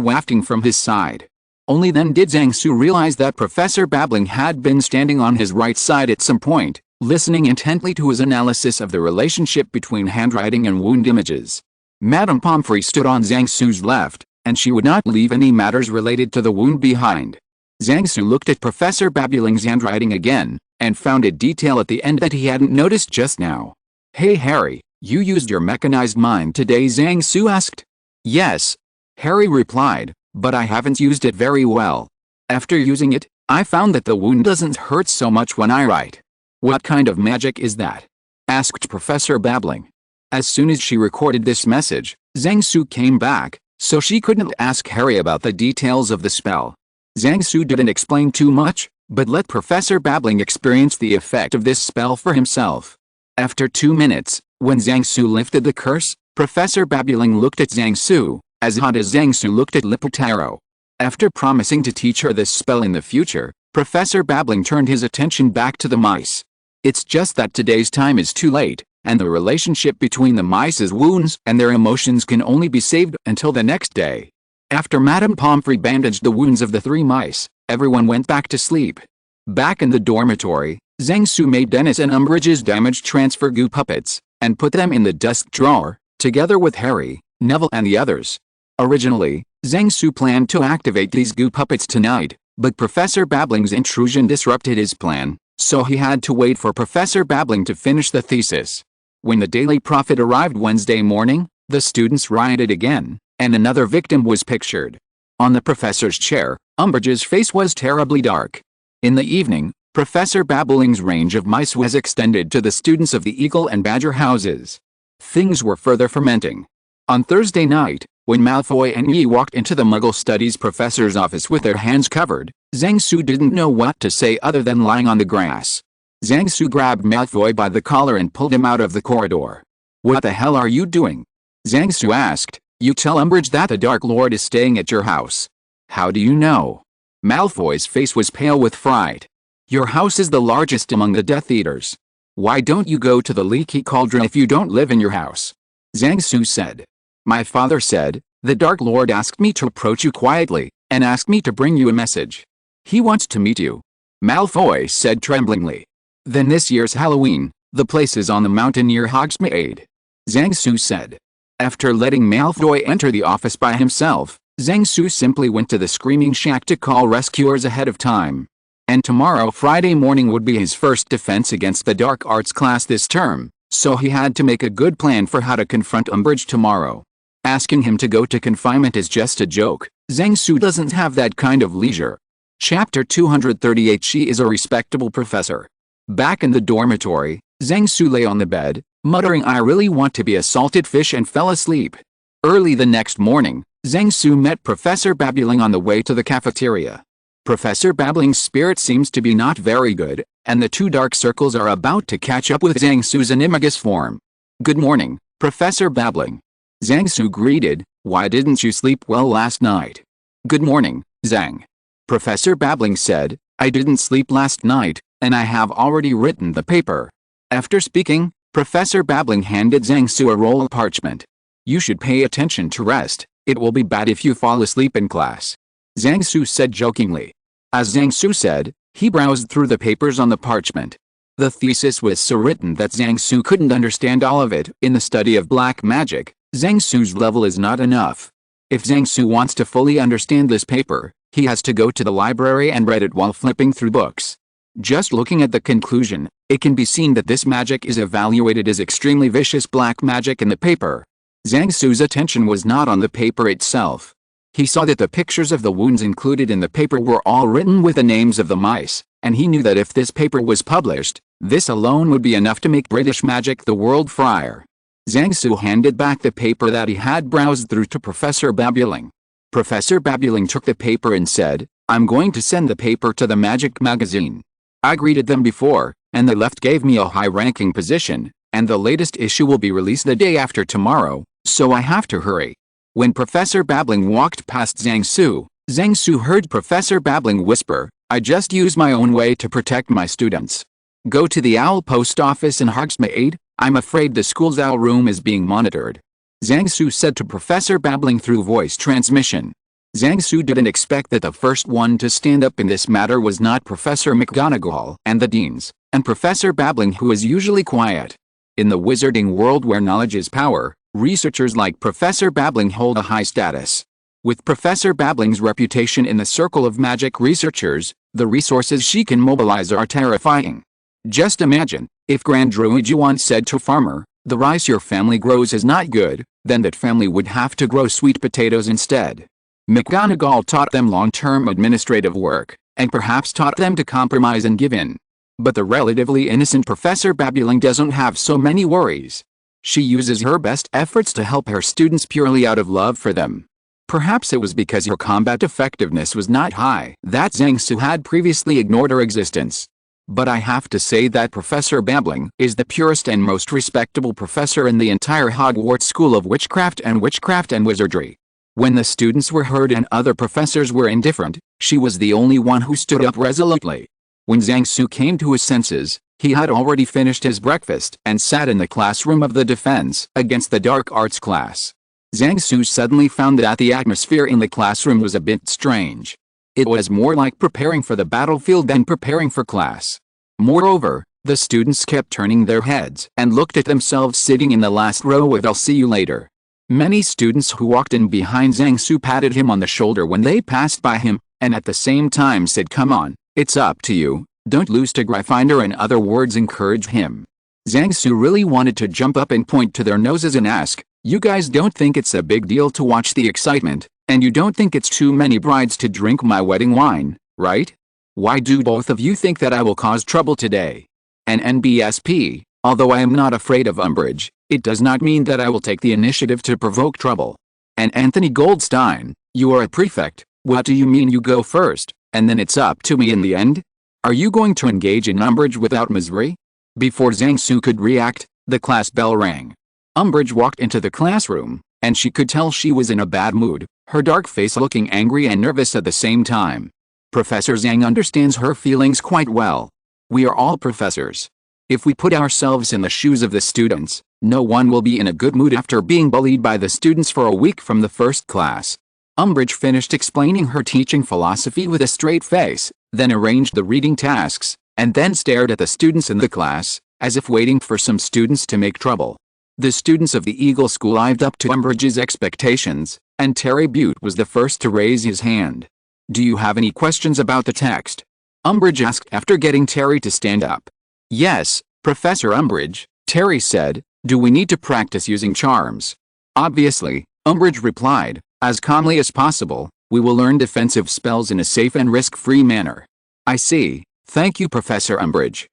wafting from his side. Only then did Zhang Su realize that Professor Babbling had been standing on his right side at some point, listening intently to his analysis of the relationship between handwriting and wound images. Madame Pomfrey stood on Zhang Su's left, and she would not leave any matters related to the wound behind. Zhang Su looked at Professor Babbling's handwriting again, and found a detail at the end that he hadn't noticed just now. "Hey Harry, you used your mechanized mind today?" Zhang Su asked. "Yes," Harry replied, "but I haven't used it very well. After using it, I found that the wound doesn't hurt so much when I write." "What kind of magic is that?" asked Professor Babbling. As soon as she recorded this message, Zhang Su came back, so she couldn't ask Harry about the details of the spell. Zhang Su didn't explain too much, but let Professor Babbling experience the effect of this spell for himself. After 2 minutes, when Zhang Su lifted the curse, Professor Babbling looked at Zhang Su, as hot as Zhang Su looked at Lipotaro. After promising to teach her this spell in the future, Professor Babbling turned his attention back to the mice. It's just that today's time is too late, and the relationship between the mice's wounds and their emotions can only be saved until the next day. After Madame Pomfrey bandaged the wounds of the 3 mice, everyone went back to sleep. Back in the dormitory, Zhang Su made Dennis and Umbridge's damage transfer goo puppets, and put them in the desk drawer, together with Harry, Neville and the others. Originally, Zhang Su planned to activate these goo puppets tonight, but Professor Babbling's intrusion disrupted his plan, so he had to wait for Professor Babbling to finish the thesis. When the Daily Prophet arrived Wednesday morning, the students rioted again, and another victim was pictured. On the professor's chair, Umbridge's face was terribly dark. In the evening, Professor Babbling's range of mice was extended to the students of the Eagle and Badger houses. Things were further fermenting. On Thursday night, when Malfoy and Yi walked into the Muggle Studies professor's office with their hands covered, Zhang Su didn't know what to say other than lying on the grass. Zhang Su grabbed Malfoy by the collar and pulled him out of the corridor. "What the hell are you doing?" Zhang Su asked. "You tell Umbridge that the Dark Lord is staying at your house." "How do you know?" Malfoy's face was pale with fright. "Your house is the largest among the Death Eaters. Why don't you go to the Leaky Cauldron if you don't live in your house?" Zhang Su said. "My father said, the Dark Lord asked me to approach you quietly, and asked me to bring you a message. He wants to meet you." Malfoy said tremblingly. "Then this year's Halloween, the place is on the mountain near Hogsmeade," Zhang Su said. After letting Malfoy enter the office by himself, Zhang Su simply went to the Screaming Shack to call rescuers ahead of time. And tomorrow Friday morning would be his first defense against the dark arts class this term, so he had to make a good plan for how to confront Umbridge tomorrow. Asking him to go to confinement is just a joke. Zhang Su doesn't have that kind of leisure. Chapter 238. She is a respectable professor. Back in the dormitory, Zhang Su lay on the bed, muttering I really want to be a salted fish, and fell asleep. Early the next morning, Zhang Su met Professor Babbling on the way to the cafeteria. Professor Babbling's spirit seems to be not very good, and the two dark circles are about to catch up with Zhang Su's animagus form. Good morning, Professor Babbling. Zhang Su greeted. Why didn't you sleep well last night? Good morning, Zhang. Professor Babbling said, I didn't sleep last night, and I have already written the paper. After speaking, Professor Babbling handed Zhang Su a roll of parchment. You should pay attention to rest, it will be bad if you fall asleep in class. Zhang Su said jokingly. As Zhang Su said, he browsed through the papers on the parchment. The thesis was so written that Zhang Su couldn't understand all of it. In the study of black magic, Zhang Su's level is not enough. If Zhang Su wants to fully understand this paper, he has to go to the library and read it while flipping through books. Just looking at the conclusion, it can be seen that this magic is evaluated as extremely vicious black magic in the paper. Zhang Su's attention was not on the paper itself. He saw that the pictures of the wounds included in the paper were all written with the names of the mice, and he knew that if this paper was published, this alone would be enough to make British magic the world friar. Zhang Su handed back the paper that he had browsed through to Professor Babbling. Professor Babbling took the paper and said, I'm going to send the paper to the Magic magazine. I greeted them before, and the left gave me a high-ranking position, and the latest issue will be released the day after tomorrow, so I have to hurry. When Professor Babbling walked past Zhang Su heard Professor Babbling whisper, I just use my own way to protect my students. Go to the owl post office in Hogsmeade, I'm afraid the school's owl room is being monitored. Zhang Su said to Professor Babbling through voice transmission. Zhang Su didn't expect that the first one to stand up in this matter was not Professor McGonagall and the deans, and Professor Babbling, who is usually quiet. In the wizarding world where knowledge is power, researchers like Professor Babbling hold a high status. With Professor Babbling's reputation in the circle of magic researchers, the resources she can mobilize are terrifying. Just imagine, if Grand Druid Yuan said to Farmer, the rice your family grows is not good, then that family would have to grow sweet potatoes instead. McGonagall taught them long-term administrative work, and perhaps taught them to compromise and give in. But the relatively innocent Professor Babbling doesn't have so many worries. She uses her best efforts to help her students purely out of love for them. Perhaps it was because her combat effectiveness was not high that Zhang Su had previously ignored her existence. But I have to say that Professor Babbling is the purest and most respectable professor in the entire Hogwarts School of Witchcraft and Wizardry. When the students were hurt and other professors were indifferent, she was the only one who stood up resolutely. When Zhang Su came to his senses, he had already finished his breakfast and sat in the classroom of the Defense Against the Dark Arts class. Zhang Su suddenly found that the atmosphere in the classroom was a bit strange. It was more like preparing for the battlefield than preparing for class. Moreover, the students kept turning their heads and looked at themselves sitting in the last row of I'll see you later. Many students who walked in behind Zhang Su patted him on the shoulder when they passed by him, and at the same time said, come on, it's up to you, don't lose to Gryffindor, in other words encourage him. Zhang Su really wanted to jump up and point to their noses and ask, you guys don't think it's a big deal to watch the excitement, and you don't think it's too many brides to drink my wedding wine, right? Why do both of you think that I will cause trouble today? And NBSP, although I am not afraid of Umbridge, it does not mean that I will take the initiative to provoke trouble. And Anthony Goldstein, you are a prefect, what do you mean you go first, and then it's up to me in the end? Are you going to engage in Umbridge without misery? Before Zhang Su could react, the class bell rang. Umbridge walked into the classroom, and she could tell she was in a bad mood, her dark face looking angry and nervous at the same time. Professor Zhang understands her feelings quite well. We are all professors. If we put ourselves in the shoes of the students, no one will be in a good mood after being bullied by the students for a week from the first class. Umbridge finished explaining her teaching philosophy with a straight face, then arranged the reading tasks, and then stared at the students in the class, as if waiting for some students to make trouble. The students of the Eagle School lived up to Umbridge's expectations, and Terry Butte was the first to raise his hand. Do you have any questions about the text? Umbridge asked after getting Terry to stand up. Yes, Professor Umbridge, Terry said. Do we need to practice using charms? Obviously, Umbridge replied, as calmly as possible. We will learn defensive spells in a safe and risk-free manner. I see, thank you Professor Umbridge.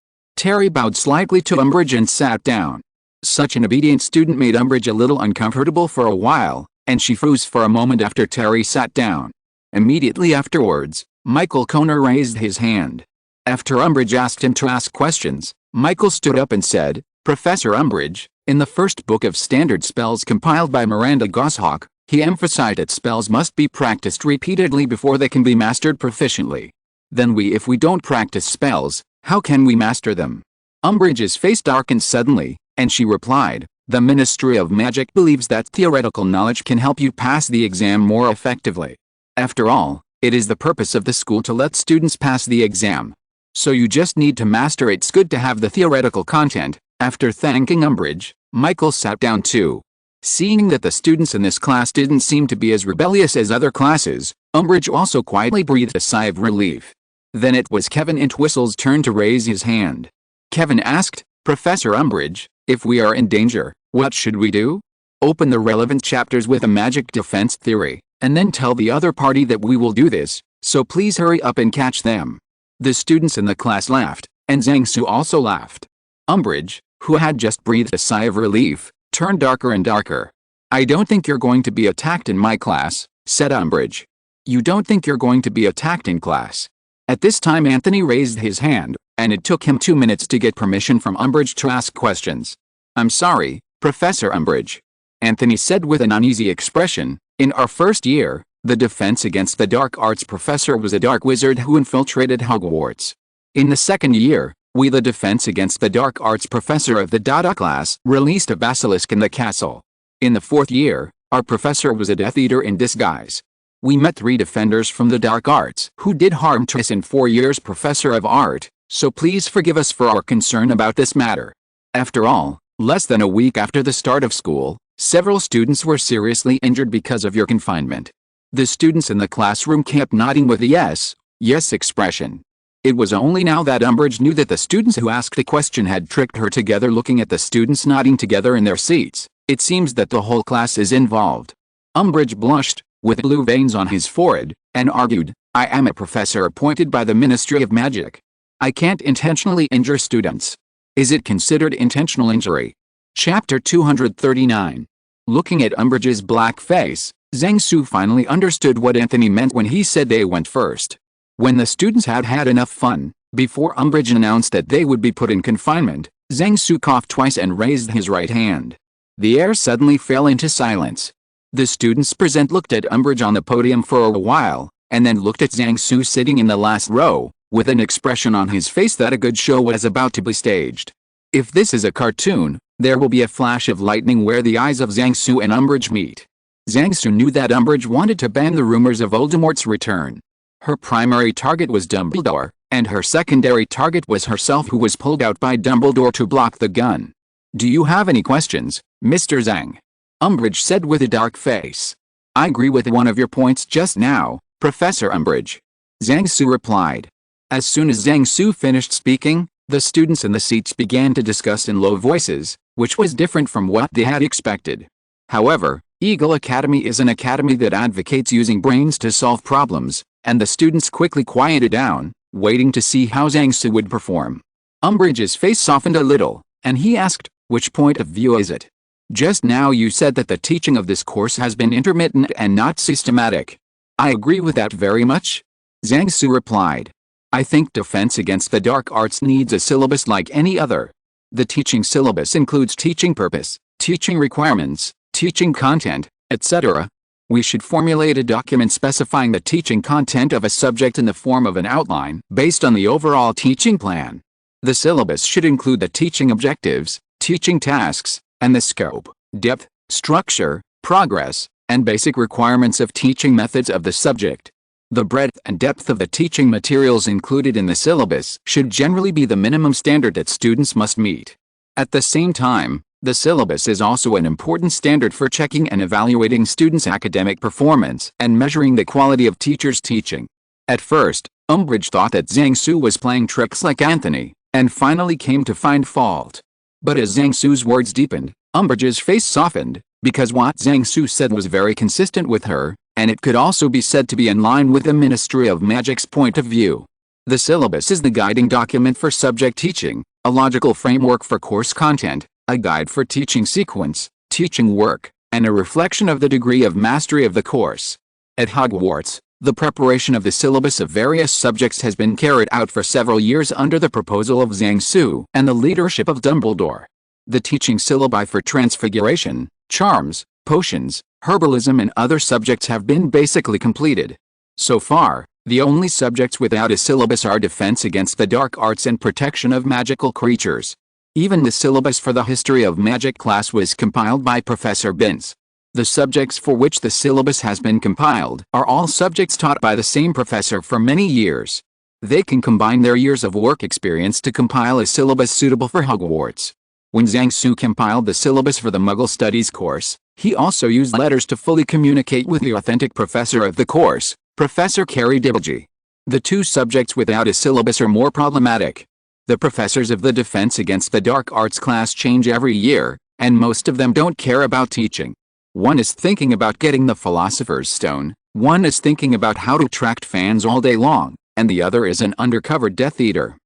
Terry bowed slightly to Umbridge and sat down. Such an obedient student made Umbridge a little uncomfortable for a while, and she froze for a moment after Terry sat down. Immediately afterwards, Michael Conner raised his hand. After Umbridge asked him to ask questions, Michael stood up and said, "Professor Umbridge, in the first book of standard spells compiled by Miranda Goshawk, he emphasized that spells must be practiced repeatedly before they can be mastered proficiently. Then if we don't practice spells, how can we master them?" Umbridge's face darkened suddenly, and she replied, "The Ministry of Magic believes that theoretical knowledge can help you pass the exam more effectively. After all, it is the purpose of the school to let students pass the exam. So you just need to master it. It's good to have the theoretical content." After thanking Umbridge, Michael sat down too. Seeing that the students in this class didn't seem to be as rebellious as other classes, Umbridge also quietly breathed a sigh of relief. Then it was Kevin Entwistle's turn to raise his hand. Kevin asked, "Professor Umbridge, if we are in danger, what should we do?" "Open the relevant chapters with a magic defense theory, and then tell the other party that we will do this, so please hurry up and catch them." The students in the class laughed, and Zhang Su also laughed. Umbridge, who had just breathed a sigh of relief, turned darker and darker. "I don't think you're going to be attacked in my class," said Umbridge. "You don't think you're going to be attacked in class?" At this time Anthony raised his hand, and it took him 2 minutes to get permission from Umbridge to ask questions. "I'm sorry, Professor Umbridge," Anthony said with an uneasy expression. "In our first year, the Defense Against the Dark Arts professor was a dark wizard who infiltrated Hogwarts. In the second year, we the Defense Against the Dark Arts professor of the Dada class released a basilisk in the castle. In the fourth year, our professor was a Death Eater in disguise. We met 3 defenders from the dark arts who did harm to us in 4 years Professor of Art, so please forgive us for our concern about this matter. After all, less than a week after the start of school, several students were seriously injured because of your confinement." The students in the classroom kept nodding with a yes expression. It was only now that Umbridge knew that the students who asked the question had tricked her together looking at the students nodding together in their seats. It seems that the whole class is involved. Umbridge blushed, with blue veins on his forehead, and argued, "I am a professor appointed by the Ministry of Magic. I can't intentionally injure students. Is it considered intentional injury?" Chapter 239. Looking at Umbridge's black face, Zhang Su finally understood what Anthony meant when he said they went first. When the students had had enough fun, before Umbridge announced that they would be put in confinement, Zhang Su coughed twice and raised his right hand. The air suddenly fell into silence. The students present looked at Umbridge on the podium for a while, and then looked at Zhang Su sitting in the last row, with an expression on his face that a good show was about to be staged. If this is a cartoon, there will be a flash of lightning where the eyes of Zhang Su and Umbridge meet. Zhang Su knew that Umbridge wanted to ban the rumors of Voldemort's return. Her primary target was Dumbledore, and her secondary target was herself, who was pulled out by Dumbledore to block the gun. "Do you have any questions, Mr. Zhang?" Umbridge said with a dark face. "I agree with one of your points just now, Professor Umbridge," Zhang Su replied. As soon as Zhang Su finished speaking, the students in the seats began to discuss in low voices, which was different from what they had expected. However, Eagle Academy is an academy that advocates using brains to solve problems, and the students quickly quieted down, waiting to see how Zhang Su would perform. Umbridge's face softened a little, and he asked, "Which point of view is it? Just now you said that the teaching of this course has been intermittent and not systematic." "I agree with that very much," Zhang Su replied. "I think Defense Against the Dark Arts needs a syllabus like any other. The teaching syllabus includes teaching purpose, teaching requirements, teaching content, etc. We should formulate a document specifying the teaching content of a subject in the form of an outline based on the overall teaching plan. The syllabus should include the teaching objectives, teaching tasks, and the scope, depth, structure, progress, and basic requirements of teaching methods of the subject. The breadth and depth of the teaching materials included in the syllabus should generally be the minimum standard that students must meet. At the same time, the syllabus is also an important standard for checking and evaluating students' academic performance and measuring the quality of teachers' teaching. At first, Umbridge thought that Zhang Su was playing tricks like Anthony, and finally came to find fault. But as Zhang Su's words deepened, Umbridge's face softened, because what Zhang Su said was very consistent with her, and it could also be said to be in line with the Ministry of Magic's point of view. The syllabus is the guiding document for subject teaching, a logical framework for course content, a guide for teaching sequence, teaching work, and a reflection of the degree of mastery of the course. At Hogwarts, the preparation of the syllabus of various subjects has been carried out for several years under the proposal of Zhang Su and the leadership of Dumbledore. The teaching syllabi for transfiguration, charms, potions, herbalism and other subjects have been basically completed. So far, the only subjects without a syllabus are defense against the dark arts and protection of magical creatures. Even the syllabus for the history of magic class was compiled by Professor Binns. The subjects for which the syllabus has been compiled are all subjects taught by the same professor for many years. They can combine their years of work experience to compile a syllabus suitable for Hogwarts. When Zhang Su compiled the syllabus for the Muggle Studies course, he also used letters to fully communicate with the authentic professor of the course, Professor Carrie Dibblegi. The two subjects without a syllabus are more problematic. The professors of the Defense Against the Dark Arts class change every year, and most of them don't care about teaching. One is thinking about getting the Philosopher's Stone, one is thinking about how to attract fans all day long, and the other is an undercover Death Eater.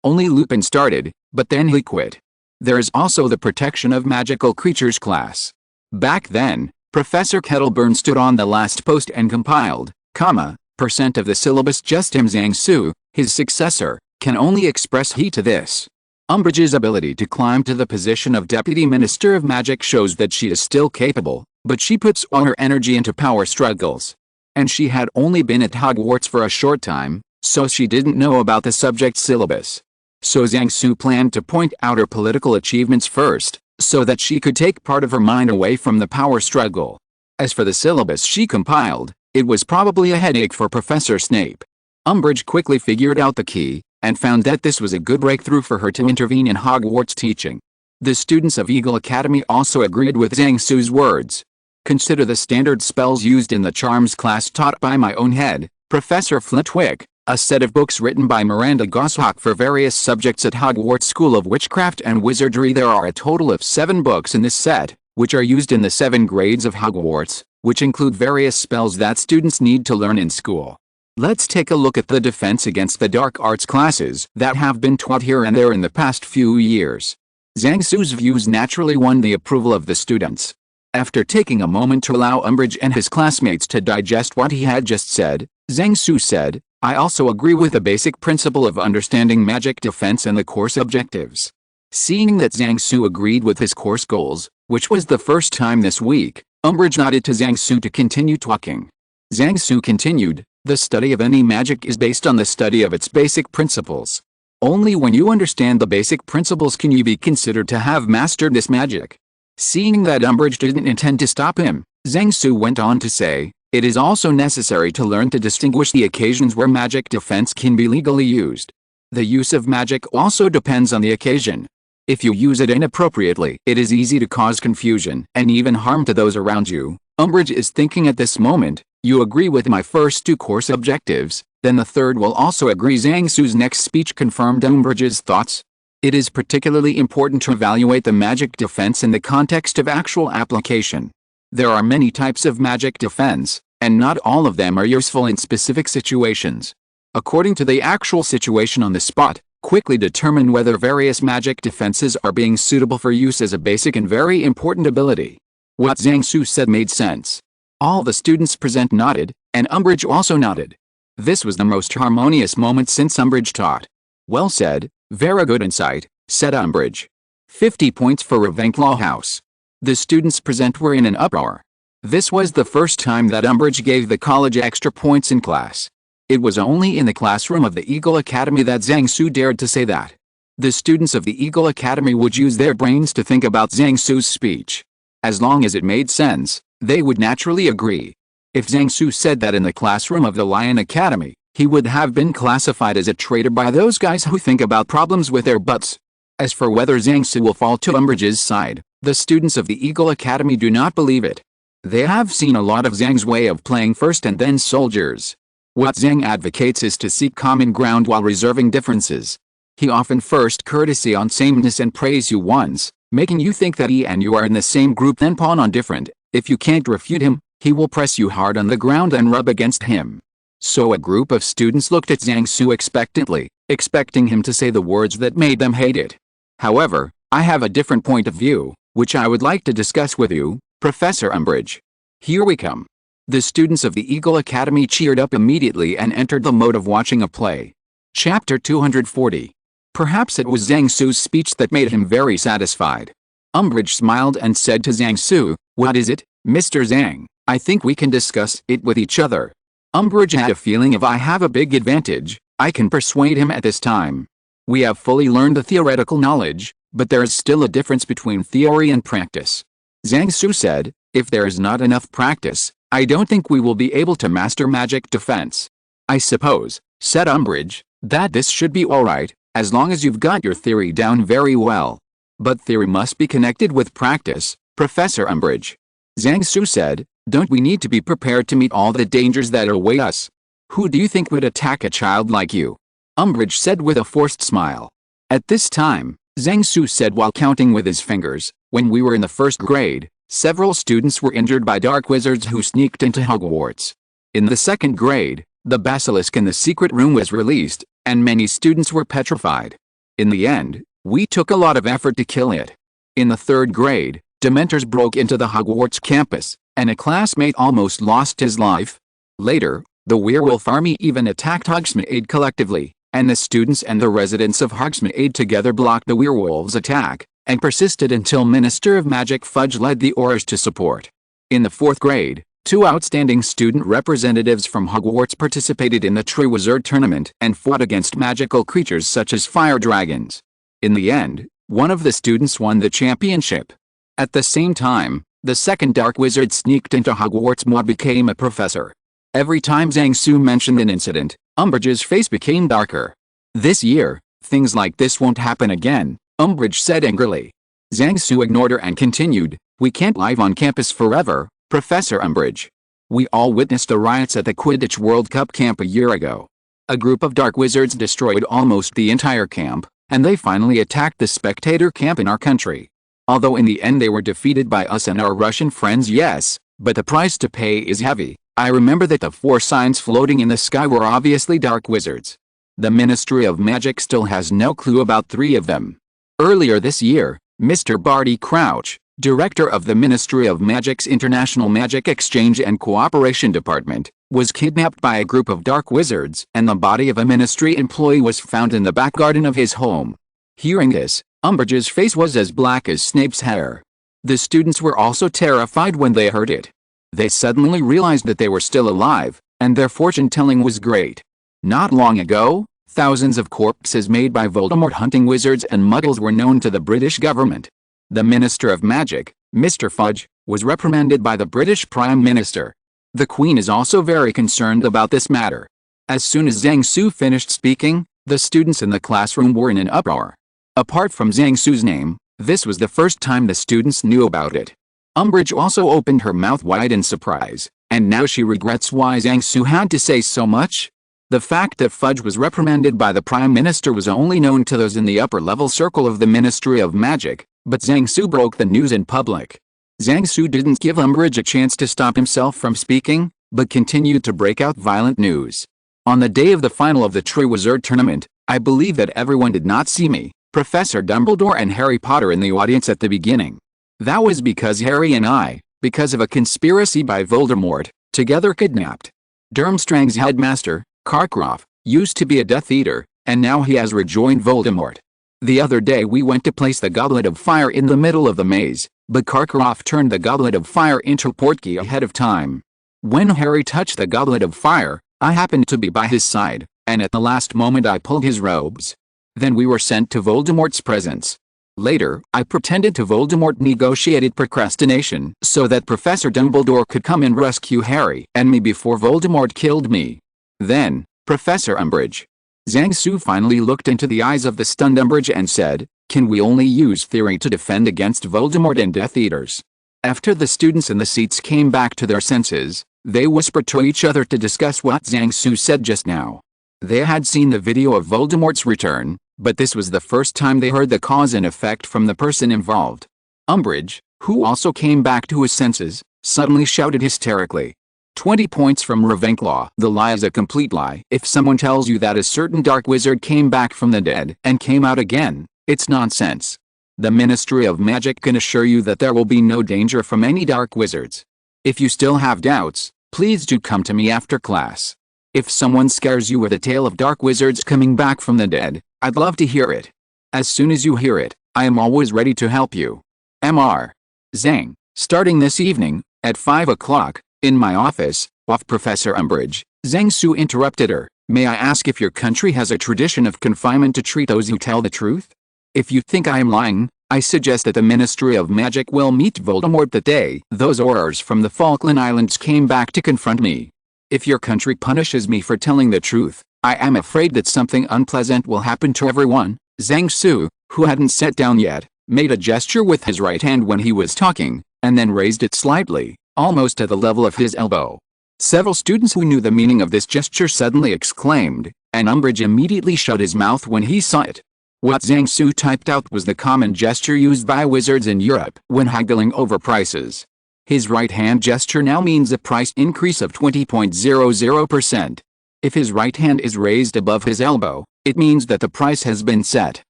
Only Lupin started, but then he quit. There is also the Protection of Magical Creatures class. Back then, Professor Kettleburn stood on the last post and compiled, % of the syllabus. Just him. Zhang Su, his successor, can only express he to this. Umbridge's ability to climb to the position of Deputy Minister of Magic shows that she is still capable, but she puts all her energy into power struggles. And she had only been at Hogwarts for a short time, so she didn't know about the subject syllabus. So Zhang Su planned to point out her political achievements first, so that she could take part of her mind away from the power struggle. As for the syllabus she compiled, it was probably a headache for Professor Snape. Umbridge quickly figured out the key, and found that this was a good breakthrough for her to intervene in Hogwarts teaching. The students of Eagle Academy also agreed with Zhang Su's words. Consider the standard spells used in the charms class taught by my own head, Professor Flitwick, a set of books written by Miranda Goshawk for various subjects at Hogwarts School of Witchcraft and Wizardry. There are a total of 7 books in this set, which are used in the 7 grades of Hogwarts, which include various spells that students need to learn in school. Let's take a look at the Defense Against the Dark Arts classes that have been taught here and there in the past few years. Zhang Su's views naturally won the approval of the students. After taking a moment to allow Umbridge and his classmates to digest what he had just said, Zhang Su said, I also agree with the basic principle of understanding magic defense and the course objectives. Seeing that Zhang Su agreed with his course goals, which was the first time this week, Umbridge nodded to Zhang Su to continue talking. Zhang Su continued, the study of any magic is based on the study of its basic principles. Only when you understand the basic principles can you be considered to have mastered this magic. Seeing that Umbridge didn't intend to stop him, Zhang Su went on to say, it is also necessary to learn to distinguish the occasions where magic defense can be legally used. The use of magic also depends on the occasion. If you use it inappropriately, it is easy to cause confusion and even harm to those around you. Umbridge is thinking at this moment, you agree with my first 2 course objectives, then the third will also agree. Zhang Su's next speech confirmed Umbridge's thoughts. It is particularly important to evaluate the magic defense in the context of actual application. There are many types of magic defense, and not all of them are useful in specific situations. According to the actual situation on the spot, quickly determine whether various magic defenses are being suitable for use as a basic and very important ability. What Zhang Su said made sense. All the students present nodded, and Umbridge also nodded. This was the most harmonious moment since Umbridge taught. Well said, very good insight, said Umbridge. 50 points for Ravenclaw House. The students present were in an uproar. This was the first time that Umbridge gave the college extra points in class. It was only in the classroom of the Eagle Academy that Zhang Su dared to say that. The students of the Eagle Academy would use their brains to think about Zhang Su's speech. As long as it made sense, they would naturally agree. If Zhang Su said that in the classroom of the Lion Academy, he would have been classified as a traitor by those guys who think about problems with their butts. As for whether Zhang Su will fall to Umbridge's side, the students of the Eagle Academy do not believe it. They have seen a lot of Zhang's way of playing first and then soldiers. What Zhang advocates is to seek common ground while reserving differences. He often first courtesy on sameness and praise you once, making you think that he and you are in the same group, then pawn on different. If you can't refute him, he will press you hard on the ground and rub against him. So a group of students looked at Zhang Su expectantly. expecting him to say the words that made them hate it. However, I have a different point of view, which I would like to discuss with you, Professor Umbridge. Here we come. The students of the Eagle Academy cheered up immediately and entered the mode of watching a play. Chapter 240. Perhaps it was Zhang Su's speech that made him very satisfied. Umbridge smiled and said to Zhang Su, "What is it, Mr. Zhang? I think we can discuss it with each other." Umbridge had a feeling of I have a big advantage, I can persuade him at this time. We have fully learned the theoretical knowledge, but there is still a difference between theory and practice. Zhang Su said, "If there is not enough practice, I don't think we will be able to master magic defense." "I suppose," said Umbridge, "that this should be alright, as long as you've got your theory down very well. But theory must be connected with practice, Professor Umbridge." Zhang Su said, "Don't we need to be prepared to meet all the dangers that await us? Who do you think would attack a child like you?" Umbridge said with a forced smile. At this time, Zhang Su said while counting with his fingers, "When we were in the first grade, several students were injured by dark wizards who sneaked into Hogwarts. In the second grade, the basilisk in the secret room was released, and many students were petrified. In the end, we took a lot of effort to kill it. In the third grade, Dementors broke into the Hogwarts campus, and a classmate almost lost his life. Later, the werewolf army even attacked Hogsmeade collectively, and the students and the residents of Hogsmeade together blocked the werewolves' attack, and persisted until Minister of Magic Fudge led the Aurors to support. In the fourth grade, 2 outstanding student representatives from Hogwarts participated in the Triwizard Tournament and fought against magical creatures such as fire dragons. In the end, one of the students won the championship. At the same time, the second dark wizard sneaked into Hogwarts and became a professor." Every time Zhang Su mentioned an incident, Umbridge's face became darker. "This year, things like this won't happen again," Umbridge said angrily. Zhang Su ignored her and continued, "We can't live on campus forever, Professor Umbridge. We all witnessed the riots at the Quidditch World Cup camp a year ago. A group of dark wizards destroyed almost the entire camp, and they finally attacked the spectator camp in our country. Although in the end they were defeated by us and our Russian friends, yes, but the price to pay is heavy. I remember that the 4 signs floating in the sky were obviously dark wizards. The Ministry of Magic still has no clue about 3 of them. Earlier this year, Mr. Barty Crouch, director of the Ministry of Magic's International Magic Exchange and Cooperation Department, was kidnapped by a group of dark wizards, and the body of a ministry employee was found in the back garden of his home." Hearing this, Umbridge's face was as black as Snape's hair. The students were also terrified when they heard it. They suddenly realized that they were still alive, and their fortune-telling was great. Not long ago, thousands of corpses made by Voldemort hunting wizards and muggles were known to the British government. The Minister of Magic, Mr. Fudge, was reprimanded by the British Prime Minister. The Queen is also very concerned about this matter. As soon as Zhang Su finished speaking, the students in the classroom were in an uproar. Apart from Zhang Su's name, this was the first time the students knew about it. Umbridge also opened her mouth wide in surprise, and now she regrets why Zhang Su had to say so much. The fact that Fudge was reprimanded by the Prime Minister was only known to those in the upper-level circle of the Ministry of Magic, but Zhang Su broke the news in public. Zhang Su didn't give Umbridge a chance to stop himself from speaking, but continued to break out violent news. "On the day of the final of the Triwizard Tournament, I believe that everyone did not see me, Professor Dumbledore and Harry Potter in the audience at the beginning. That was because Harry and I, because of a conspiracy by Voldemort, together kidnapped Durmstrang's headmaster, Karkaroff, used to be a Death Eater, and now he has rejoined Voldemort. The other day we went to place the Goblet of Fire in the middle of the maze, but Karkaroff turned the Goblet of Fire into a portkey ahead of time. When Harry touched the Goblet of Fire, I happened to be by his side, and at the last moment I pulled his robes. Then we were sent to Voldemort's presence. Later, I pretended to Voldemort negotiated procrastination so that Professor Dumbledore could come and rescue Harry and me before Voldemort killed me. Then, Professor Umbridge." Zhang Su finally looked into the eyes of the stunned Umbridge and said, "Can we only use theory to defend against Voldemort and Death Eaters?" After the students in the seats came back to their senses, they whispered to each other to discuss what Zhang Su said just now. They had seen the video of Voldemort's return, but this was the first time they heard the cause and effect from the person involved. Umbridge, who also came back to his senses, suddenly shouted hysterically, 20 points from Ravenclaw. The lie is a complete lie. If someone tells you that a certain dark wizard came back from the dead and came out again, it's nonsense. The Ministry of Magic can assure you that there will be no danger from any dark wizards. If you still have doubts, please do come to me after class. If someone scares you with a tale of dark wizards coming back from the dead, I'd love to hear it. As soon as you hear it, I am always ready to help you. Mr. Zhang. Starting this evening, at 5 o'clock, in my office, off Professor Umbridge, Zhang Su interrupted her. May I ask if your country has a tradition of confinement to treat those who tell the truth? If you think I am lying, I suggest that the Ministry of Magic will meet Voldemort the day those Aurors from the Falkland Islands came back to confront me. If your country punishes me for telling the truth, I am afraid that something unpleasant will happen to everyone. Zhang Su, who hadn't sat down yet, made a gesture with his right hand when he was talking, and then raised it slightly, almost to the level of his elbow. Several students who knew the meaning of this gesture suddenly exclaimed, and Umbridge immediately shut his mouth when he saw it. What Zhang Su typed out was the common gesture used by wizards in Europe when haggling over prices. His right hand gesture now means a price increase of 20.00%. If his right hand is raised above his elbow, it means that the price has been set.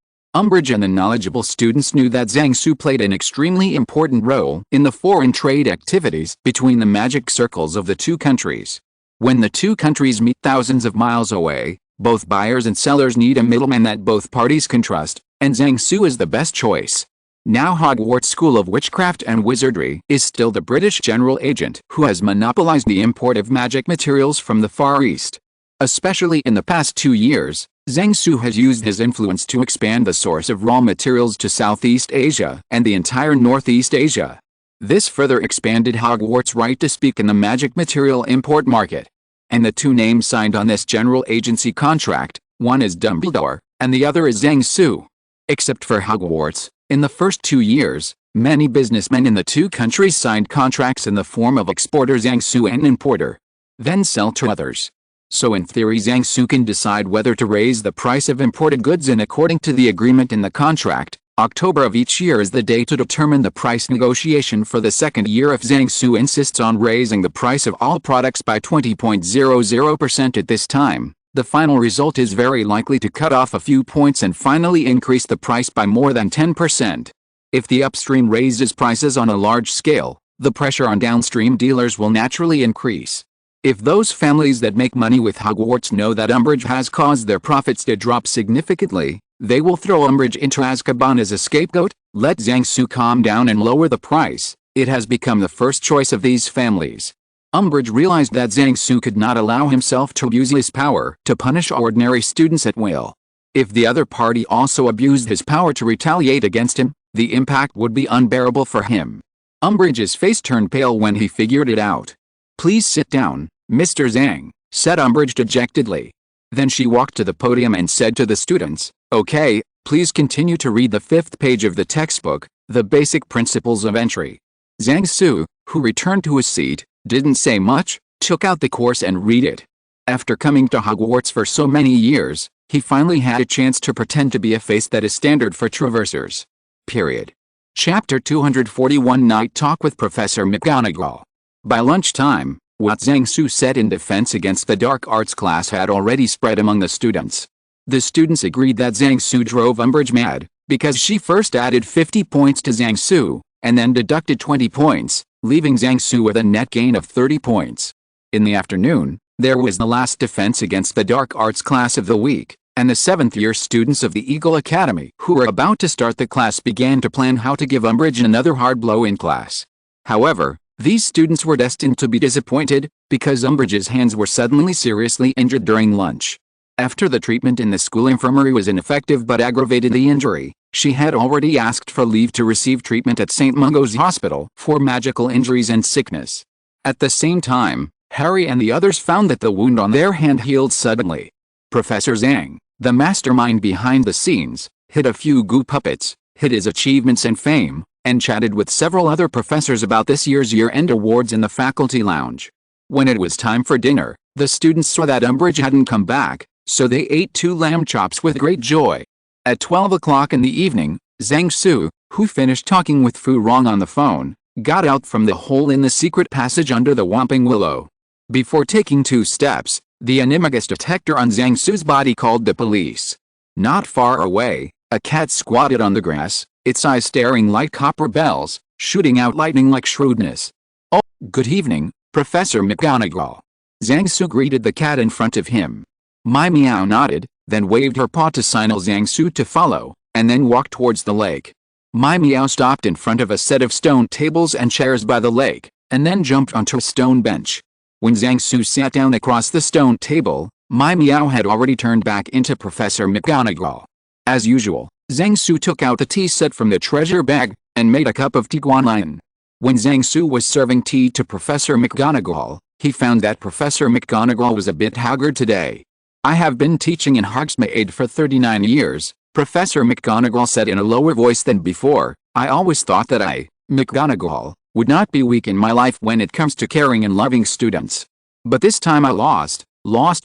Umbridge and the knowledgeable students knew that Zhang Su played an extremely important role in the foreign trade activities between the magic circles of the two countries. When the two countries meet thousands of miles away, both buyers and sellers need a middleman that both parties can trust, and Zhang Su is the best choice. Now Hogwarts School of Witchcraft and Wizardry is still the British general agent who has monopolized the import of magic materials from the Far East. Especially in the past 2 years, Zhang Su has used his influence to expand the source of raw materials to Southeast Asia and the entire Northeast Asia. This further expanded Hogwarts' right to speak in the magic material import market. And the two names signed on this general agency contract, one is Dumbledore, and the other is Zhang Su. Except for Hogwarts, in the first 2 years, many businessmen in the two countries signed contracts in the form of exporter Zhang Su and importer. Then sell to others. So in theory Zhang Su can decide whether to raise the price of imported goods, and according to the agreement in the contract, October of each year is the day to determine the price negotiation for the second year. If Zhang Su insists on raising the price of all products by 20.00% at this time, the final result is very likely to cut off a few points and finally increase the price by more than 10%. If the upstream raises prices on a large scale, the pressure on downstream dealers will naturally increase. If those families that make money with Hogwarts know that Umbridge has caused their profits to drop significantly, they will throw Umbridge into Azkaban as a scapegoat. Let Zhang Su calm down and lower the price. It has become the first choice of these families. Umbridge realized that Zhang Su could not allow himself to abuse his power to punish ordinary students at will. If the other party also abused his power to retaliate against him, the impact would be unbearable for him. Umbridge's face turned pale when he figured it out. Please sit down, Mr. Zhang, said Umbridge dejectedly. Then she walked to the podium and said to the students, okay, please continue to read the 5th page of the textbook, The Basic Principles of Entry. Zhang Su, who returned to his seat, didn't say much, took out the course and read it. After coming to Hogwarts for so many years, he finally had a chance to pretend to be a face that is standard for traversers. Period. Chapter 241 Night Talk with Professor McGonagall. By lunchtime, what Zhang Su said in defense against the dark arts class had already spread among the students. The students agreed that Zhang Su drove Umbridge mad, because she first added 50 points to Zhang Su, and then deducted 20 points, leaving Zhang Su with a net gain of 30 points. In the afternoon, there was the last defense against the dark arts class of the week, and the 7th-year students of the Eagle Academy who were about to start the class began to plan how to give Umbridge another hard blow in class. However, these students were destined to be disappointed, because Umbridge's hands were suddenly seriously injured during lunch. After the treatment in the school infirmary was ineffective but aggravated the injury, she had already asked for leave to receive treatment at St. Mungo's Hospital for magical injuries and sickness. At the same time, Harry and the others found that the wound on their hand healed suddenly. Professor Zhang, the mastermind behind the scenes, hid a few goo puppets, hid his achievements and fame, and chatted with several other professors about this year's year-end awards in the faculty lounge. When it was time for dinner, the students saw that Umbridge hadn't come back, so they ate 2 lamb chops with great joy. At 12 o'clock in the evening, Zhang Su, who finished talking with Fu Rong on the phone, got out from the hole in the secret passage under the Whomping Willow. Before taking 2 steps, the animagus detector on Zhang Su's body called the police. Not far away, a cat squatted on the grass, its eyes staring like copper bells, shooting out lightning like shrewdness. "Oh, good evening, Professor McGonagall." Zhang Su greeted the cat in front of him. My Meow nodded, then waved her paw to signal Zhang Su to follow, and then walked towards the lake. My Meow stopped in front of a set of stone tables and chairs by the lake, and then jumped onto a stone bench. When Zhang Su sat down across the stone table, My Meow had already turned back into Professor McGonagall. As usual, Zhang Su took out the tea set from the treasure bag, and made a cup of tea guanyin. When Zhang Su was serving tea to Professor McGonagall, he found that Professor McGonagall was a bit haggard today. "I have been teaching in Hogsmeade for 39 years, Professor McGonagall said in a lower voice than before. "I always thought that I, McGonagall, would not be weak in my life when it comes to caring and loving students. But this time I lost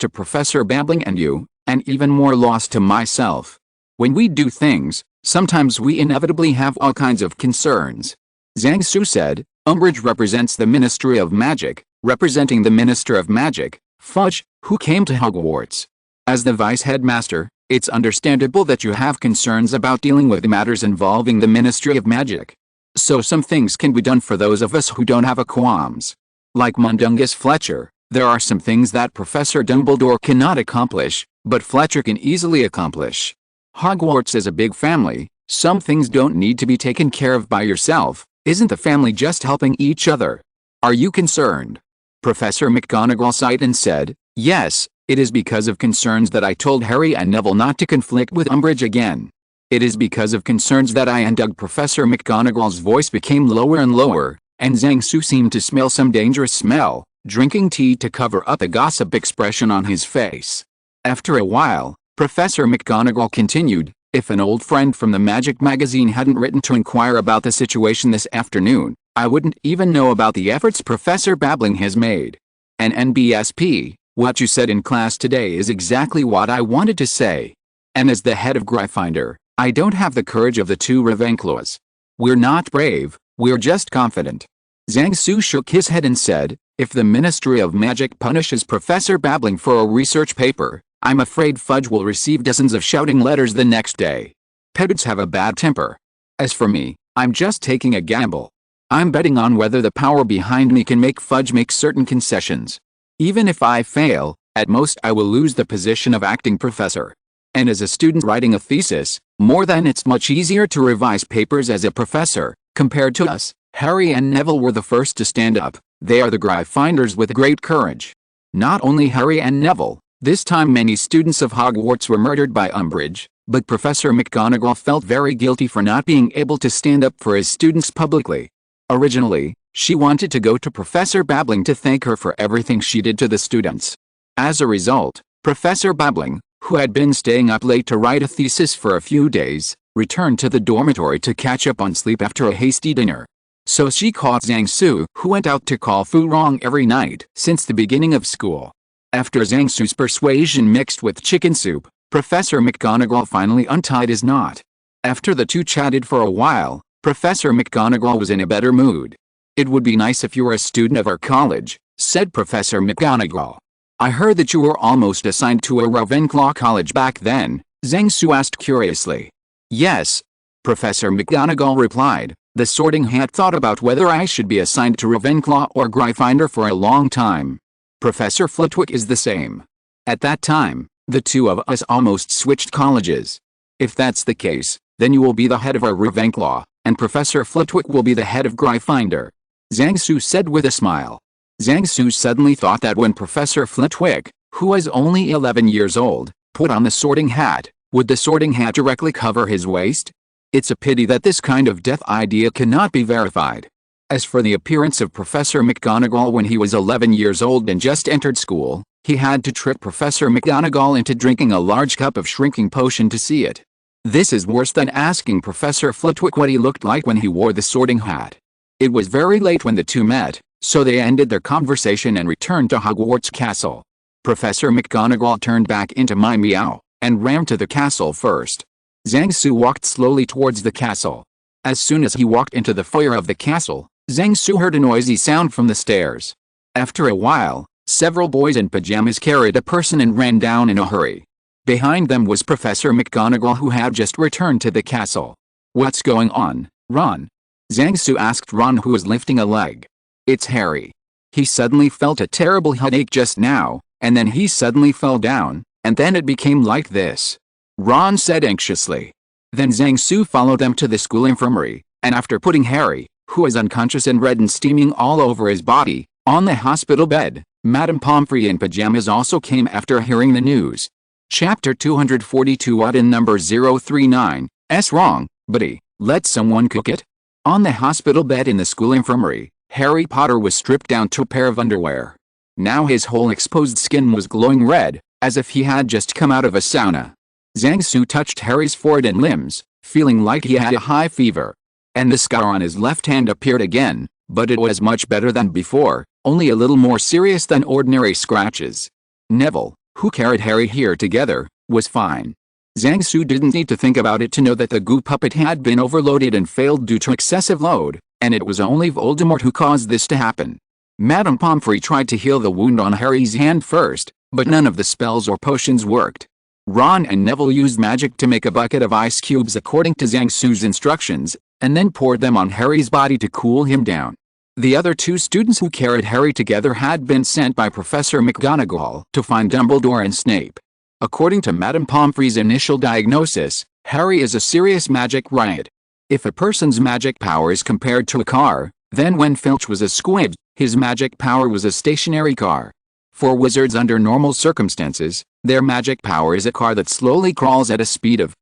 to Professor Babbling and you, and even more lost to myself. When we do things, sometimes we inevitably have all kinds of concerns." Zhang Su said. Umbridge represents the Ministry of Magic, representing the Minister of Magic, Fudge, who came to Hogwarts. As the Vice Headmaster, it's understandable that you have concerns about dealing with matters involving the Ministry of Magic. So some things can be done for those of us who don't have a qualms. Like Mundungus Fletcher, there are some things that Professor Dumbledore cannot accomplish, but Fletcher can easily accomplish. Hogwarts is a big family, some things don't need to be taken care of by yourself. Isn't the family just helping each other? Are you concerned? Professor McGonagall sighed and said, "Yes, it is because of concerns that I told Harry and Neville not to conflict with Umbridge again. It is because of concerns that I undug." Professor McGonagall's voice became lower and lower, and Zhang Su seemed to smell some dangerous smell, drinking tea to cover up the gossip expression on his face. After a while, Professor McGonagall continued, "If an old friend from the Magic magazine hadn't written to inquire about the situation this afternoon, I wouldn't even know about the efforts Professor Babbling has made. And NBSP, what you said in class today is exactly what I wanted to say. And as the head of Gryffindor, I don't have the courage of the 2 Ravenclaws. We're not brave, we're just confident." Zhang Su shook his head and said, "If the Ministry of Magic punishes Professor Babbling for a research paper, I'm afraid Fudge will receive dozens of shouting letters the next day. Pedants have a bad temper. As for me, I'm just taking a gamble. I'm betting on whether the power behind me can make Fudge make certain concessions. Even if I fail, at most I will lose the position of acting professor. And as a student writing a thesis, more than it's much easier to revise papers as a professor, compared to us." Harry and Neville were the first to stand up. They are the Gryffindors with great courage. Not only Harry and Neville, this time many students of Hogwarts were murdered by Umbridge, but Professor McGonagall felt very guilty for not being able to stand up for his students publicly. Originally, she wanted to go to Professor Babbling to thank her for everything she did to the students. As a result, Professor Babbling, who had been staying up late to write a thesis for a few days, returned to the dormitory to catch up on sleep after a hasty dinner. So she caught Zhang Su, who went out to call Fu Rong every night since the beginning of school. After Zhang Su's persuasion mixed with chicken soup, Professor McGonagall finally untied his knot. After the two chatted for a while, Professor McGonagall was in a better mood. "It would be nice if you were a student of our college," said Professor McGonagall. "I heard that you were almost assigned to a Ravenclaw college back then," Zhang Su asked curiously. "Yes," Professor McGonagall replied. "The Sorting Hat thought about whether I should be assigned to Ravenclaw or Gryffindor for a long time. Professor Flitwick is the same. At that time, the two of us almost switched colleges. If that's the case, then you will be the head of our Ravenclaw, and Professor Flitwick will be the head of Gryffindor," Zhang Su said with a smile. Zhang Su suddenly thought that when Professor Flitwick, who was only 11 years old, put on the Sorting Hat, would the Sorting Hat directly cover his waist? It's a pity that this kind of death idea cannot be verified. As for the appearance of Professor McGonagall when he was 11 years old and just entered school, he had to trick Professor McGonagall into drinking a large cup of shrinking potion to see it. This is worse than asking Professor Flitwick what he looked like when he wore the Sorting Hat. It was very late when the two met, so they ended their conversation and returned to Hogwarts Castle. Professor McGonagall turned back into My Meow, and ran to the castle first. Zhang Su walked slowly towards the castle. As soon as he walked into the foyer of the castle, Zhang Su heard a noisy sound from the stairs. After a while, Several boys in pajamas carried a person and ran down in a hurry. Behind them was Professor McGonagall, who had just returned to the castle. "What's going on, Ron?" Zhang-Su asked Ron, who was lifting a leg. "It's Harry. He suddenly felt a terrible headache just now, and then he suddenly fell down, and then it became like this," Ron said anxiously. Then Zhang-Su followed them to the school infirmary, and after putting Harry, who was unconscious and red and steaming all over his body, on the hospital bed, Madame Pomfrey in pajamas also came after hearing the news. Chapter 242. What in number 039, S wrong, buddy, let someone cook it? On the hospital bed in the school infirmary, Harry Potter was stripped down to a pair of underwear. Now his whole exposed skin was glowing red, as if he had just come out of a sauna. Zhang-Su touched Harry's forehead and limbs, feeling like he had a high fever. And the scar on his left hand appeared again, but it was much better than before, only a little more serious than ordinary scratches. Neville, who carried Harry here together, was fine. Zhang-Su didn't need to think about it to know that the goo puppet had been overloaded and failed due to excessive load, and it was only Voldemort who caused this to happen. Madame Pomfrey tried to heal the wound on Harry's hand first, but none of the spells or potions worked. Ron and Neville used magic to make a bucket of ice cubes according to Zhang-Su's instructions, and then poured them on Harry's body to cool him down. The other two students who carried Harry together had been sent by Professor McGonagall to find Dumbledore and Snape. According to Madame Pomfrey's initial diagnosis, Harry is a serious magic riot. If a person's magic power is compared to a car, then when Filch was a squib, his magic power was a stationary car. For wizards under normal circumstances, their magic power is a car that slowly crawls at a speed of,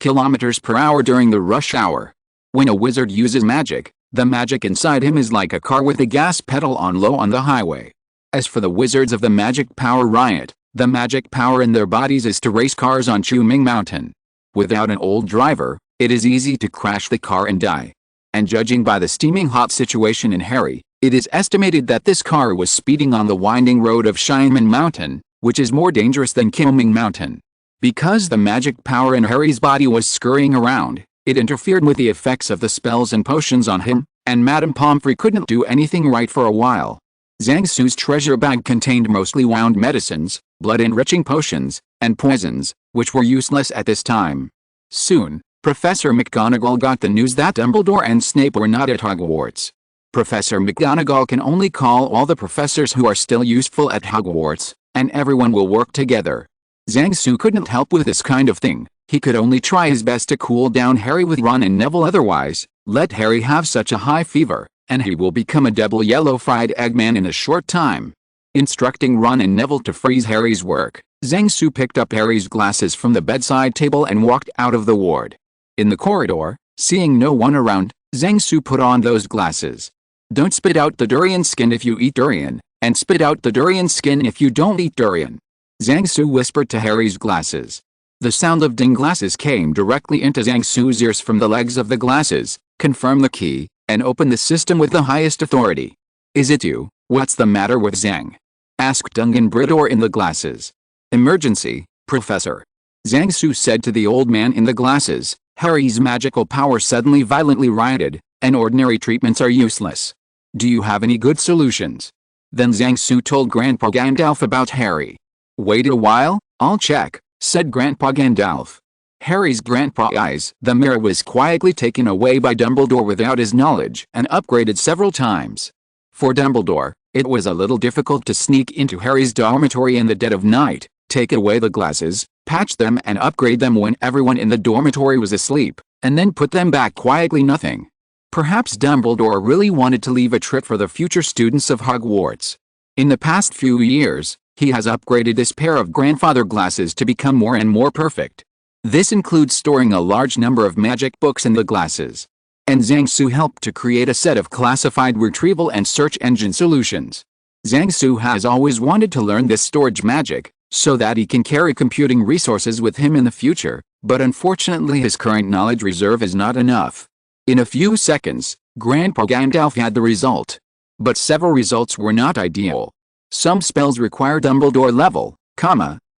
kilometers per hour during the rush hour. When a wizard uses magic, the magic inside him is like a car with the gas pedal on low on the highway. As for the wizards of the magic power riot, the magic power in their bodies is to race cars on Chuming Mountain. Without an old driver, it is easy to crash the car and die. And judging by the steaming hot situation in Harry, it is estimated that this car was speeding on the winding road of Shineman Mountain, which is more dangerous than Chuming Mountain. Because the magic power in Harry's body was scurrying around, it interfered with the effects of the spells and potions on him, and Madame Pomfrey couldn't do anything right for a while. Zhang-Su's treasure bag contained mostly wound medicines, blood-enriching potions, and poisons, which were useless at this time. Soon, Professor McGonagall got the news that Dumbledore and Snape were not at Hogwarts. Professor McGonagall can only call all the professors who are still useful at Hogwarts, and everyone will work together. Zhang-Su couldn't help with this kind of thing. He could only try his best to cool down Harry with Ron and Neville, otherwise, let Harry have such a high fever, and he will become a double yellow fried eggman in a short time. Instructing Ron and Neville to freeze Harry's work, Zhang-Su picked up Harry's glasses from the bedside table and walked out of the ward. In the corridor, seeing no one around, Zhang-Su put on those glasses. "Don't spit out the durian skin if you eat durian, and spit out the durian skin if you don't eat durian," Zhang-Su whispered to Harry's glasses. The sound of ding glasses came directly into Zhang-Su's ears from the legs of the glasses. "Confirm the key, and open the system with the highest authority." "Is it you? What's the matter with Zhang?" asked Duncan Bridor in the glasses. "Emergency, Professor," Zhang-Su said to the old man in the glasses. "Harry's magical power suddenly violently rioted, and ordinary treatments are useless. Do you have any good solutions?" Then Zhang-Su told Grandpa Gandalf about Harry. "Wait a while, I'll check," said Grandpa Gandalf. Harry's grandpa eyes. The mirror was quietly taken away by Dumbledore without his knowledge and upgraded several times. For Dumbledore, it was a little difficult to sneak into Harry's dormitory in the dead of night, take away the glasses, patch them and upgrade them when everyone in the dormitory was asleep, and then put them back quietly. Nothing. Perhaps Dumbledore really wanted to leave a trick for the future students of Hogwarts. In the past few years, he has upgraded this pair of grandfather glasses to become more and more perfect. This includes storing a large number of magic books in the glasses. And Zhang-Su helped to create a set of classified retrieval and search engine solutions. Zhang-Su has always wanted to learn this storage magic, so that he can carry computing resources with him in the future, but unfortunately his current knowledge reserve is not enough. In a few seconds, Grandpa Gandalf had the result. But several results were not ideal. Some spells require Dumbledore level,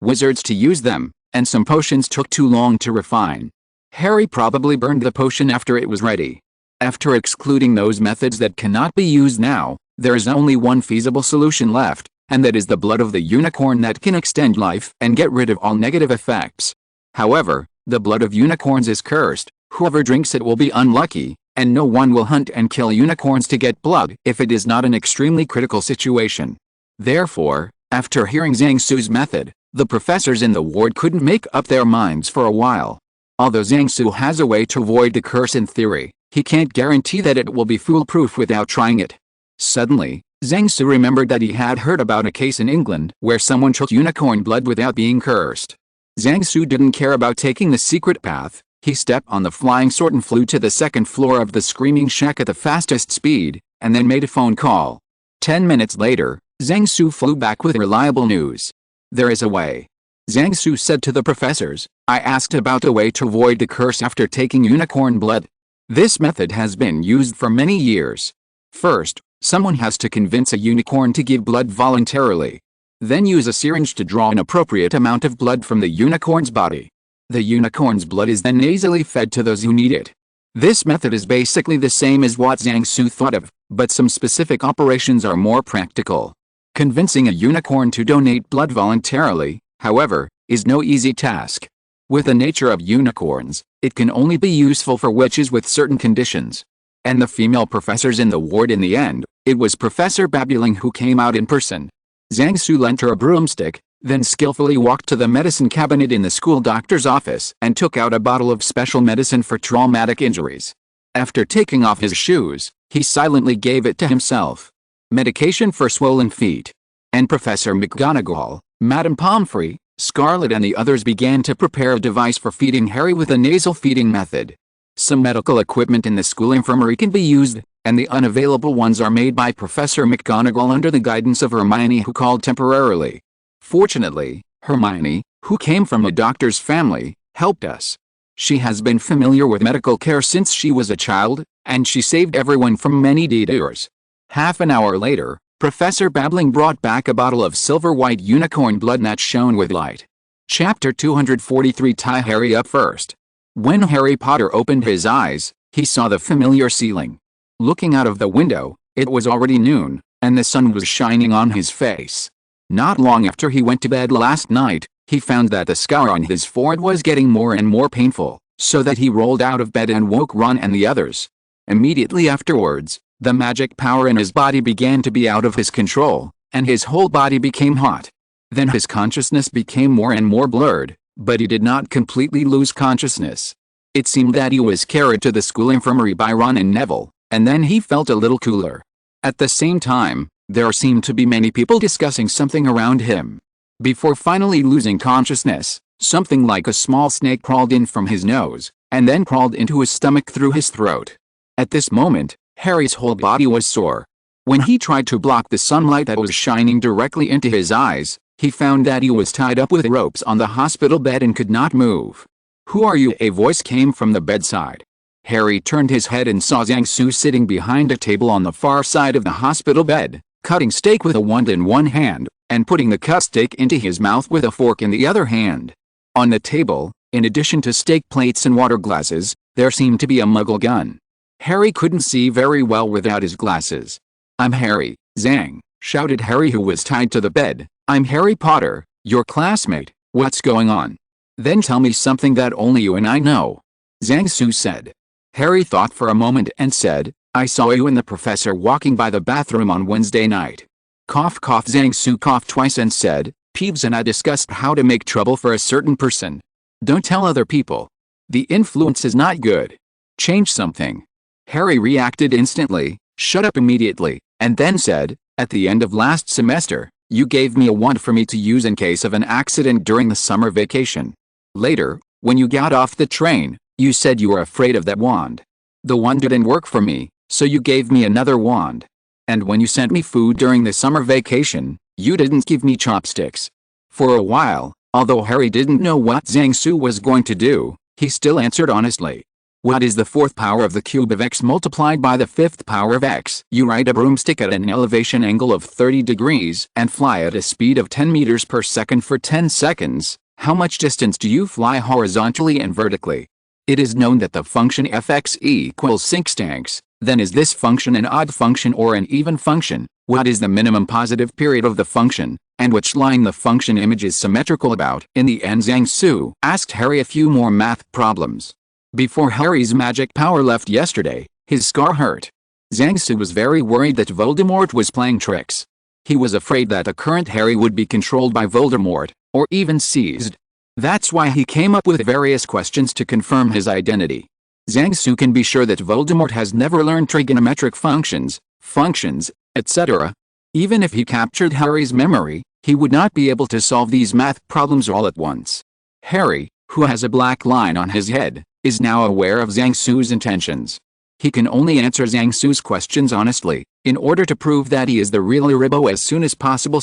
wizards to use them, and some potions took too long to refine. Harry probably burned the potion after it was ready. After excluding those methods that cannot be used now, there is only one feasible solution left, and that is the blood of the unicorn that can extend life and get rid of all negative effects. However, the blood of unicorns is cursed. Whoever drinks it will be unlucky, and no one will hunt and kill unicorns to get blood if it is not an extremely critical situation. Therefore, after hearing Zhang Su's method, the professors in the ward couldn't make up their minds for a while. Although Zhang Su has a way to avoid the curse in theory, he can't guarantee that it will be foolproof without trying it. Suddenly, Zhang Su remembered that he had heard about a case in England where someone took unicorn blood without being cursed. Zhang Su didn't care about taking the secret path. He stepped on the flying sword and flew to the second floor of the Screaming Shack at the fastest speed, and then made a phone call. 10 minutes later, Zhang Su flew back with reliable news. There is a way. Zhang Su said to the professors, I asked about a way to avoid the curse after taking unicorn blood. This method has been used for many years. First, someone has to convince a unicorn to give blood voluntarily. Then use a syringe to draw an appropriate amount of blood from the unicorn's body. The unicorn's blood is then nasally fed to those who need it. This method is basically the same as what Zhang Su thought of, but some specific operations are more practical. Convincing a unicorn to donate blood voluntarily, however, is no easy task. With the nature of unicorns, it can only be useful for witches with certain conditions. And the female professors in the ward in the end, it was Professor Babbling who came out in person. Zhang Su lent her a broomstick, then skillfully walked to the medicine cabinet in the school doctor's office and took out a bottle of special medicine for traumatic injuries. After taking off his shoes, he silently gave it to himself. Medication for swollen feet. And Professor McGonagall, Madame Pomfrey, Scarlet and the others began to prepare a device for feeding Harry with a nasal feeding method. Some medical equipment in the school infirmary can be used, and the unavailable ones are made by Professor McGonagall under the guidance of Hermione, who called temporarily. Fortunately, Hermione, who came from a doctor's family, helped us. She has been familiar with medical care since she was a child, and she saved everyone from many detours. Half an hour later, Professor Babbling brought back a bottle of silver-white unicorn blood that shone with light. Chapter 243. Tie Harry up first. When Harry Potter opened his eyes, he saw the familiar ceiling. Looking out of the window, it was already noon, and the sun was shining on his face. Not long after he went to bed last night, he found that the scar on his forehead was getting more and more painful, so that he rolled out of bed and woke Ron and the others. Immediately afterwards, the magic power in his body began to be out of his control, and his whole body became hot. Then his consciousness became more and more blurred, but he did not completely lose consciousness. It seemed that he was carried to the school infirmary by Ron and Neville, and then he felt a little cooler. At the same time, there seemed to be many people discussing something around him. Before finally losing consciousness, something like a small snake crawled in from his nose, and then crawled into his stomach through his throat. At this moment, Harry's whole body was sore. When he tried to block the sunlight that was shining directly into his eyes, he found that he was tied up with ropes on the hospital bed and could not move. "Who are you?" a voice came from the bedside. Harry turned his head and saw Zhang Su sitting behind a table on the far side of the hospital bed, cutting steak with a wand in one hand, and putting the cut steak into his mouth with a fork in the other hand. On the table, in addition to steak plates and water glasses, there seemed to be a muggle gun. Harry couldn't see very well without his glasses. "I'm Harry, Zhang," shouted Harry, who was tied to the bed. "I'm Harry Potter, your classmate. What's going on?" "Then tell me something that only you and I know," Zhang Su said. Harry thought for a moment and said, "I saw you and the professor walking by the bathroom on Wednesday night." Cough cough. Zhang Su coughed twice and said, "Peeves and I discussed how to make trouble for a certain person. Don't tell other people. The influence is not good. Change something." Harry reacted instantly, shut up immediately, and then said, "At the end of last semester, you gave me a wand for me to use in case of an accident during the summer vacation. Later, when you got off the train, you said you were afraid of that wand. The wand didn't work for me, so you gave me another wand. And when you sent me food during the summer vacation, you didn't give me chopsticks." For a while, although Harry didn't know what Zhang Su was going to do, he still answered honestly. "What is the fourth power of the cube of x multiplied by the fifth power of x?" "You ride a broomstick at an elevation angle of 30 degrees and fly at a speed of 10 meters per second for 10 seconds. How much distance do you fly horizontally and vertically?" It is known that the function fx equals 6 tanks, Then is this function an odd function or an even function? What is the minimum positive period of the function, and which line the function image is symmetrical about? In the end, Zhang Su asked Harry a few more math problems. Before Harry's magic power left yesterday, his scar hurt. Zhang Su was very worried that Voldemort was playing tricks. He was afraid that the current Harry would be controlled by Voldemort, or even seized. That's why he came up with various questions to confirm his identity. Zhang Su can be sure that Voldemort has never learned trigonometric functions, etc. Even if he captured Harry's memory, he would not be able to solve these math problems all at once. Harry, who has a black line on his head, is now aware of Zhang Su's intentions. He can only answer Zhang Su's questions honestly, in order to prove that he is the real Haribo as soon as possible.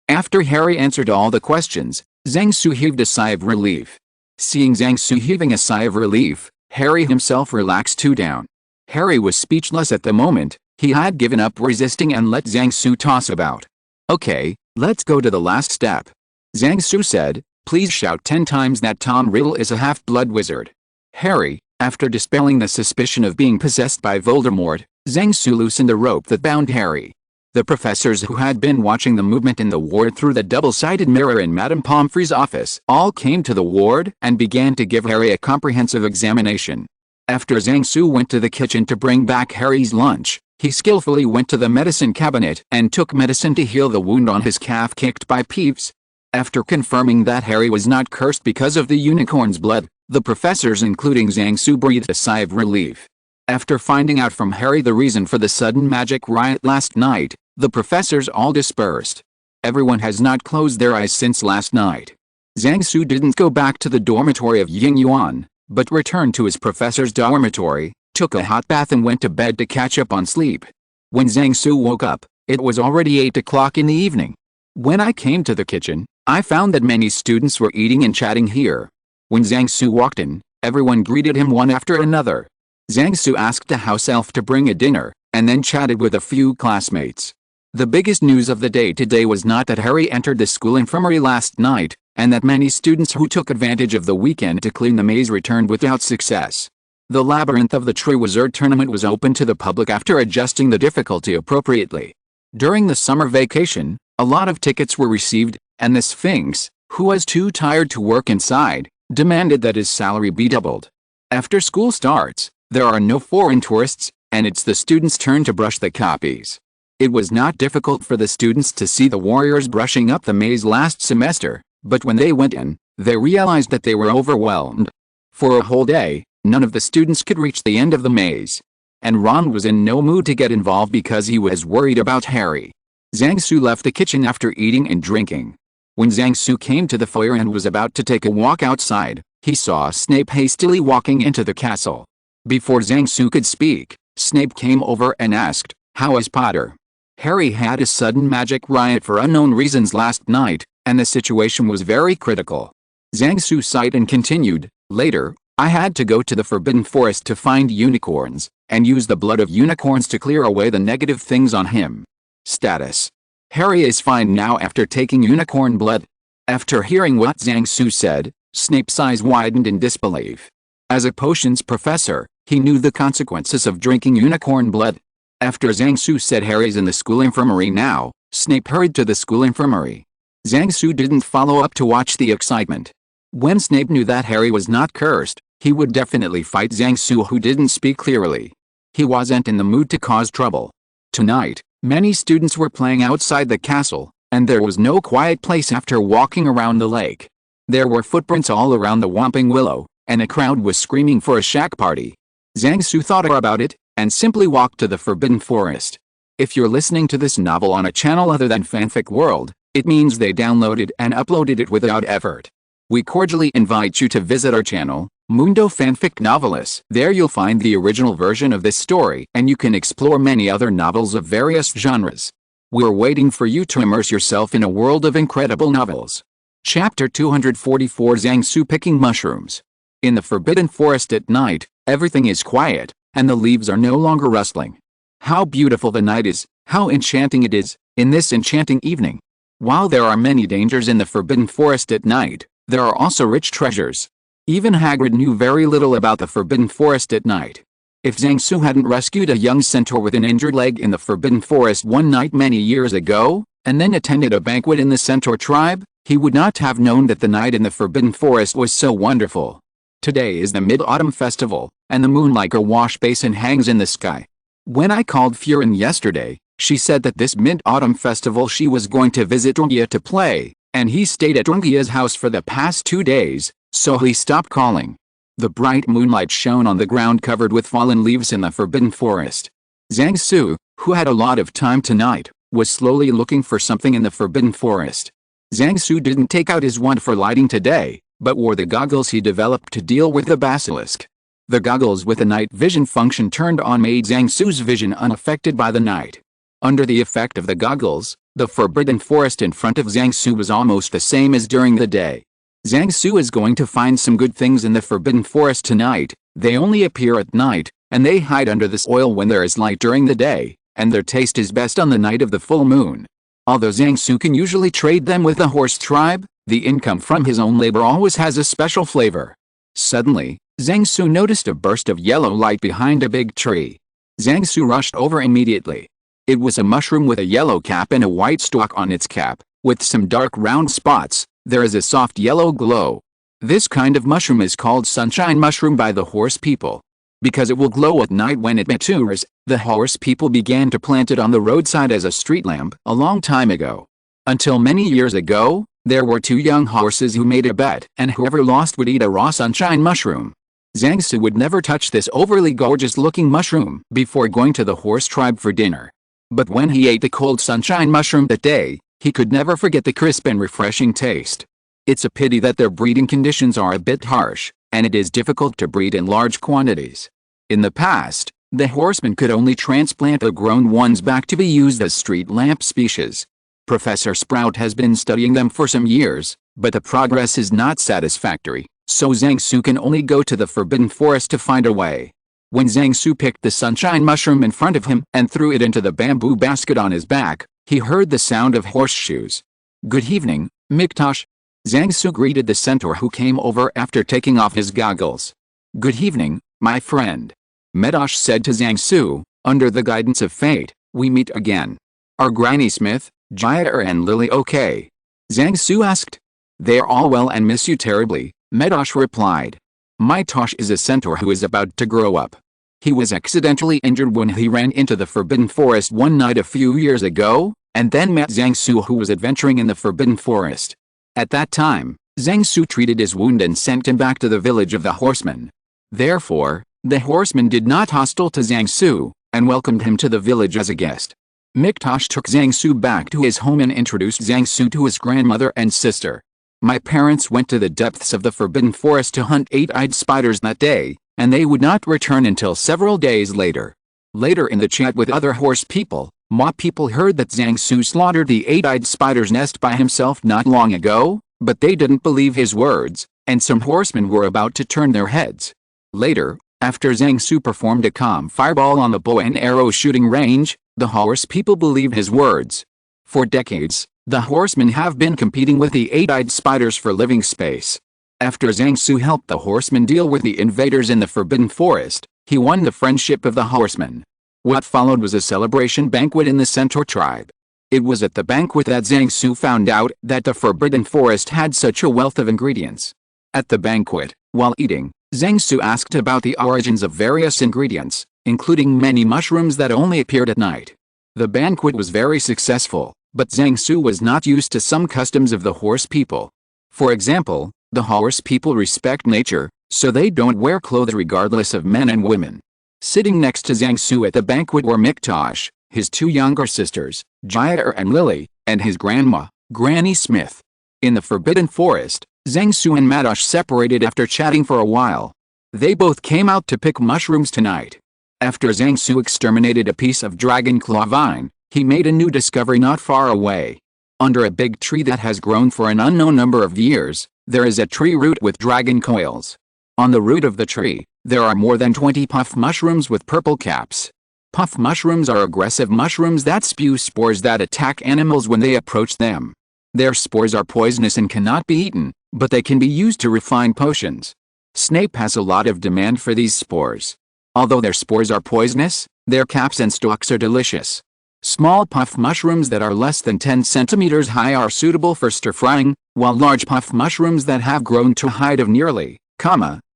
After Harry answered all the questions, Zhang Su heaved a sigh of relief. Seeing Zhang Su heaving a sigh of relief, Harry himself relaxed too down. Harry was speechless at the moment. He had given up resisting and let Zhang Su toss about. Okay, let's go to the last step. Zhang Su said, please shout 10 times that Tom Riddle is a half-blood wizard. Harry, after dispelling the suspicion of being possessed by Voldemort, Zhang Su loosened the rope that bound Harry. The professors who had been watching the movement in the ward through the double-sided mirror in Madame Pomfrey's office all came to the ward and began to give Harry a comprehensive examination. After Zhang Su went to the kitchen to bring back Harry's lunch, he skillfully went to the medicine cabinet and took medicine to heal the wound on his calf kicked by Peeves. After confirming that Harry was not cursed because of the unicorn's blood, the professors including Zhang Su breathed a sigh of relief. After finding out from Harry the reason for the sudden magic riot last night, the professors all dispersed. Everyone has not closed their eyes since last night. Zhang Su didn't go back to the dormitory of Ying Yuan, but returned to his professor's dormitory, took a hot bath and went to bed to catch up on sleep. When Zhang Su woke up, it was already 8 o'clock in the evening. When I came to the kitchen, I found that many students were eating and chatting here. When Zhang Su walked in, everyone greeted him one after another. Zhang Su asked a house elf to bring a dinner, and then chatted with a few classmates. The biggest news of the day today was not that Harry entered the school infirmary last night, and that many students who took advantage of the weekend to clean the maze returned without success. The labyrinth of the Triwizard Tournament was open to the public after adjusting the difficulty appropriately. During the summer vacation, a lot of tickets were received, and the Sphinx, who was too tired to work inside, demanded that his salary be doubled. After school starts, there are no foreign tourists, and it's the students' turn to brush the copies. It was not difficult for the students to see the warriors brushing up the maze last semester, but when they went in, they realized that they were overwhelmed. For a whole day, none of the students could reach the end of the maze. And Ron was in no mood to get involved because he was worried about Harry. Zhang Su left the kitchen after eating and drinking. When Zhang Su came to the foyer and was about to take a walk outside, he saw Snape hastily walking into the castle. Before Zhang Su could speak, Snape came over and asked, "How is Potter?" Harry had a sudden magic riot for unknown reasons last night, and the situation was very critical. Zhang Su sighed and continued, "Later, I had to go to the Forbidden Forest to find unicorns, and use the blood of unicorns to clear away the negative things on him." Status: Harry is fine now after taking unicorn blood. After hearing what Zhang Su said, Snape's eyes widened in disbelief. As a potions professor, he knew the consequences of drinking unicorn blood. After Zhang Su said Harry's in the school infirmary now, Snape hurried to the school infirmary. Zhang Su didn't follow up to watch the excitement. When Snape knew that Harry was not cursed, he would definitely fight Zhang Su, who didn't speak clearly. He wasn't in the mood to cause trouble. Tonight, many students were playing outside the castle, and there was no quiet place after walking around the lake. There were footprints all around the Whomping Willow, and a crowd was screaming for a shack party. Zhang Su thought about it, and simply walked to the Forbidden Forest. If you're listening to this novel on a channel other than Fanfic World, it means they downloaded and uploaded it without effort. We cordially invite you to visit our channel, Mundo Fanfic Novelis. There you'll find the original version of this story, and you can explore many other novels of various genres. We're waiting for you to immerse yourself in a world of incredible novels. Chapter 244: Zhang Su picking mushrooms. In the Forbidden Forest at night, everything is quiet, and the leaves are no longer rustling. How beautiful the night is, how enchanting it is, in this enchanting evening. While there are many dangers in the Forbidden Forest at night, there are also rich treasures. Even Hagrid knew very little about the Forbidden Forest at night. If Zhang Su hadn't rescued a young centaur with an injured leg in the Forbidden Forest one night many years ago, and then attended a banquet in the centaur tribe, he would not have known that the night in the Forbidden Forest was so wonderful. Today is the Mid-Autumn Festival, and the moon like a wash basin hangs in the sky. When I called Furin yesterday, she said that this Mid-Autumn Festival she was going to visit Rungia to play, and he stayed at Rungia's house for the past 2 days, so he stopped calling. The bright moonlight shone on the ground covered with fallen leaves in the Forbidden Forest. Zhang Su, who had a lot of time tonight, was slowly looking for something in the Forbidden Forest. Zhang Su didn't take out his wand for lighting today, but wore the goggles he developed to deal with the basilisk. The goggles with the night vision function turned on made Zhang Su's vision unaffected by the night. Under the effect of the goggles, the Forbidden Forest in front of Zhang Su was almost the same as during the day. Zhang Su is going to find some good things in the Forbidden Forest tonight. They only appear at night, and they hide under the soil when there is light during the day, and their taste is best on the night of the full moon. Although Zhang Su can usually trade them with the horse tribe, the income from his own labor always has a special flavor. Suddenly, Zhang Su noticed a burst of yellow light behind a big tree. Zhang Su rushed over immediately. It was a mushroom with a yellow cap and a white stalk on its cap, with some dark round spots. There is a soft yellow glow. This kind of mushroom is called sunshine mushroom by the horse people. Because it will glow at night when it matures, the horse people began to plant it on the roadside as a street lamp a long time ago. Until many years ago, there were 2 young horses who made a bet, and whoever lost would eat a raw sunshine mushroom. Zhang Su would never touch this overly gorgeous-looking mushroom before going to the horse tribe for dinner. But when he ate the cold sunshine mushroom that day, he could never forget the crisp and refreshing taste. It's a pity that their breeding conditions are a bit harsh, and it is difficult to breed in large quantities. In the past, the horsemen could only transplant the grown ones back to be used as street lamp species. Professor Sprout has been studying them for some years, but the progress is not satisfactory, so Zhang Su can only go to the Forbidden Forest to find a way. When Zhang Su picked the sunshine mushroom in front of him and threw it into the bamboo basket on his back, he heard the sound of horseshoes. "Good evening, Miktosh." Zhang Su greeted the centaur who came over after taking off his goggles. "Good evening, my friend." Miktosh said to Zhang Su, "Under the guidance of fate, we meet again. Are Granny Smith, Jair and Lily okay?" Zhang Su asked. "They are all well and miss you terribly," Miktosh replied. Miktosh is a centaur who is about to grow up. He was accidentally injured when he ran into the Forbidden Forest one night a few years ago, and then met Zhang Su who was adventuring in the Forbidden Forest. At that time, Zhang Su treated his wound and sent him back to the village of the horsemen. Therefore, the horsemen did not hostile to Zhang Su, and welcomed him to the village as a guest. Miktosh took Zhang Su back to his home and introduced Zhang Su to his grandmother and sister. "My parents went to the depths of the Forbidden Forest to hunt 8-eyed spiders that day, and they would not return until several days later." Later in the chat with other horse people, Ma people heard that Zhang Su slaughtered the 8-eyed spider's nest by himself not long ago, but they didn't believe his words, and some horsemen were about to turn their heads. Later, after Zhang Su performed a calm fireball on the bow and arrow shooting range, the horse people believed his words. For decades, the horsemen have been competing with the 8-eyed spiders for living space. After Zhang Su helped the horsemen deal with the invaders in the Forbidden Forest, he won the friendship of the horsemen. What followed was a celebration banquet in the Centaur tribe. It was at the banquet that Zhang Su found out that the Forbidden Forest had such a wealth of ingredients. At the banquet, while eating, Zhang Su asked about the origins of various ingredients, including many mushrooms that only appeared at night. The banquet was very successful, but Zhang Su was not used to some customs of the horse people. For example, the horse people respect nature, so they don't wear clothes regardless of men and women. Sitting next to Zhang Su at the banquet were Miktosh, his 2 younger sisters, Jair and Lily, and his grandma, Granny Smith. In the Forbidden Forest, Zhang Su and Miktosh separated after chatting for a while. They both came out to pick mushrooms tonight. After Zhang Su exterminated a piece of dragon claw vine, he made a new discovery not far away. Under a big tree that has grown for an unknown number of years, there is a tree root with dragon coils. On the root of the tree, there are more than 20 puff mushrooms with purple caps. Puff mushrooms are aggressive mushrooms that spew spores that attack animals when they approach them. Their spores are poisonous and cannot be eaten, but they can be used to refine potions. Snape has a lot of demand for these spores. Although their spores are poisonous, their caps and stalks are delicious. Small puff mushrooms that are less than 10 centimeters high are suitable for stir-frying, while large puff mushrooms that have grown to a height of nearly,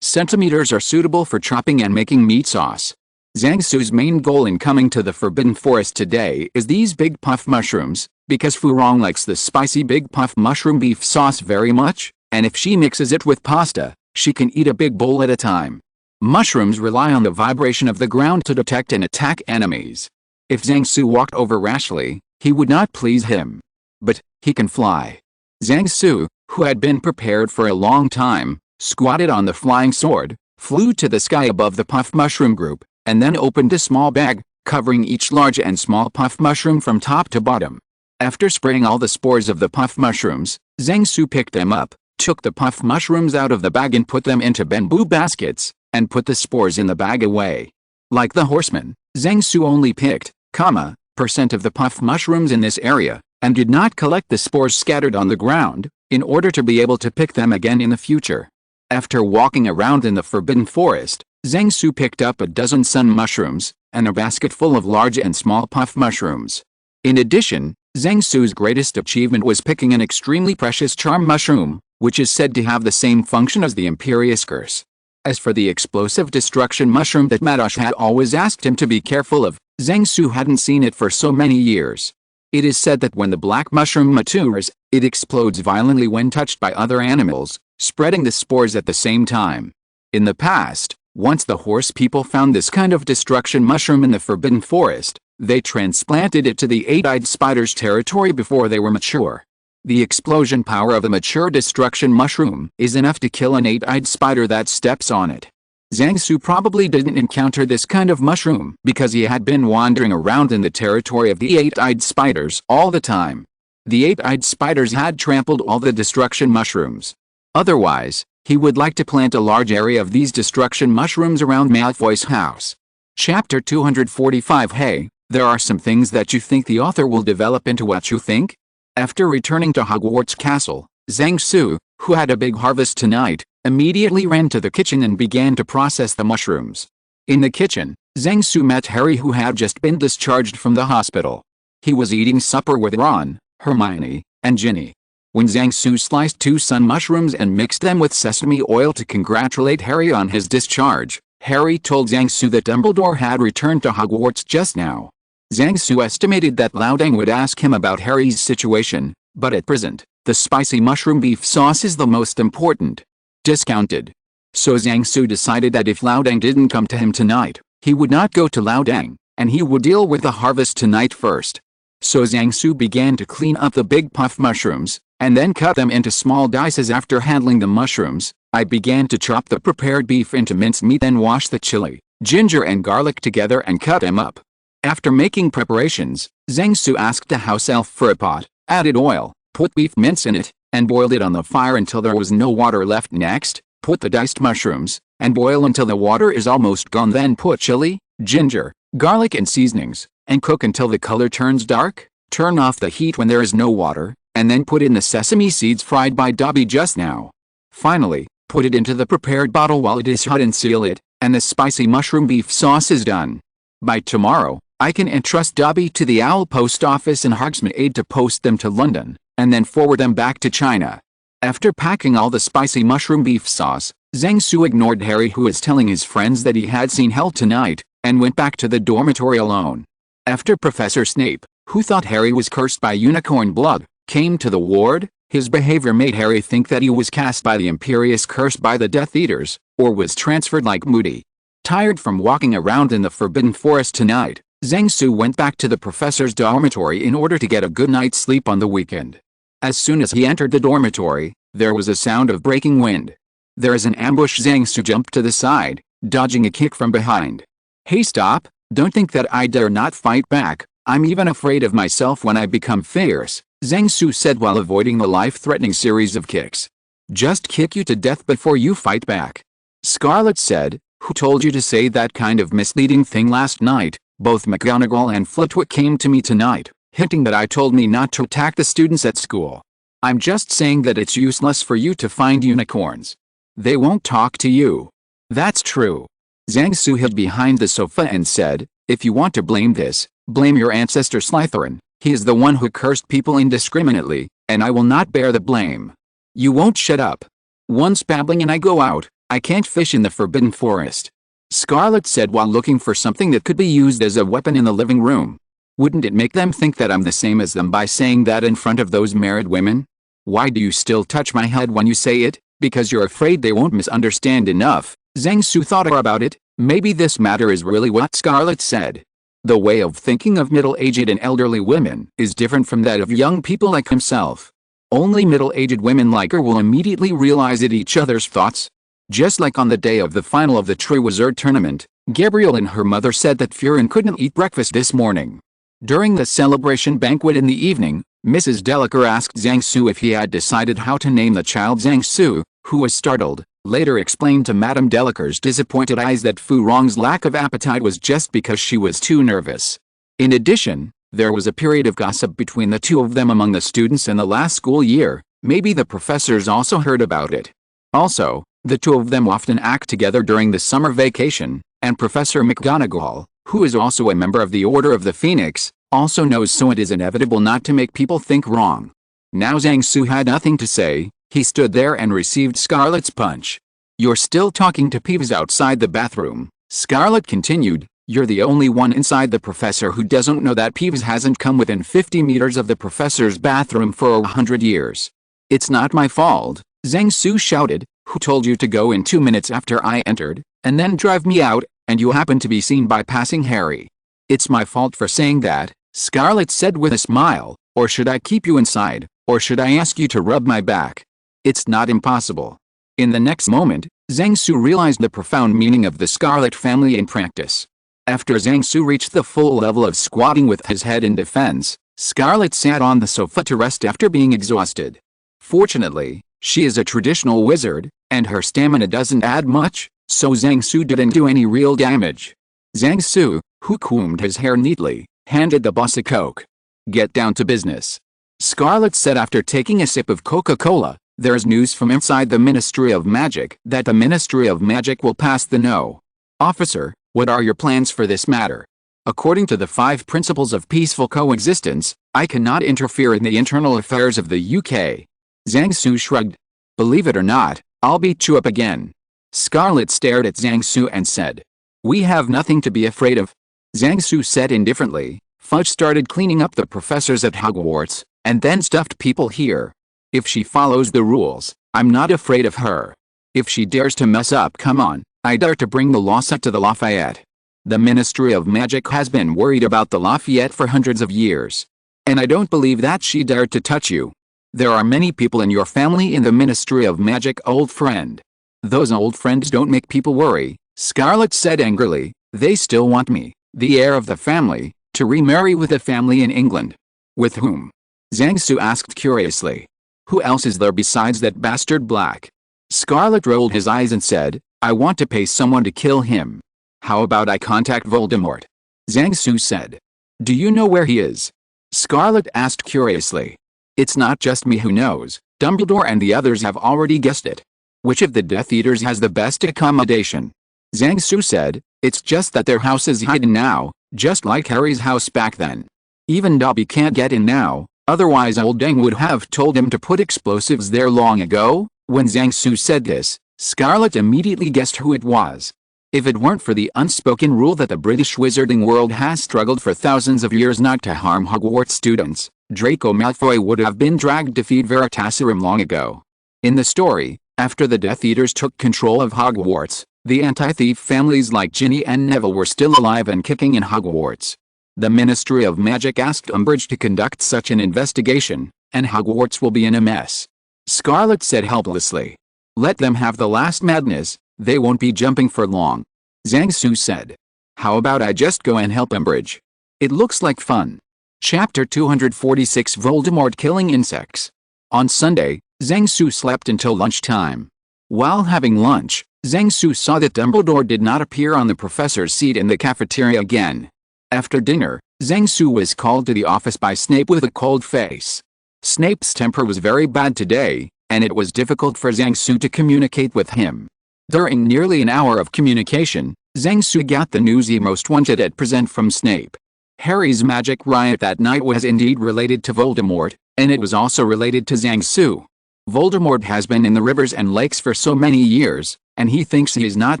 centimeters are suitable for chopping and making meat sauce. Zhang Su's main goal in coming to the Forbidden Forest today is these big puff mushrooms, because Fu Rong likes the spicy big puff mushroom beef sauce very much, and if she mixes it with pasta, she can eat a big bowl at a time. Mushrooms rely on the vibration of the ground to detect and attack enemies. If Zhang Su walked over rashly, he would not please him. But he can fly. Zhang Su, who had been prepared for a long time, squatted on the flying sword, flew to the sky above the puff mushroom group, and then opened a small bag, covering each large and small puff mushroom from top to bottom. After spraying all the spores of the puff mushrooms, Zhang Su picked them up, took the puff mushrooms out of the bag and put them into bamboo baskets, and put the spores in the bag away. Like the horseman, Zhang Su only picked, % of the puff mushrooms in this area, and did not collect the spores scattered on the ground, in order to be able to pick them again in the future. After walking around in the Forbidden Forest, Zhang Su picked up a dozen sun mushrooms, and a basket full of large and small puff mushrooms. In addition, Zhang Su's greatest achievement was picking an extremely precious charm mushroom, which is said to have the same function as the Imperious Curse. As for the explosive destruction mushroom that Madosh had always asked him to be careful of, Zhang Su hadn't seen it for so many years. It is said that when the black mushroom matures, it explodes violently when touched by other animals, spreading the spores at the same time. In the past, once the horse people found this kind of destruction mushroom in the Forbidden Forest, they transplanted it to the eight-eyed spider's territory before they were mature. The explosion power of a mature destruction mushroom is enough to kill an eight-eyed spider that steps on it. Zhang Su probably didn't encounter this kind of mushroom because he had been wandering around in the territory of the eight-eyed spiders all the time. The eight-eyed spiders had trampled all the destruction mushrooms. Otherwise, he would like to plant a large area of these destruction mushrooms around Malfoy's house. Chapter 245. Hey, there are some things that you think the author will develop into what you think? After returning to Hogwarts Castle, Zhang Su, who had a big harvest tonight, immediately ran to the kitchen and began to process the mushrooms. In the kitchen, Zhang Su met Harry, who had just been discharged from the hospital. He was eating supper with Ron, Hermione, and Ginny. When Zhang Su sliced 2 sun mushrooms and mixed them with sesame oil to congratulate Harry on his discharge, Harry told Zhang Su that Dumbledore had returned to Hogwarts just now. Zhang Su estimated that Laodang would ask him about Harry's situation, but at present, the spicy mushroom beef sauce is the most important. Discounted. So Zhang Su decided that if Laodang didn't come to him tonight, he would not go to Laodang, and he would deal with the harvest tonight first. So Zhang Su began to clean up the big puff mushrooms, and then cut them into small dices. After handling the mushrooms, I began to chop the prepared beef into mincemeat, then wash the chili, ginger and garlic together and cut them up. After making preparations, Zhang Su asked the house elf for a pot, added oil, put beef mince in it, and boiled it on the fire until there was no water left. Next, put the diced mushrooms, and boil until the water is almost gone. Then put chili, ginger, garlic and seasonings, and cook until the color turns dark. Turn off the heat when there is no water, and then put in the sesame seeds fried by Dobby just now. Finally, put it into the prepared bottle while it is hot and seal it, and the spicy mushroom beef sauce is done. By tomorrow, I can entrust Dobby to the Owl Post Office in Hogsmeade to post them to London, and then forward them back to China. After packing all the spicy mushroom beef sauce, Zhang Su ignored Harry, who was telling his friends that he had seen hell tonight, and went back to the dormitory alone. After Professor Snape, who thought Harry was cursed by unicorn blood, came to the ward, his behavior made Harry think that he was cast by the Imperious Curse by the Death Eaters, or was transferred like Moody. Tired from walking around in the Forbidden Forest tonight, Zhang Su went back to the professor's dormitory in order to get a good night's sleep on the weekend. As soon as he entered the dormitory, there was a sound of breaking wind. There is an ambush. Zhang Su jumped to the side, dodging a kick from behind. Hey, stop, don't think that I dare not fight back. I'm even afraid of myself when I become fierce, Zhang Su said while avoiding the life-threatening series of kicks. Just kick you to death before you fight back. Scarlet said, who told you to say that kind of misleading thing last night? Both McGonagall and Flitwick came to me tonight, hinting that I told me not to attack the students at school. I'm just saying that it's useless for you to find unicorns. They won't talk to you. That's true. Zhang Su hid behind the sofa and said, "If you want to blame this, blame your ancestor Slytherin. He is the one who cursed people indiscriminately, and I will not bear the blame." "You won't shut up. Once babbling and I go out, I can't fish in the Forbidden Forest," Scarlet said while looking for something that could be used as a weapon in the living room. "Wouldn't it make them think that I'm the same as them by saying that in front of those married women? Why do you still touch my head when you say it? Because you're afraid they won't misunderstand enough." Zhang Su thought about it. Maybe this matter is really what Scarlet said. The way of thinking of middle-aged and elderly women is different from that of young people like himself. Only middle-aged women like her will immediately realize each other's thoughts. Just like on the day of the final of the Triwizard Tournament, Gabrielle and her mother said that Furin couldn't eat breakfast this morning. During the celebration banquet in the evening, Mrs. Delacour asked Zhang Su if he had decided how to name the child. Zhang Su, who was startled, later explained to Madame Delacour's disappointed eyes that Fu Rong's lack of appetite was just because she was too nervous. In addition, there was a period of gossip between the two of them among the students in the last school year. Maybe the professors also heard about it. Also, the two of them often act together during the summer vacation, and Professor McGonagall, who is also a member of the Order of the Phoenix, also knows, so it is inevitable not to make people think wrong. Now Zhang Su had nothing to say. He stood there and received Scarlet's punch. "You're still talking to Peeves outside the bathroom," Scarlet continued. "You're the only one inside the professor who doesn't know that Peeves hasn't come within 50 meters of the professor's bathroom for 100 years. "It's not my fault," Zhang Su shouted. "Who told you to go in 2 minutes after I entered, and then drive me out, and you happen to be seen by passing Harry?" "It's my fault for saying that," Scarlet said with a smile. "Or should I keep you inside, or should I ask you to rub my back? It's not impossible." In the next moment, Zhang Su realized the profound meaning of the Scarlet family in practice. After Zhang Su reached the full level of squatting with his head in defense, Scarlet sat on the sofa to rest after being exhausted. Fortunately, she is a traditional wizard, and her stamina doesn't add much, so Zhang Su didn't do any real damage. Zhang Su, who combed his hair neatly, handed the boss a Coke. "Get down to business," Scarlet said after taking a sip of Coca-Cola. "There's news from inside the Ministry of Magic that the Ministry of Magic will pass the No. Officer, what are your plans for this matter? According to the 5 principles of peaceful coexistence, I cannot interfere in the internal affairs of the UK." Zhang Su shrugged. "Believe it or not, I'll beat you up again." Scarlet stared at Zhang Su and said, "We have nothing to be afraid of." Zhang Su said indifferently, "Fudge started cleaning up the professors at Hogwarts, and then stuffed people here. If she follows the rules, I'm not afraid of her. If she dares to mess up, come on, I dare to bring the Lawsuit to the Lafayette." The Ministry of Magic has been worried about the Lafayette for hundreds of years. And I don't believe that she dared to touch you. There are many people in your family in the Ministry of Magic, old friend. "Those old friends don't make people worry," Scarlet said angrily. "They still want me, the heir of the family, to remarry with a family in England." "With whom?" Zhang Su asked curiously. "Who else is there besides that bastard Black?" Scarlet rolled his eyes and said, "I want to pay someone to kill him." "How about I contact Voldemort?" Zhang Su said. "Do you know where he is?" Scarlet asked curiously. "It's not just me who knows, Dumbledore and the others have already guessed it." "Which of the Death Eaters has the best accommodation?" Zhang Su said. "It's just that their house is hidden now, just like Harry's house back then. Even Dobby can't get in now. Otherwise old Deng would have told him to put explosives there long ago." When Zhang Su said this, Scarlet immediately guessed who it was. If it weren't for the unspoken rule that the British wizarding world has struggled for thousands of years not to harm Hogwarts students, Draco Malfoy would have been dragged to feed Veritaserum long ago. In the story, after the Death Eaters took control of Hogwarts, the anti-thief families like Ginny and Neville were still alive and kicking in Hogwarts. The Ministry of Magic asked Umbridge to conduct such an investigation, and Hogwarts will be in a mess. Scarlet said helplessly. "Let them have the last madness, they won't be jumping for long." Zhang Su said. "How about I just go and help Umbridge? It looks like fun." Chapter 246 Voldemort Killing Insects. On Sunday, Zhang Su slept until lunchtime. While having lunch, Zhang Su saw that Dumbledore did not appear on the professor's seat in the cafeteria again. After dinner, Zhang Su was called to the office by Snape with a cold face. Snape's temper was very bad today, and it was difficult for Zhang Su to communicate with him. During nearly an hour of communication, Zhang Su got the news he most wanted at present from Snape. Harry's magic riot that night was indeed related to Voldemort, and it was also related to Zhang Su. Voldemort has been in the rivers and lakes for so many years, and he thinks he is not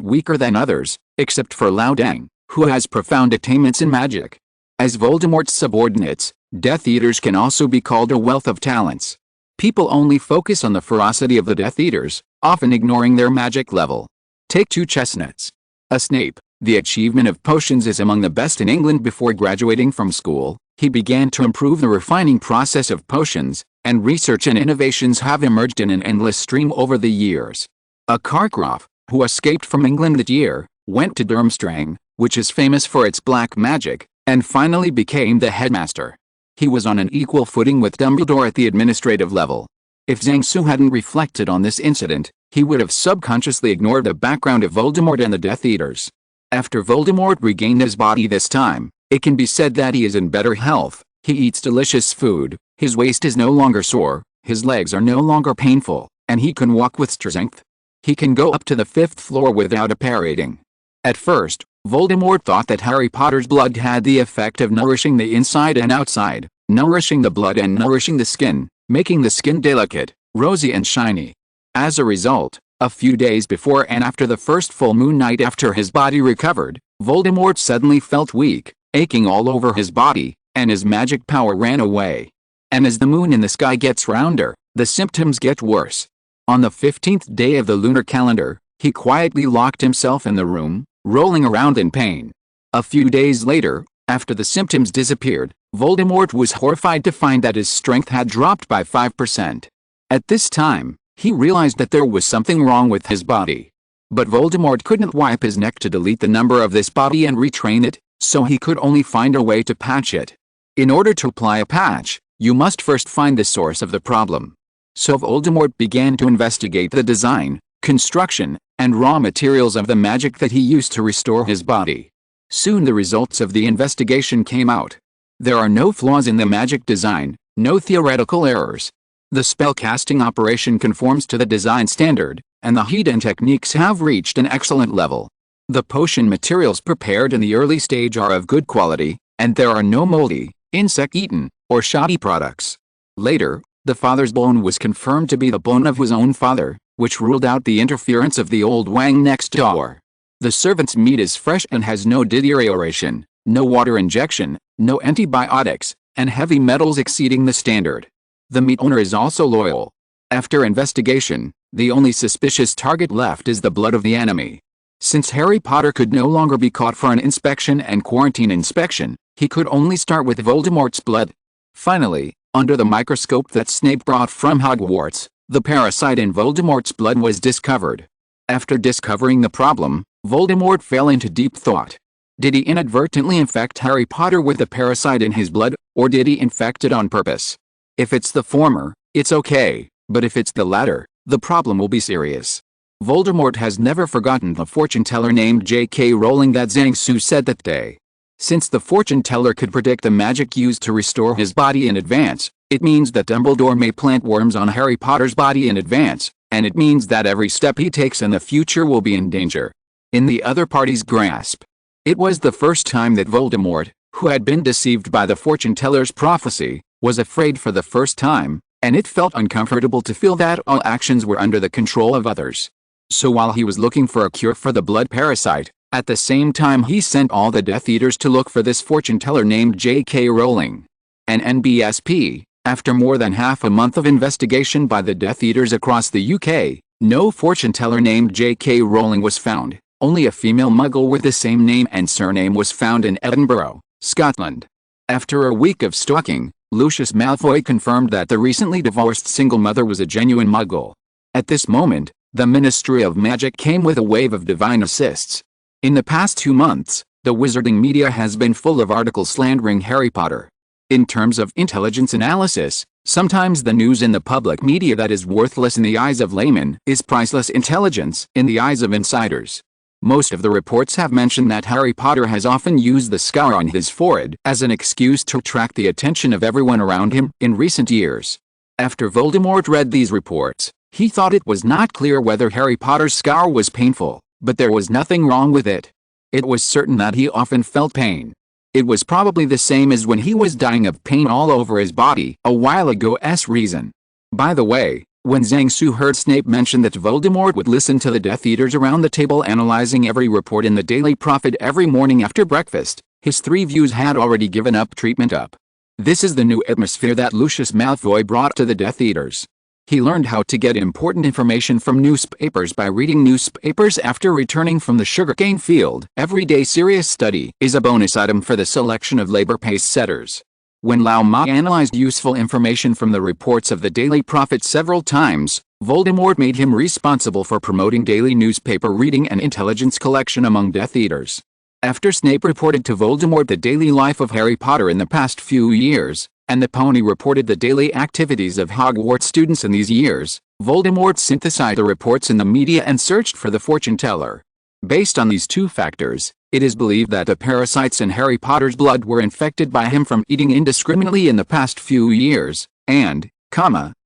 weaker than others, except for Lao Dang, who has profound attainments in magic. As Voldemort's subordinates, Death Eaters can also be called a wealth of talents. People only focus on the ferocity of the Death Eaters, often ignoring their magic level. Take 2 chestnuts. A Snape, the achievement of potions is among the best in England. Before graduating from school, he began to improve the refining process of potions, and research and innovations have emerged in an endless stream over the years. A Karkaroff, who escaped from England that year, went to Durmstrang, which is famous for its black magic, and finally became the headmaster. He was on an equal footing with Dumbledore at the administrative level. If Zhang Su hadn't reflected on this incident, he would have subconsciously ignored the background of Voldemort and the Death Eaters. After Voldemort regained his body this time, it can be said that he is in better health. He eats delicious food, his waist is no longer sore, his legs are no longer painful, and he can walk with strength. He can go up to the 5th floor without apparating. At first, Voldemort thought that Harry Potter's blood had the effect of nourishing the inside and outside, nourishing the blood and nourishing the skin, making the skin delicate, rosy and shiny. As a result, a few days before and after the first full moon night after his body recovered, Voldemort suddenly felt weak, aching all over his body, and his magic power ran away. And as the moon in the sky gets rounder, the symptoms get worse. On the 15th day of the lunar calendar, he quietly locked himself in the room, rolling around in pain. A few days later, after the symptoms disappeared, Voldemort was horrified to find that his strength had dropped by 5%. At this time, he realized that there was something wrong with his body. But Voldemort couldn't wipe his neck to delete the number of this body and retrain it, so he could only find a way to patch it. In order to apply a patch, you must first find the source of the problem. So Voldemort began to investigate the design, construction, and raw materials of the magic that he used to restore his body. Soon the results of the investigation came out. There are no flaws in the magic design, no theoretical errors. The spellcasting operation conforms to the design standard, and the heat and techniques have reached an excellent level. The potion materials prepared in the early stage are of good quality, and there are no moldy, insect-eaten, or shoddy products. Later, the father's bone was confirmed to be the bone of his own father, which ruled out the interference of the old Wang next door. The servant's meat is fresh and has no deterioration, no water injection, no antibiotics, and heavy metals exceeding the standard. The meat owner is also loyal. After investigation, the only suspicious target left is the blood of the enemy. Since Harry Potter could no longer be caught for an inspection and quarantine inspection, he could only start with Voldemort's blood. Finally, under the microscope that Snape brought from Hogwarts, the parasite in Voldemort's blood was discovered. After discovering the problem, Voldemort fell into deep thought. Did he inadvertently infect Harry Potter with the parasite in his blood, or did he infect it on purpose? If it's the former, it's okay, but if it's the latter, the problem will be serious. Voldemort has never forgotten the fortune-teller named J.K. Rowling that Zhang Su said that day. Since the fortune-teller could predict the magic used to restore his body in advance, it means that Dumbledore may plant worms on Harry Potter's body in advance, and it means that every step he takes in the future will be in danger. In the other party's grasp. It was the first time that Voldemort, who had been deceived by the fortune-teller's prophecy, was afraid for the first time, and it felt uncomfortable to feel that all actions were under the control of others. So while he was looking for a cure for the blood parasite, at the same time he sent all the Death Eaters to look for this fortune-teller named J.K. Rowling. And NBSP, after more than half a month of investigation by the Death Eaters across the UK, no fortune-teller named J.K. Rowling was found. Only a female muggle with the same name and surname was found in Edinburgh, Scotland. After a week of stalking, Lucius Malfoy confirmed that the recently divorced single mother was a genuine muggle. At this moment, the Ministry of Magic came with a wave of divine assists. In the past 2 months, the wizarding media has been full of articles slandering Harry Potter. In terms of intelligence analysis, sometimes the news in the public media that is worthless in the eyes of laymen is priceless intelligence in the eyes of insiders. Most of the reports have mentioned that Harry Potter has often used the scar on his forehead as an excuse to attract the attention of everyone around him in recent years. After Voldemort read these reports, he thought it was not clear whether Harry Potter's scar was painful, but there was nothing wrong with it. It was certain that he often felt pain. It was probably the same as when he was dying of pain all over his body a while ago. Reason. By the way, when Zhang Su heard Snape mention that Voldemort would listen to the Death Eaters around the table analyzing every report in the Daily Prophet every morning after breakfast, his three views had already given up treatment up. This is the new atmosphere that Lucius Malfoy brought to the Death Eaters. He learned how to get important information from newspapers by reading newspapers after returning from the sugarcane field. Everyday serious study is a bonus item for the selection of labor pace setters. When Lao Ma analyzed useful information from the reports of the Daily Prophet several times, Voldemort made him responsible for promoting daily newspaper reading and intelligence collection among Death Eaters. After Snape reported to Voldemort the daily life of Harry Potter in the past few years, and the pony reported the daily activities of Hogwarts students in these years, Voldemort synthesized the reports in the media and searched for the fortune teller. Based on these two factors, it is believed that the parasites in Harry Potter's blood were infected by him from eating indiscriminately in the past few years, and,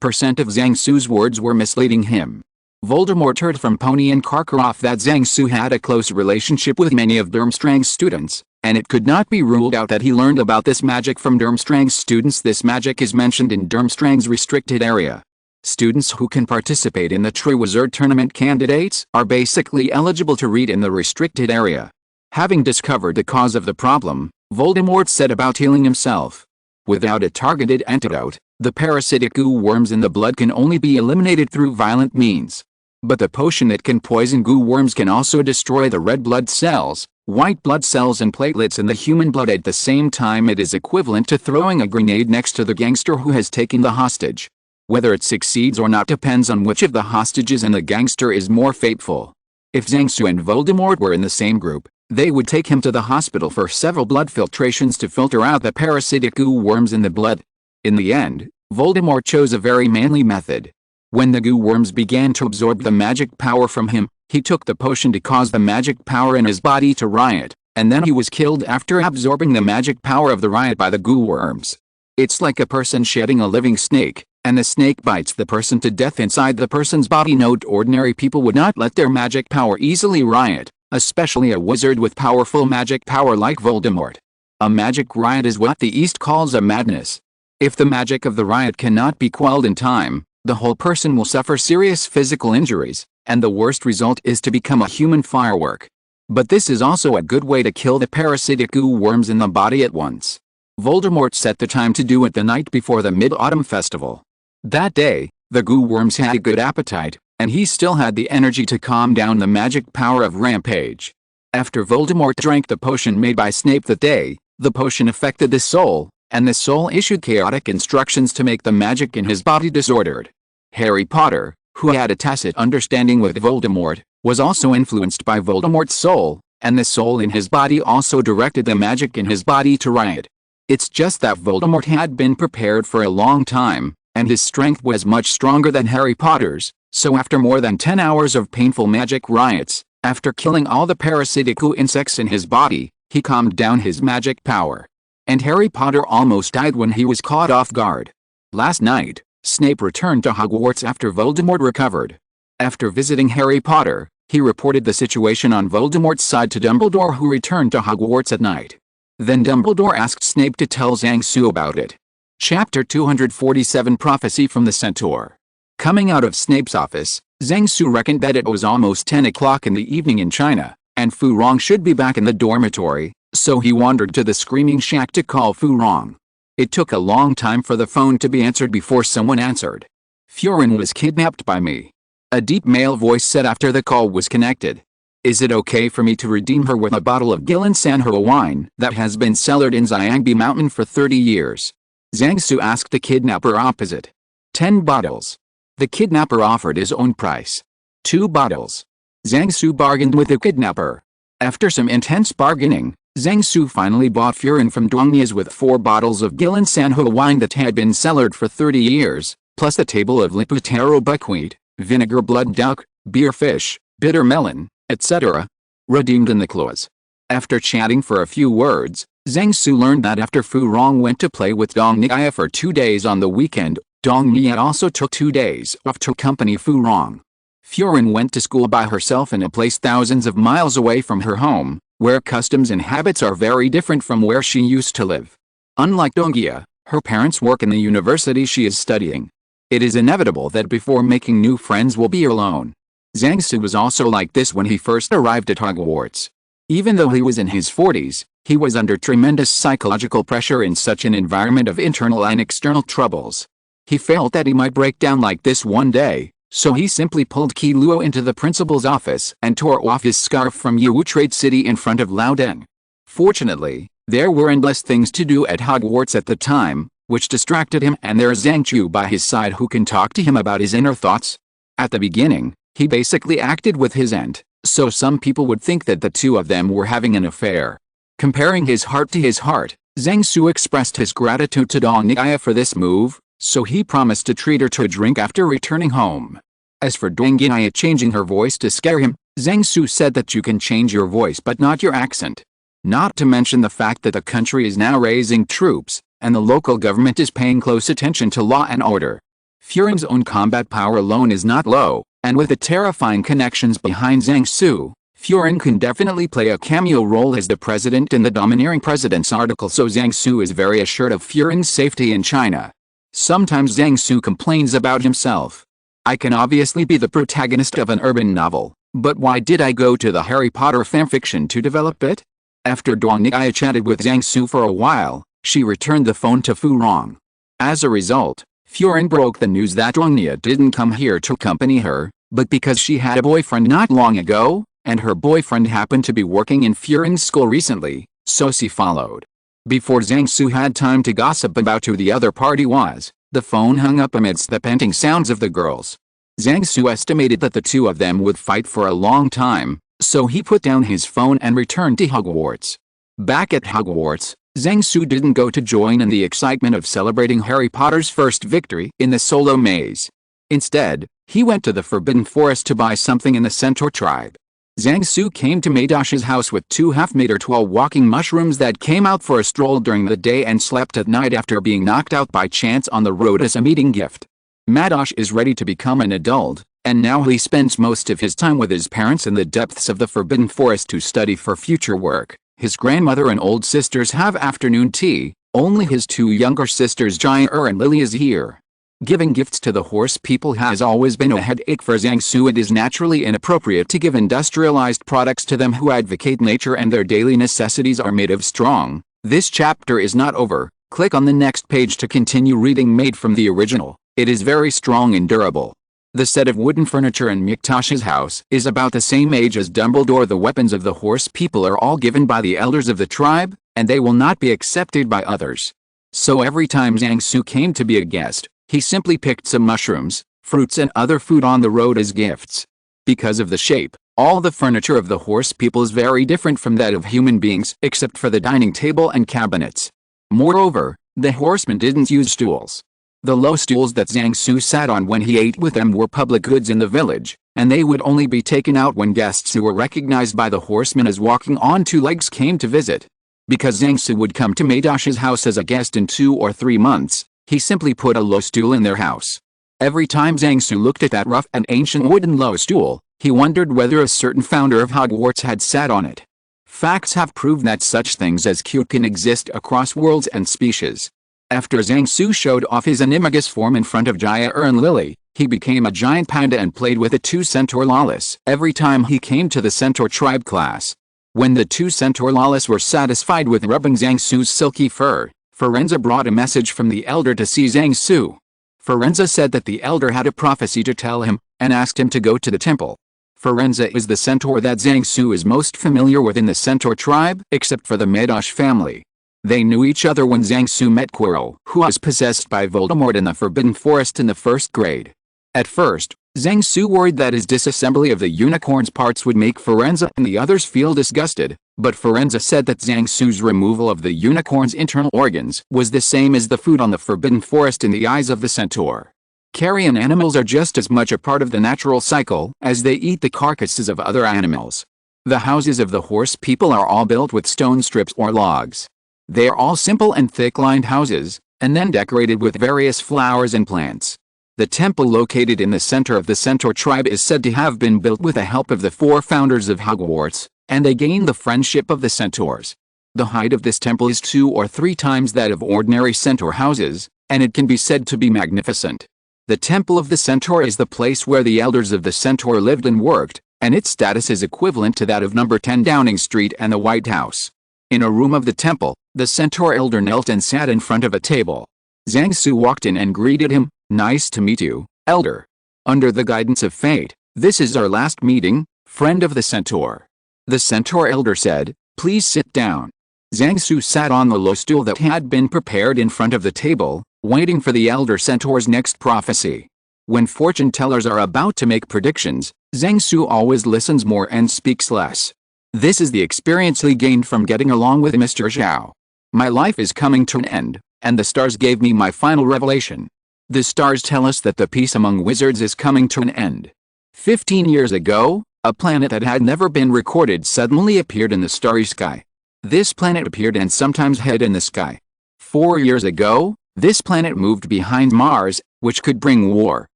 percent of Zhang Su's words were misleading him. Voldemort heard from Pony and Karkaroff that Zhang Su had a close relationship with many of Durmstrang's students, and it could not be ruled out that he learned about this magic from Durmstrang's students. This magic is mentioned in Durmstrang's restricted area. Students who can participate in the Triwizard Tournament candidates are basically eligible to read in the restricted area. Having discovered the cause of the problem, Voldemort set about healing himself. Without a targeted antidote, the parasitic goo worms in the blood can only be eliminated through violent means. But the potion that can poison goo worms can also destroy the red blood cells, white blood cells and platelets in the human blood at the same time. It is equivalent to throwing a grenade next to the gangster who has taken the hostage. Whether it succeeds or not depends on which of the hostages and the gangster is more faithful. If Zhang Su and Voldemort were in the same group, they would take him to the hospital for several blood filtrations to filter out the parasitic goo worms in the blood. In the end, Voldemort chose a very manly method. When the goo worms began to absorb the magic power from him, he took the potion to cause the magic power in his body to riot, and then he was killed after absorbing the magic power of the riot by the goo worms. It's like a person shedding a living snake, and the snake bites the person to death inside the person's body. Note: ordinary people would not let their magic power easily riot, especially a wizard with powerful magic power like Voldemort. A magic riot is what the East calls a madness. If the magic of the riot cannot be quelled in time, the whole person will suffer serious physical injuries, and the worst result is to become a human firework. But this is also a good way to kill the parasitic goo worms in the body at once. Voldemort set the time to do it the night before the Mid-Autumn Festival. That day, the goo worms had a good appetite, and he still had the energy to calm down the magic power of rampage. After Voldemort drank the potion made by Snape that day, the potion affected the soul, and the soul issued chaotic instructions to make the magic in his body disordered. Harry Potter, who had a tacit understanding with Voldemort, was also influenced by Voldemort's soul, and the soul in his body also directed the magic in his body to riot. It's just that Voldemort had been prepared for a long time, and his strength was much stronger than Harry Potter's, so after more than 10 hours of painful magic riots, after killing all the parasitic goo insects in his body, he calmed down his magic power. And Harry Potter almost died when he was caught off guard. Last night, Snape returned to Hogwarts after Voldemort recovered. After visiting Harry Potter, he reported the situation on Voldemort's side to Dumbledore, who returned to Hogwarts at night. Then Dumbledore asked Snape to tell Zhang Su about it. Chapter 247 Prophecy from the Centaur. Coming out of Snape's office, Zhang Su reckoned that it was almost 10 o'clock in the evening in China, and Fu Rong should be back in the dormitory, so he wandered to the Screaming Shack to call Fu Rong. It took a long time for the phone to be answered before someone answered. "Furin was kidnapped by me," a deep male voice said after the call was connected. "Is it okay for me to redeem her with a bottle of Gillen Sanhua wine that has been cellared in Xiangbi Mountain for 30 years? Zhang Su asked the kidnapper opposite. 10 bottles. The kidnapper offered his own price. 2 bottles. Zhang Su bargained with the kidnapper. After some intense bargaining, Zhang Su finally bought Furin from Dongnias with 4 bottles of Gillen Sanhua wine that had been cellared for 30 years, plus a table of Liputero buckwheat, vinegar blood duck, beer fish, bitter melon, etc. redeemed in the clause. After chatting for a few words, Zhang Su learned that after Fu Rong went to play with Dong Nia for 2 days on the weekend, Dong Nia also took 2 days off to accompany Fu Rong. Furin went to school by herself in a place thousands of miles away from her home, where customs and habits are very different from where she used to live. Unlike Donghia, her parents work in the university she is studying. It is inevitable that before making new friends will be alone. Zhang was also like this when he first arrived at Hogwarts. Even though he was in his 40s, he was under tremendous psychological pressure in such an environment of internal and external troubles. He felt that he might break down like this one day, so he simply pulled Qi Luo into the principal's office and tore off his scarf from Yiwu Trade City in front of Lao Deng. Fortunately, there were endless things to do at Hogwarts at the time, which distracted him, and there is Zhang Chu by his side who can talk to him about his inner thoughts. At the beginning, he basically acted with his aunt, so some people would think that the two of them were having an affair. Comparing his heart to his heart, Zhang Su expressed his gratitude to Donghia for this move, so he promised to treat her to a drink after returning home. As for Donghia changing her voice to scare him, Zhang Su said that you can change your voice but not your accent. Not to mention the fact that the country is now raising troops, and the local government is paying close attention to law and order. Furin's own combat power alone is not low, and with the terrifying connections behind Zhang Su, Furin can definitely play a cameo role as the president in the Domineering President's article, so Zhang Su is very assured of Furin's safety in China. Sometimes Zhang Su complains about himself. I can obviously be the protagonist of an urban novel, but why did I go to the Harry Potter fanfiction to develop it? After Donghia chatted with Zhang Su for a while, she returned the phone to Fu Rong. As a result, Furin broke the news that Donghia didn't come here to accompany her, but because she had a boyfriend not long ago, and her boyfriend happened to be working in Furin's school recently, so she followed. Before Zhang Su had time to gossip about who the other party was, the phone hung up amidst the panting sounds of the girls. Zhang Su estimated that the two of them would fight for a long time, so he put down his phone and returned to Hogwarts. Back at Hogwarts, Zhang Su didn't go to join in the excitement of celebrating Harry Potter's first victory in the solo maze. Instead, he went to the Forbidden Forest to buy something in the Centaur tribe. Zhang Su came to Madash's house with 2 half-meter tall walking mushrooms that came out for a stroll during the day and slept at night after being knocked out by chance on the road as a meeting gift. Madash is ready to become an adult, and now he spends most of his time with his parents in the depths of the Forbidden Forest to study for future work. His grandmother and old sisters have afternoon tea, only his 2 younger sisters Jia and Lily is here. Giving gifts to the horse people has always been a headache for Zhang Su. It is naturally inappropriate to give industrialized products to them who advocate nature and their daily necessities are made of strong. This chapter is not over. Click on the next page to continue reading. Made from the original, it is very strong and durable. The set of wooden furniture in Miktash's house is about the same age as Dumbledore. The weapons of the horse people are all given by the elders of the tribe, and they will not be accepted by others. So every time Zhang Su came to be a guest, he simply picked some mushrooms, fruits and other food on the road as gifts. Because of the shape, all the furniture of the horse people is very different from that of human beings except for the dining table and cabinets. Moreover, the horsemen didn't use stools. The low stools that Zhang Su sat on when he ate with them were public goods in the village, and they would only be taken out when guests who were recognized by the horsemen as walking on 2 legs came to visit. Because Zhang Su would come to Madash's house as a guest in 2 or 3 months, he simply put a low stool in their house. Every time Zhang Su looked at that rough and ancient wooden low stool, he wondered whether a certain founder of Hogwarts had sat on it. Facts have proved that such things as cute can exist across worlds and species. After Zhang Su showed off his animagus form in front of Jia and Lily, he became a giant panda and played with the 2 centaur lawless every time he came to the centaur tribe class. When the 2 centaur lawless were satisfied with rubbing Zhang Su's silky fur, Firenze brought a message from the elder to see Zhang Su. Firenze said that the elder had a prophecy to tell him, and asked him to go to the temple. Firenze is the centaur that Zhang Su is most familiar with in the centaur tribe, except for the Madash family. They knew each other when Zhang Su met Quirrell, who was possessed by Voldemort in the Forbidden Forest in the 1st grade. At first, Zhang Su worried that his disassembly of the unicorn's parts would make Firenze and the others feel disgusted, but Firenze said that Zhang Su's removal of the unicorn's internal organs was the same as the food on the Forbidden Forest in the eyes of the centaur. Carrion animals are just as much a part of the natural cycle as they eat the carcasses of other animals. The houses of the horse people are all built with stone strips or logs. They are all simple and thick-lined houses, and then decorated with various flowers and plants. The temple located in the center of the centaur tribe is said to have been built with the help of the 4 founders of Hogwarts, and they gain the friendship of the centaurs. The height of this temple is 2 or 3 times that of ordinary centaur houses, and it can be said to be magnificent. The Temple of the Centaur is the place where the elders of the centaur lived and worked, and its status is equivalent to that of number 10 Downing Street and the White House. In a room of the temple, the centaur elder knelt and sat in front of a table. Zhang Su walked in and greeted him. "Nice to meet you, elder. Under the guidance of fate, this is our last meeting, friend of the centaur." The centaur elder said, "Please sit down." Zhang Su sat on the low stool that had been prepared in front of the table, waiting for the elder centaur's next prophecy. When fortune tellers are about to make predictions, Zhang Su always listens more and speaks less. This is the experience he gained from getting along with Mr. Zhao. "My life is coming to an end, and the stars gave me my final revelation. The stars tell us that the peace among wizards is coming to an end. 15 years ago, a planet that had never been recorded suddenly appeared in the starry sky. This planet appeared and sometimes hid in the sky. 4 years ago, this planet moved behind Mars, which could bring war,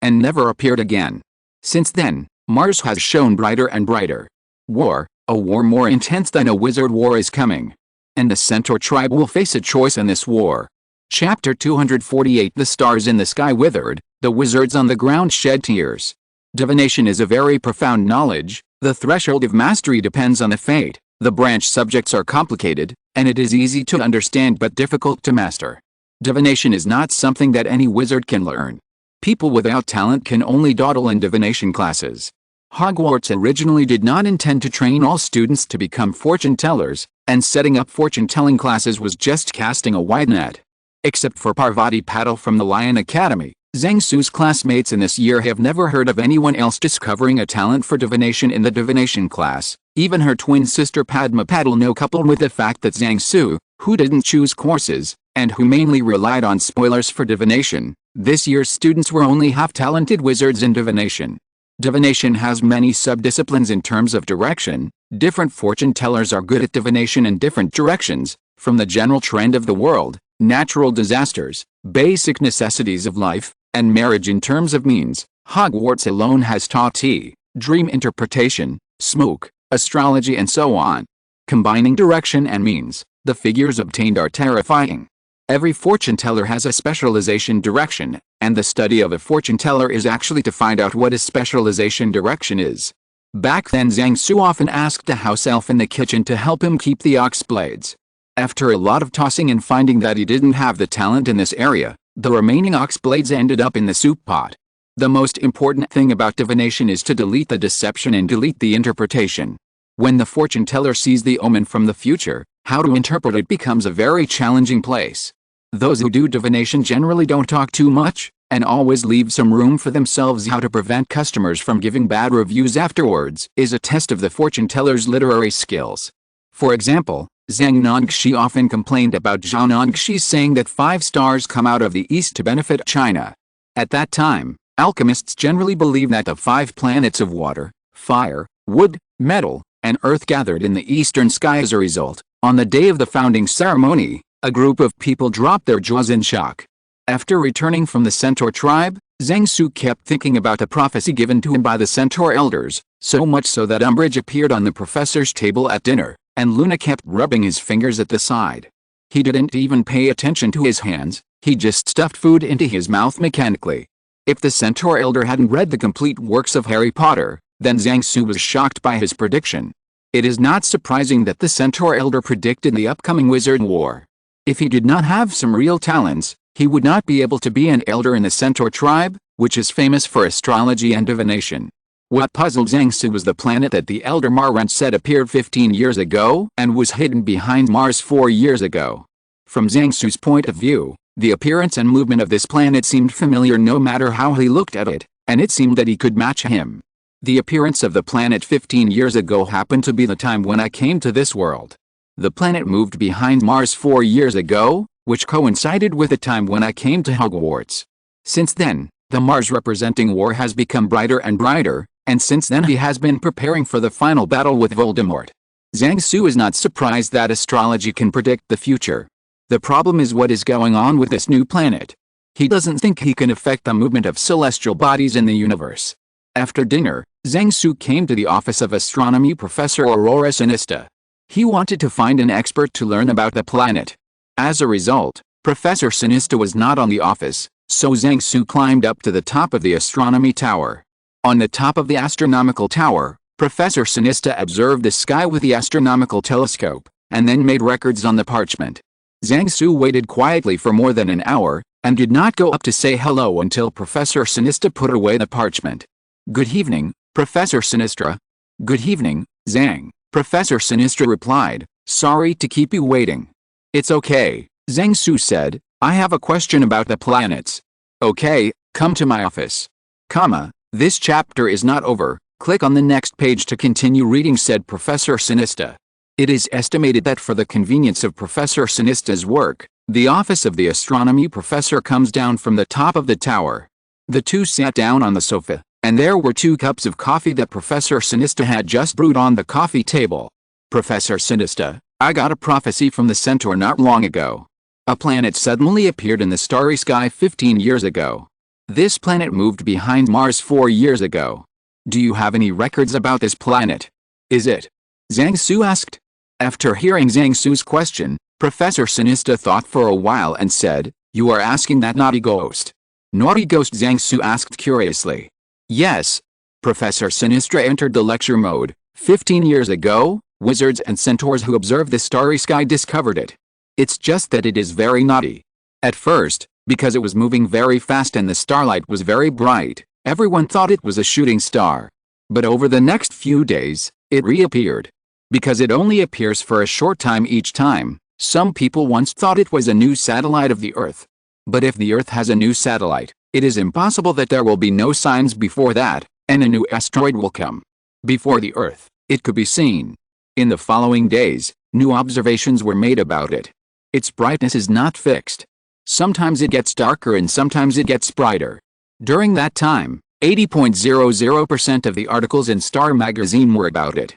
and never appeared again. Since then, Mars has shone brighter and brighter. War, a war more intense than a wizard war is coming. And the centaur tribe will face a choice in this war." Chapter 248. The stars in the sky withered, the wizards on the ground shed tears. Divination is a very profound knowledge. The threshold of mastery depends on the fate. The branch subjects are complicated, and it is easy to understand but difficult to master. Divination is not something that any wizard can learn. People without talent can only dawdle in divination classes. Hogwarts originally did not intend to train all students to become fortune tellers, and setting up fortune-telling classes was just casting a wide net. Except for Parvati Patil from the Lion Academy, Zhang Su's classmates in this year have never heard of anyone else discovering a talent for divination in the divination class. Even her twin sister Padma Patil knew, coupled with the fact that Zhang Su, who didn't choose courses, and who mainly relied on spoilers for divination, this year's students were only half-talented wizards in divination. Divination has many sub-disciplines in terms of direction. Different fortune tellers are good at divination in different directions, from the general trend of the world, natural disasters, basic necessities of life, and marriage in terms of means. Hogwarts alone has taught dream interpretation, smoke, astrology and so on. Combining direction and means, the figures obtained are terrifying. Every fortune teller has a specialization direction, and the study of a fortune teller is actually to find out what his specialization direction is. Back then Zhang Su often asked a house elf in the kitchen to help him keep the ox blades. After a lot of tossing and finding that he didn't have the talent in this area, the remaining ox blades ended up in the soup pot. The most important thing about divination is to delete the deception and delete the interpretation. When the fortune teller sees the omen from the future, how to interpret it becomes a very challenging place. Those who do divination generally don't talk too much, and always leave some room for themselves. How to prevent customers from giving bad reviews afterwards is a test of the fortune teller's literary skills. For example, Zhang Nongxi often complained about Zhao Nongxi saying that 5 stars come out of the east to benefit China. At that time, alchemists generally believed that the 5 planets of water, fire, wood, metal, and earth gathered in the eastern sky as a result. On the day of the founding ceremony, a group of people dropped their jaws in shock. After returning from the centaur tribe, Zhang Su kept thinking about the prophecy given to him by the centaur elders, so much so that Umbridge appeared on the professor's table at dinner, and Luna kept rubbing his fingers at the side. He didn't even pay attention to his hands, he just stuffed food into his mouth mechanically. If the centaur elder hadn't read the complete works of Harry Potter, then Zhang Su was shocked by his prediction. It is not surprising that the centaur elder predicted the upcoming wizard war. If he did not have some real talents, he would not be able to be an elder in the centaur tribe, which is famous for astrology and divination. What puzzled Zhang Su was the planet that the elder Marant said appeared 15 years ago and was hidden behind Mars 4 years ago. From Zhang Su's point of view, the appearance and movement of this planet seemed familiar no matter how he looked at it, and it seemed that he could match him. The appearance of the planet 15 years ago happened to be the time when I came to this world. The planet moved behind Mars 4 years ago, which coincided with the time when I came to Hogwarts. Since then, the Mars representing war has become brighter and brighter, and since then he has been preparing for the final battle with Voldemort. Zhang Su is not surprised that astrology can predict the future. The problem is what is going on with this new planet. He doesn't think he can affect the movement of celestial bodies in the universe. After dinner, Zhang Su came to the office of astronomy professor Aurora Sinista. He wanted to find an expert to learn about the planet. As a result, Professor Sinista was not on the office, so Zhang Su climbed up to the top of the astronomy tower. On the top of the astronomical tower, Professor Sinista observed the sky with the astronomical telescope, and then made records on the parchment. Zhang Su waited quietly for more than an hour, and did not go up to say hello until Professor Sinista put away the parchment. "Good evening, Professor Sinistra." "Good evening, Zhang," Professor Sinistra replied. "Sorry to keep you waiting." "It's okay," Zhang Su said. "I have a question about the planets." "Okay, come to my office." This chapter is not over. Click on the next page to continue reading, said Professor Sinista. It is estimated that for the convenience of Professor Sinista's work, the office of the astronomy professor comes down from the top of the tower. The two sat down on the sofa, and there were 2 cups of coffee that Professor Sinista had just brewed on the coffee table. "Professor Sinista, I got a prophecy from the centaur not long ago. A planet suddenly appeared in the starry sky 15 years ago. This planet moved behind Mars 4 years ago. Do you have any records about this planet? Is it?" Zhang Su asked. After hearing Zhang Su's question, Professor Sinista thought for a while and said, "You are asking that naughty ghost?" "Naughty ghost?" Zhang Su asked curiously. "Yes." Professor Sinistra entered the lecture mode. 15 years ago, wizards and centaurs who observed the starry sky discovered it. It's just that it is very naughty. At first, because it was moving very fast and the starlight was very bright, everyone thought it was a shooting star. But over the next few days, it reappeared. Because it only appears for a short time each time, some people once thought it was a new satellite of the Earth. But if the Earth has a new satellite, it is impossible that there will be no signs before that, and a new asteroid will come before the Earth. It could be seen. In the following days, new observations were made about it. Its brightness is not fixed. Sometimes it gets darker and sometimes it gets brighter. During that time, 80.00% of the articles in Star magazine were about it.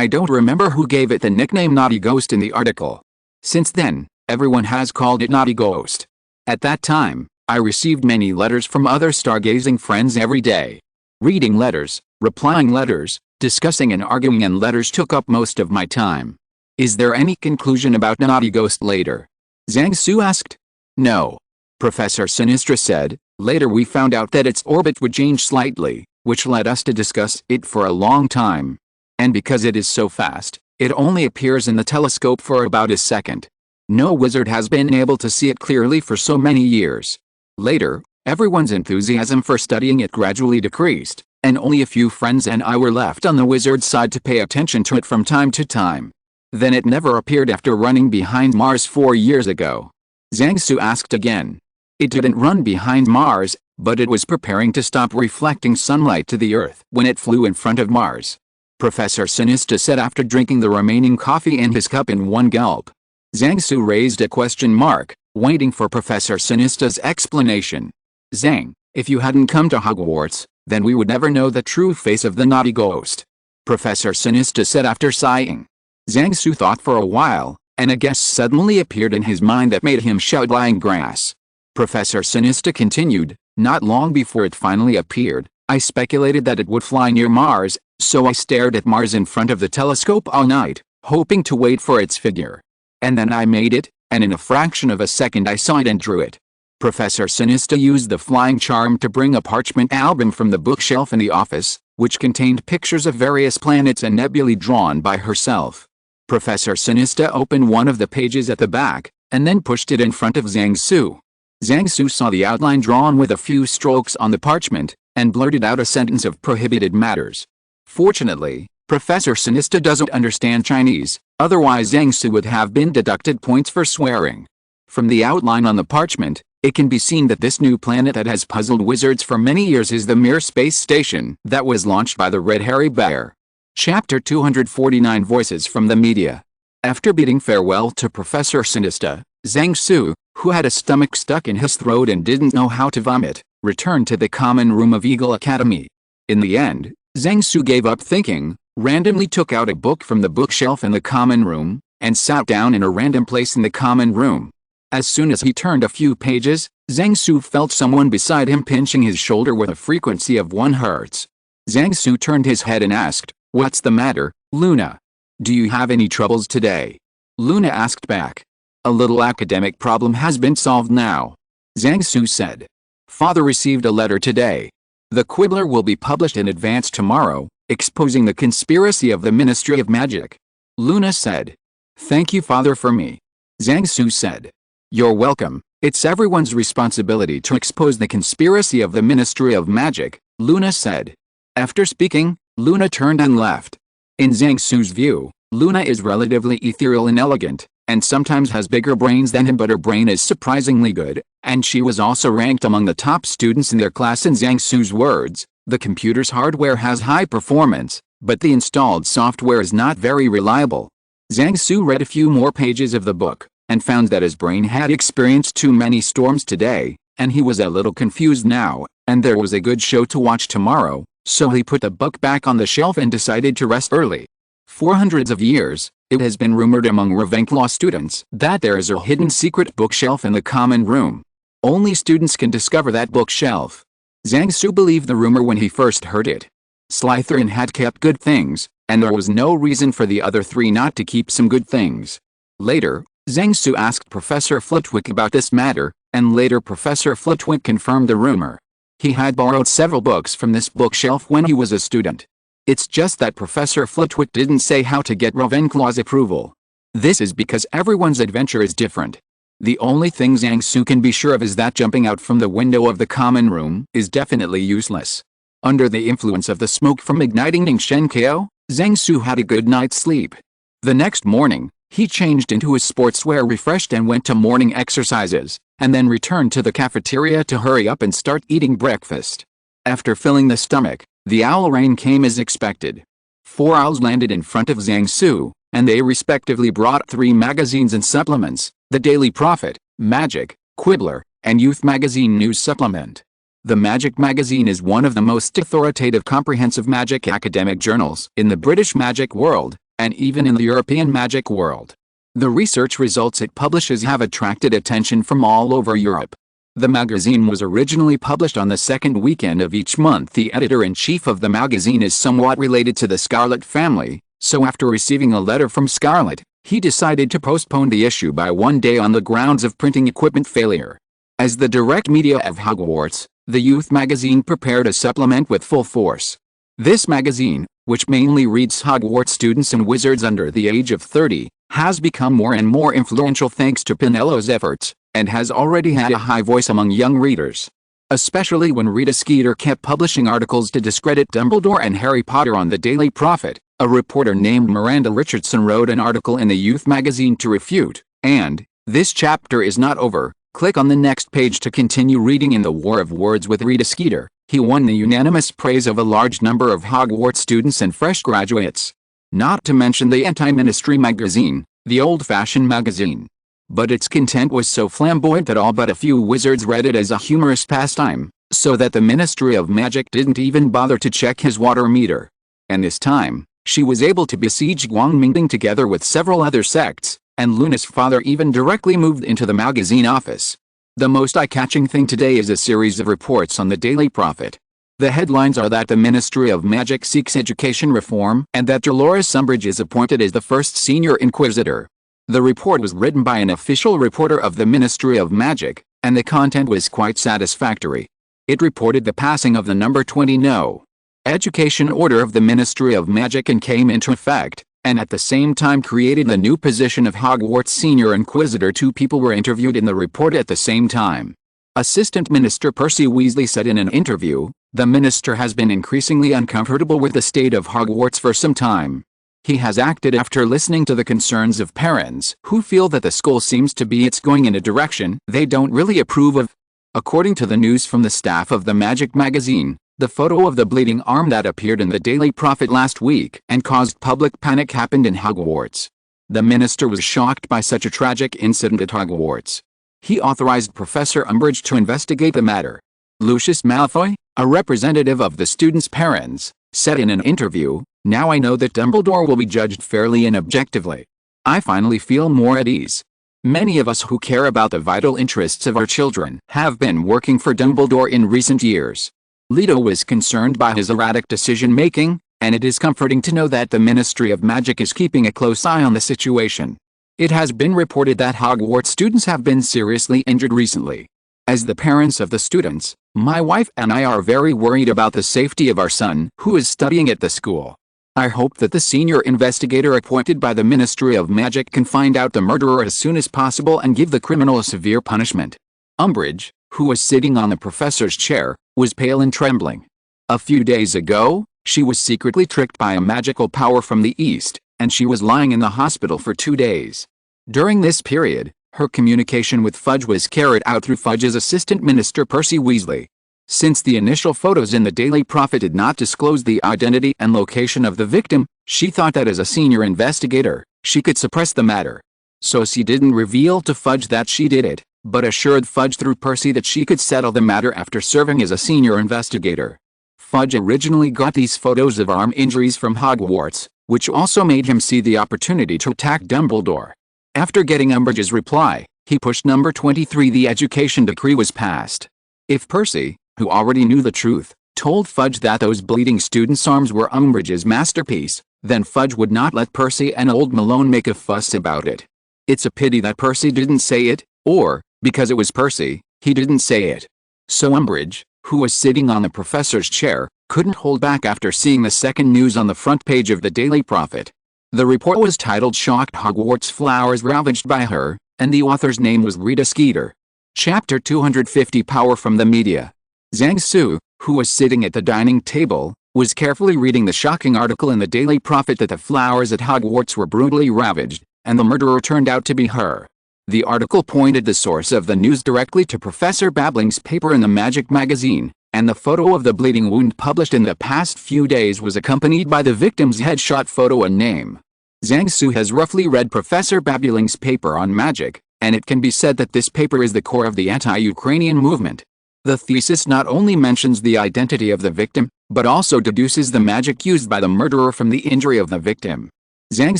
I don't remember who gave it the nickname Naughty Ghost in the article. Since then, everyone has called it Naughty Ghost. At that time, I received many letters from other stargazing friends every day. Reading letters, replying letters, discussing and arguing and letters took up most of my time. Is there any conclusion about Naughty Ghost later? Zhang Su asked. No. Professor Sinistra said. Later we found out that its orbit would change slightly, which led us to discuss it for a long time. And because it is so fast, it only appears in the telescope for about a second. No wizard has been able to see it clearly for so many years. Later, everyone's enthusiasm for studying it gradually decreased, and only a few friends and I were left on the wizard's side to pay attention to it from time to time. Then it never appeared after running behind Mars 4 years ago. Zhang Su asked again. It didn't run behind Mars, but it was preparing to stop reflecting sunlight to the Earth when it flew in front of Mars. Professor Sinista said after drinking the remaining coffee in his cup in one gulp. Zhang Su raised a question mark, waiting for Professor Sinista's explanation. Zhang, if you hadn't come to Hogwarts, then we would never know the true face of the naughty ghost. Professor Sinista said after sighing. Zhang Su thought for a while, and a guess suddenly appeared in his mind that made him shout lying grass. Professor Sinista continued, not long before it finally appeared, I speculated that it would fly near Mars, so I stared at Mars in front of the telescope all night, hoping to wait for its figure. And then I made it, and in a fraction of a second I saw it and drew it. Professor Sinista used the flying charm to bring a parchment album from the bookshelf in the office, which contained pictures of various planets and nebulae drawn by herself. Professor Sinista opened one of the pages at the back, and then pushed it in front of Zhang Su. Zhang Su saw the outline drawn with a few strokes on the parchment, and blurted out a sentence of prohibited matters. Fortunately, Professor Sinista doesn't understand Chinese, otherwise Zhang Su would have been deducted points for swearing. From the outline on the parchment, it can be seen that this new planet that has puzzled wizards for many years is the Mir space station that was launched by the Red Hairy Bear. Chapter 249 Voices from the Media. After bidding farewell to Professor Sinista, Zhang Su, who had a stomach stuck in his throat and didn't know how to vomit, returned to the common room of Eagle Academy. In the end, Zhang Su gave up thinking, randomly took out a book from the bookshelf in the common room, and sat down in a random place in the common room. As soon as he turned a few pages, Zhang Su felt someone beside him pinching his shoulder with a frequency of 1 Hz. Zhang Su turned his head and asked, "What's the matter, Luna? Do you have any troubles today?" Luna asked back. "A little academic problem has been solved now," Zhang Su said. "Father received a letter today. The Quibbler will be published in advance tomorrow, exposing the conspiracy of the Ministry of Magic." Luna said. "Thank you, Father, for me," Zhang Su said. "You're welcome. It's everyone's responsibility to expose the conspiracy of the Ministry of Magic," Luna said. After speaking, Luna turned and left. In Zhang Su's view, Luna is relatively ethereal and elegant, and sometimes has bigger brains than him, but her brain is surprisingly good, and she was also ranked among the top students in their class. In Zhang Su's words, the computer's hardware has high performance, but the installed software is not very reliable. Zhang Su read a few more pages of the book, and found that his brain had experienced too many storms today, and he was a little confused now, and there was a good show to watch tomorrow, so he put the book back on the shelf and decided to rest early. For hundreds of years, it has been rumored among Ravenclaw students that there is a hidden secret bookshelf in the common room. Only students can discover that bookshelf. Zhang Su believed the rumor when he first heard it. Slytherin had kept good things, and there was no reason for the other three not to keep some good things. Later, Zhang Su asked Professor Flitwick about this matter, and later Professor Flitwick confirmed the rumor. He had borrowed several books from this bookshelf when he was a student. It's just that Professor Flitwick didn't say how to get Ravenclaw's approval. This is because everyone's adventure is different. The only thing Zhang Su can be sure of is that jumping out from the window of the common room is definitely useless. Under the influence of the smoke from igniting Ningxian Kyo, Zhang Su had a good night's sleep. The next morning, he changed into his sportswear refreshed and went to morning exercises, and then returned to the cafeteria to hurry up and start eating breakfast. After filling the stomach, the owl rain came as expected. 4 owls landed in front of Zhang Su, and they respectively brought 3 magazines and supplements: the Daily Prophet, Magic, Quibbler, and Youth Magazine News Supplement. The Magic magazine is one of the most authoritative comprehensive magic academic journals in the British magic world, and even in the European magic world. The research results it publishes have attracted attention from all over Europe. The magazine was originally published on the second weekend of each month. The editor-in-chief of the magazine is somewhat related to the Scarlet family, so after receiving a letter from Scarlet, he decided to postpone the issue by 1 day on the grounds of printing equipment failure. As the direct media of Hogwarts, the youth magazine prepared a supplement with full force. This magazine, which mainly reads Hogwarts students and wizards under the age of 30, has become more and more influential thanks to Pinello's efforts, and has already had a high voice among young readers. Especially when Rita Skeeter kept publishing articles to discredit Dumbledore and Harry Potter on the Daily Prophet, a reporter named Miranda Richardson wrote an article in the youth magazine to refute, and, "This chapter is not over. Click on the next page to continue reading." In the War of Words with Rita Skeeter, he won the unanimous praise of a large number of Hogwarts students and fresh graduates. Not to mention the anti-ministry magazine, the old-fashioned magazine. But its content was so flamboyant that all but a few wizards read it as a humorous pastime, so that the Ministry of Magic didn't even bother to check his water meter. And this time, she was able to besiege Guangmingding together with several other sects, and Luna's father even directly moved into the magazine office. The most eye-catching thing today is a series of reports on the Daily Prophet. The headlines are that the Ministry of Magic seeks education reform and that Dolores Umbridge is appointed as the first senior inquisitor. The report was written by an official reporter of the Ministry of Magic, and the content was quite satisfactory. It reported the passing of the number 20 No. Education Order of the Ministry of Magic and came into effect, and at the same time created the new position of Hogwarts Senior Inquisitor. 2 people were interviewed in the report at the same time. Assistant Minister Percy Weasley said in an interview, "The minister has been increasingly uncomfortable with the state of Hogwarts for some time. He has acted after listening to the concerns of parents who feel that the school seems to be going in a direction they don't really approve of." According to the news from the staff of the Magic magazine, the photo of the bleeding arm that appeared in the Daily Prophet last week and caused public panic happened in Hogwarts. The minister was shocked by such a tragic incident at Hogwarts. He authorized Professor Umbridge to investigate the matter. Lucius Malfoy, a representative of the students' parents, said in an interview, "Now I know that Dumbledore will be judged fairly and objectively. I finally feel more at ease. Many of us who care about the vital interests of our children have been working for Dumbledore in recent years. Leto was concerned by his erratic decision-making, and it is comforting to know that the Ministry of Magic is keeping a close eye on the situation. It has been reported that Hogwarts students have been seriously injured recently. As the parents of the students, my wife and I are very worried about the safety of our son who is studying at the school. I hope that the senior investigator appointed by the Ministry of Magic can find out the murderer as soon as possible and give the criminal a severe punishment. Umbridge, who was sitting on the professor's chair, was pale and trembling. A few days ago, she was secretly tricked by a magical power from the east, and she was lying in the hospital for 2 days. During this period, her communication with Fudge was carried out through Fudge's assistant Minister Percy Weasley. Since the initial photos in the Daily Prophet did not disclose the identity and location of the victim, she thought that as a senior investigator, she could suppress the matter. So she didn't reveal to Fudge that she did it, but assured Fudge through Percy that she could settle the matter after serving as a senior investigator. Fudge originally got these photos of arm injuries from Hogwarts, which also made him see the opportunity to attack Dumbledore. After getting Umbridge's reply, he pushed number 23. The education decree was passed. If Percy, who already knew the truth, told Fudge that those bleeding students' arms were Umbridge's masterpiece, then Fudge would not let Percy and old Malone make a fuss about it. It's a pity that Percy didn't say it, or, because it was Percy, he didn't say it. So Umbridge, who was sitting on the professor's chair, couldn't hold back after seeing the second news on the front page of the Daily Prophet. The report was titled "Shocked Hogwarts Flowers Ravaged by Her," and the author's name was Rita Skeeter. Chapter 250. Power from the Media. Zhang Su, who was sitting at the dining table, was carefully reading the shocking article in the Daily Prophet that the flowers at Hogwarts were brutally ravaged, and the murderer turned out to be her. The article pointed the source of the news directly to Professor Babbling's paper in the Magic magazine, and the photo of the bleeding wound published in the past few days was accompanied by the victim's headshot photo and name. Zhang Su has roughly read Professor Babbling's paper on magic, and it can be said that this paper is the core of the anti-Ukrainian movement. The thesis not only mentions the identity of the victim, but also deduces the magic used by the murderer from the injury of the victim. Zhang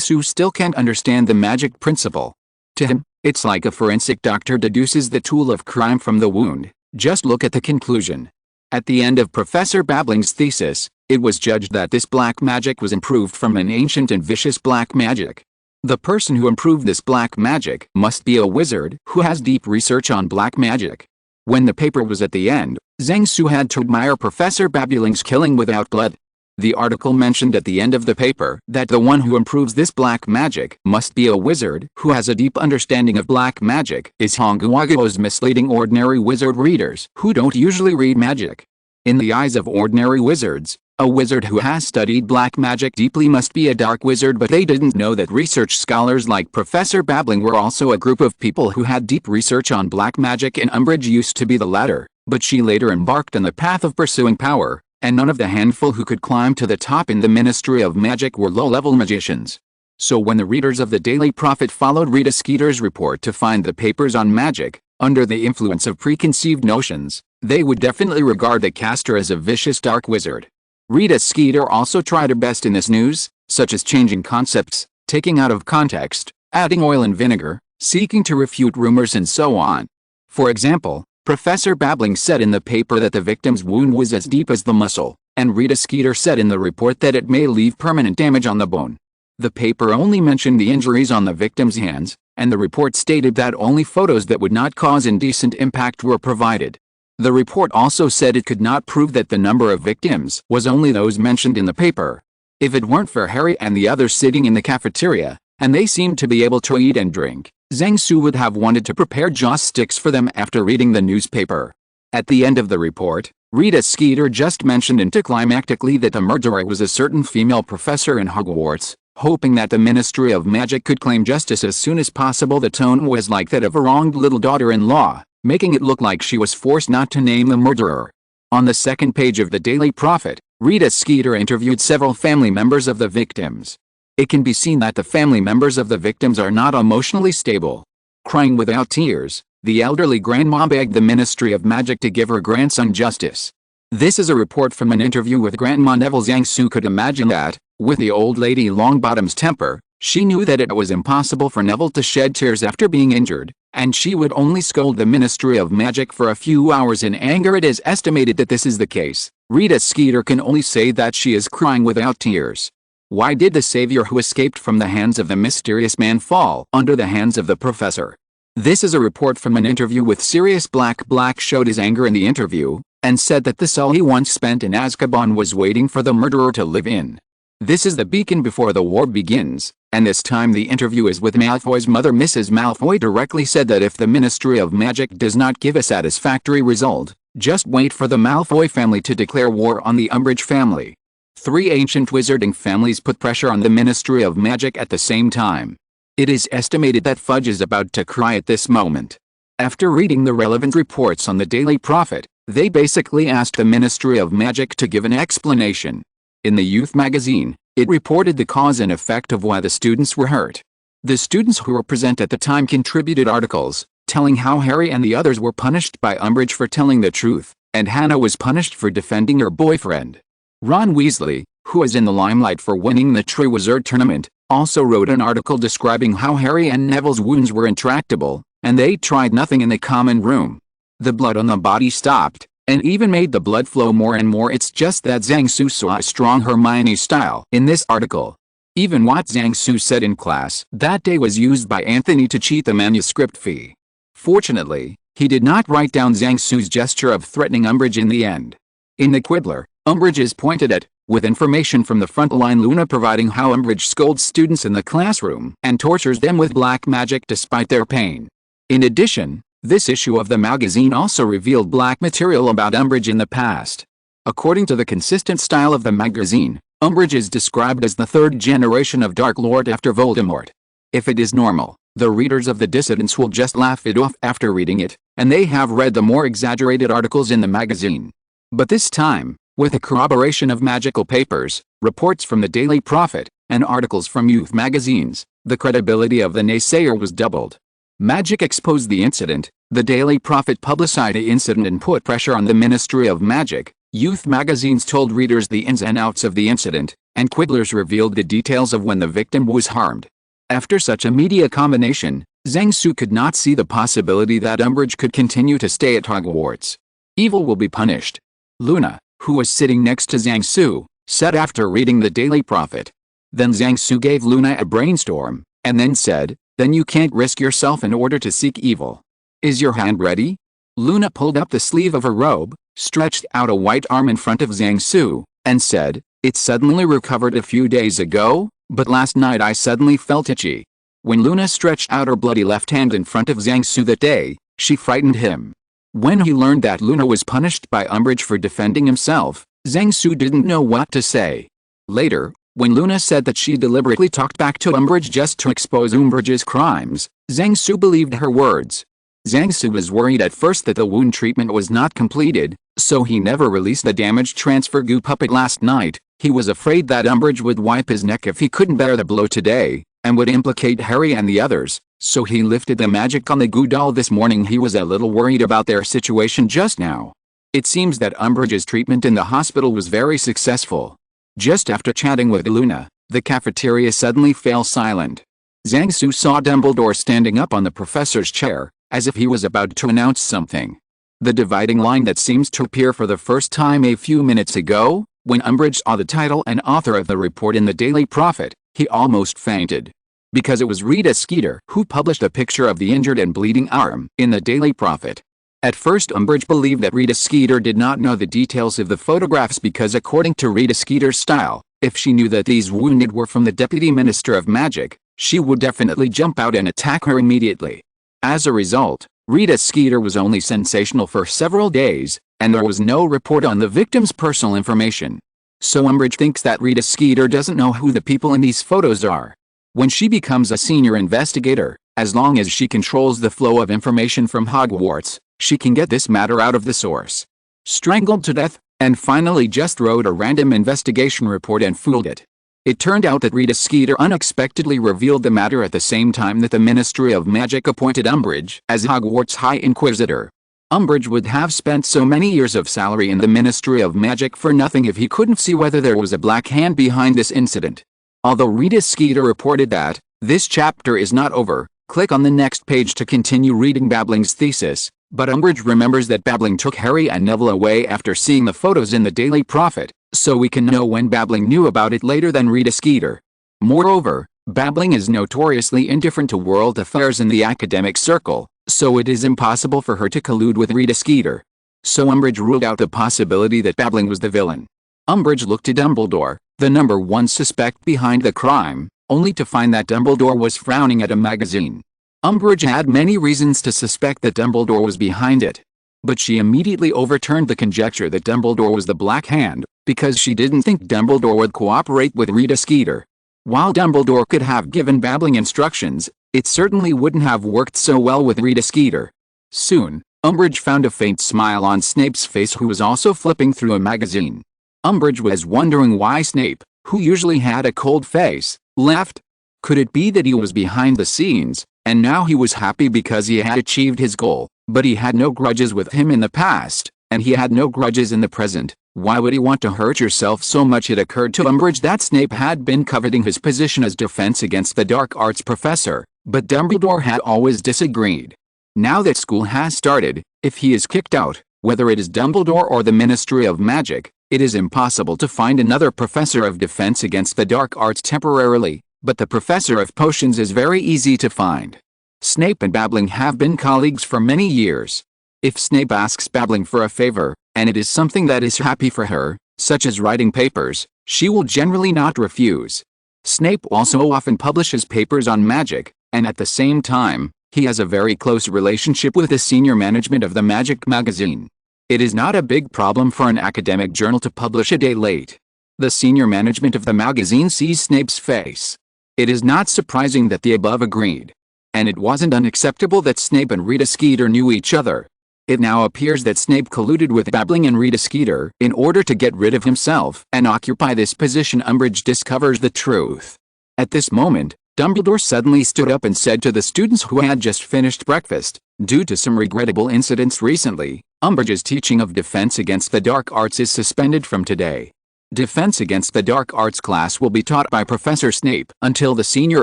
Su still can't understand the magic principle. To him, it's like a forensic doctor deduces the tool of crime from the wound. Just look at the conclusion. At the end of Professor Babbling's thesis, it was judged that this black magic was improved from an ancient and vicious black magic. The person who improved this black magic must be a wizard who has deep research on black magic. When the paper was at the end, Zhang Su had to admire Professor Babbling's killing without blood. The article mentioned at the end of the paper that the one who improves this black magic must be a wizard who has a deep understanding of black magic is Hogwarts, misleading ordinary wizard readers who don't usually read magic. In the eyes of ordinary wizards, a wizard who has studied black magic deeply must be a dark wizard, but they didn't know that research scholars like Professor Babbling were also a group of people who had deep research on black magic, and Umbridge used to be the latter, but she later embarked on the path of pursuing power, and none of the handful who could climb to the top in the Ministry of Magic were low-level magicians. So when the readers of the Daily Prophet followed Rita Skeeter's report to find the papers on magic, under the influence of preconceived notions, they would definitely regard the caster as a vicious dark wizard. Rita Skeeter also tried her best in this news, such as changing concepts, taking out of context, adding oil and vinegar, seeking to refute rumors, and so on. For example, Professor Babbling said in the paper that the victim's wound was as deep as the muscle, and Rita Skeeter said in the report that it may leave permanent damage on the bone. The paper only mentioned the injuries on the victim's hands, and the report stated that only photos that would not cause indecent impact were provided. The report also said it could not prove that the number of victims was only those mentioned in the paper. If it weren't for Harry and the others sitting in the cafeteria, and they seemed to be able to eat and drink, Zhang Su would have wanted to prepare joss sticks for them after reading the newspaper. At the end of the report, Rita Skeeter just mentioned anticlimactically that the murderer was a certain female professor in Hogwarts, hoping that the Ministry of Magic could claim justice as soon as possible. The tone was like that of a wronged little daughter-in-law, making it look like she was forced not to name the murderer. On the second page of the Daily Prophet, Rita Skeeter interviewed several family members of the victims. It can be seen that the family members of the victims are not emotionally stable. Crying without tears, the elderly grandma begged the Ministry of Magic to give her grandson justice. This is a report from an interview with Grandma Neville. Zhang Su could imagine that, with the old lady Longbottom's temper, she knew that it was impossible for Neville to shed tears after being injured, and she would only scold the Ministry of Magic for a few hours in anger. It is estimated that this is the case, Rita Skeeter can only say that she is crying without tears. Why did the savior who escaped from the hands of the mysterious man fall under the hands of the professor? This is a report from an interview with Sirius Black. Black showed his anger in the interview, and said that the cell he once spent in Azkaban was waiting for the murderer to live in. This is the beacon before the war begins, and this time the interview is with Malfoy's mother. Mrs. Malfoy directly said that if the Ministry of Magic does not give a satisfactory result, just wait for the Malfoy family to declare war on the Umbridge family. 3 ancient wizarding families put pressure on the Ministry of Magic at the same time. It is estimated that Fudge is about to cry at this moment. After reading the relevant reports on the Daily Prophet, they basically asked the Ministry of Magic to give an explanation. In the youth magazine, it reported the cause and effect of why the students were hurt. The students who were present at the time contributed articles, telling how Harry and the others were punished by Umbridge for telling the truth, and Hannah was punished for defending her boyfriend. Ron Weasley, who is in the limelight for winning the Triwizard Tournament, also wrote an article describing how Harry and Neville's wounds were intractable, and they tried nothing in the common room. The blood on the body stopped, and even made the blood flow more and more. It's just that Zhang Su saw a strong Hermione style in this article. Even what Zhang Su said in class that day was used by Anthony to cheat the manuscript fee. Fortunately, he did not write down Zhang Su's gesture of threatening Umbridge in the end. In the Quibbler, Umbridge is pointed at, with information from the front line. Luna providing how Umbridge scolds students in the classroom and tortures them with black magic despite their pain. In addition, this issue of the magazine also revealed black material about Umbridge in the past. According to the consistent style of the magazine, Umbridge is described as the third generation of Dark Lord after Voldemort. If it is normal, the readers of the Dissidents will just laugh it off after reading it, and they have read the more exaggerated articles in the magazine. But this time, with the corroboration of magical papers, reports from the Daily Prophet, and articles from youth magazines, the credibility of the naysayer was doubled. Magic exposed the incident, the Daily Prophet publicized the incident and put pressure on the Ministry of Magic, youth magazines told readers the ins and outs of the incident, and Quibblers revealed the details of when the victim was harmed. After such a media combination, Zhang Su could not see the possibility that Umbridge could continue to stay at Hogwarts. Evil will be punished. Luna, who was sitting next to Zhang Su, said after reading the Daily Prophet. Then Zhang Su gave Luna a brainstorm, and then said, "Then you can't risk yourself in order to seek evil. Is your hand ready?" Luna pulled up the sleeve of her robe, stretched out a white arm in front of Zhang Su, and said, "It suddenly recovered a few days ago, but last night I suddenly felt itchy." When Luna stretched out her bloody left hand in front of Zhang Su that day, she frightened him. When he learned that Luna was punished by Umbridge for defending himself, Zhang Su didn't know what to say. Later, when Luna said that she deliberately talked back to Umbridge just to expose Umbridge's crimes, Zhang Su believed her words. Zhang Su was worried at first that the wound treatment was not completed, so he never released the damaged transfer goo puppet last night. He was afraid that Umbridge would wipe his neck if he couldn't bear the blow today, and would implicate Harry and the others, so he lifted the magic on the goo doll this morning. He was a little worried about their situation just now. It seems that Umbridge's treatment in the hospital was very successful. Just after chatting with Luna, the cafeteria suddenly fell silent. Zhang Su saw Dumbledore standing up on the professor's chair, as if he was about to announce something. The dividing line that seems to appear for the first time a few minutes ago, when Umbridge saw the title and author of the report in the Daily Prophet, he almost fainted. Because it was Rita Skeeter who published a picture of the injured and bleeding arm in the Daily Prophet. At first Umbridge believed that Rita Skeeter did not know the details of the photographs because according to Rita Skeeter's style, if she knew that these wounded were from the Deputy Minister of Magic, she would definitely jump out and attack her immediately. As a result, Rita Skeeter was only sensational for several days, and there was no report on the victim's personal information. So Umbridge thinks that Rita Skeeter doesn't know who the people in these photos are. When she becomes a senior investigator, as long as she controls the flow of information from Hogwarts, she can get this matter out of the source. Strangled to death, and finally just wrote a random investigation report and fooled it. It turned out that Rita Skeeter unexpectedly revealed the matter at the same time that the Ministry of Magic appointed Umbridge as Hogwarts High Inquisitor. Umbridge would have spent so many years of salary in the Ministry of Magic for nothing if he couldn't see whether there was a black hand behind this incident. Although Rita Skeeter reported that, this chapter is not over, click on the next page to continue reading Babbling's thesis. But Umbridge remembers that Babbling took Harry and Neville away after seeing the photos in the Daily Prophet, so we can know when Babbling knew about it later than Rita Skeeter. Moreover, Babbling is notoriously indifferent to world affairs in the academic circle, so it is impossible for her to collude with Rita Skeeter. So Umbridge ruled out the possibility that Babbling was the villain. Umbridge looked to Dumbledore, the number one suspect behind the crime, only to find that Dumbledore was frowning at a magazine. Umbridge had many reasons to suspect that Dumbledore was behind it. But she immediately overturned the conjecture that Dumbledore was the Black Hand, because she didn't think Dumbledore would cooperate with Rita Skeeter. While Dumbledore could have given Babbling instructions, it certainly wouldn't have worked so well with Rita Skeeter. Soon, Umbridge found a faint smile on Snape's face, who was also flipping through a magazine. Umbridge was wondering why Snape, who usually had a cold face, laughed. Could it be that he was behind the scenes, and now he was happy because he had achieved his goal, but he had no grudges with him in the past, and he had no grudges in the present? Why would he want to hurt yourself so much? It occurred to Umbridge that Snape had been coveting his position as Defense Against the Dark Arts professor, but Dumbledore had always disagreed. Now that school has started, if he is kicked out, whether it is Dumbledore or the Ministry of Magic, it is impossible to find another professor of Defense Against the Dark Arts temporarily, but the professor of potions is very easy to find. Snape and Babbling have been colleagues for many years. If Snape asks Babbling for a favor, and it is something that is happy for her, such as writing papers, she will generally not refuse. Snape also often publishes papers on magic, and at the same time, he has a very close relationship with the senior management of the Magic magazine. It is not a big problem for an academic journal to publish a day late. The senior management of the magazine sees Snape's face. It is not surprising that the above agreed. And it wasn't unacceptable that Snape and Rita Skeeter knew each other. It now appears that Snape colluded with Babbling and Rita Skeeter in order to get rid of himself and occupy this position. Umbridge discovers the truth. At this moment, Dumbledore suddenly stood up and said to the students who had just finished breakfast, "Due to some regrettable incidents recently, Umbridge's teaching of Defense Against the Dark Arts is suspended from today. Defense Against the Dark Arts class will be taught by Professor Snape until the senior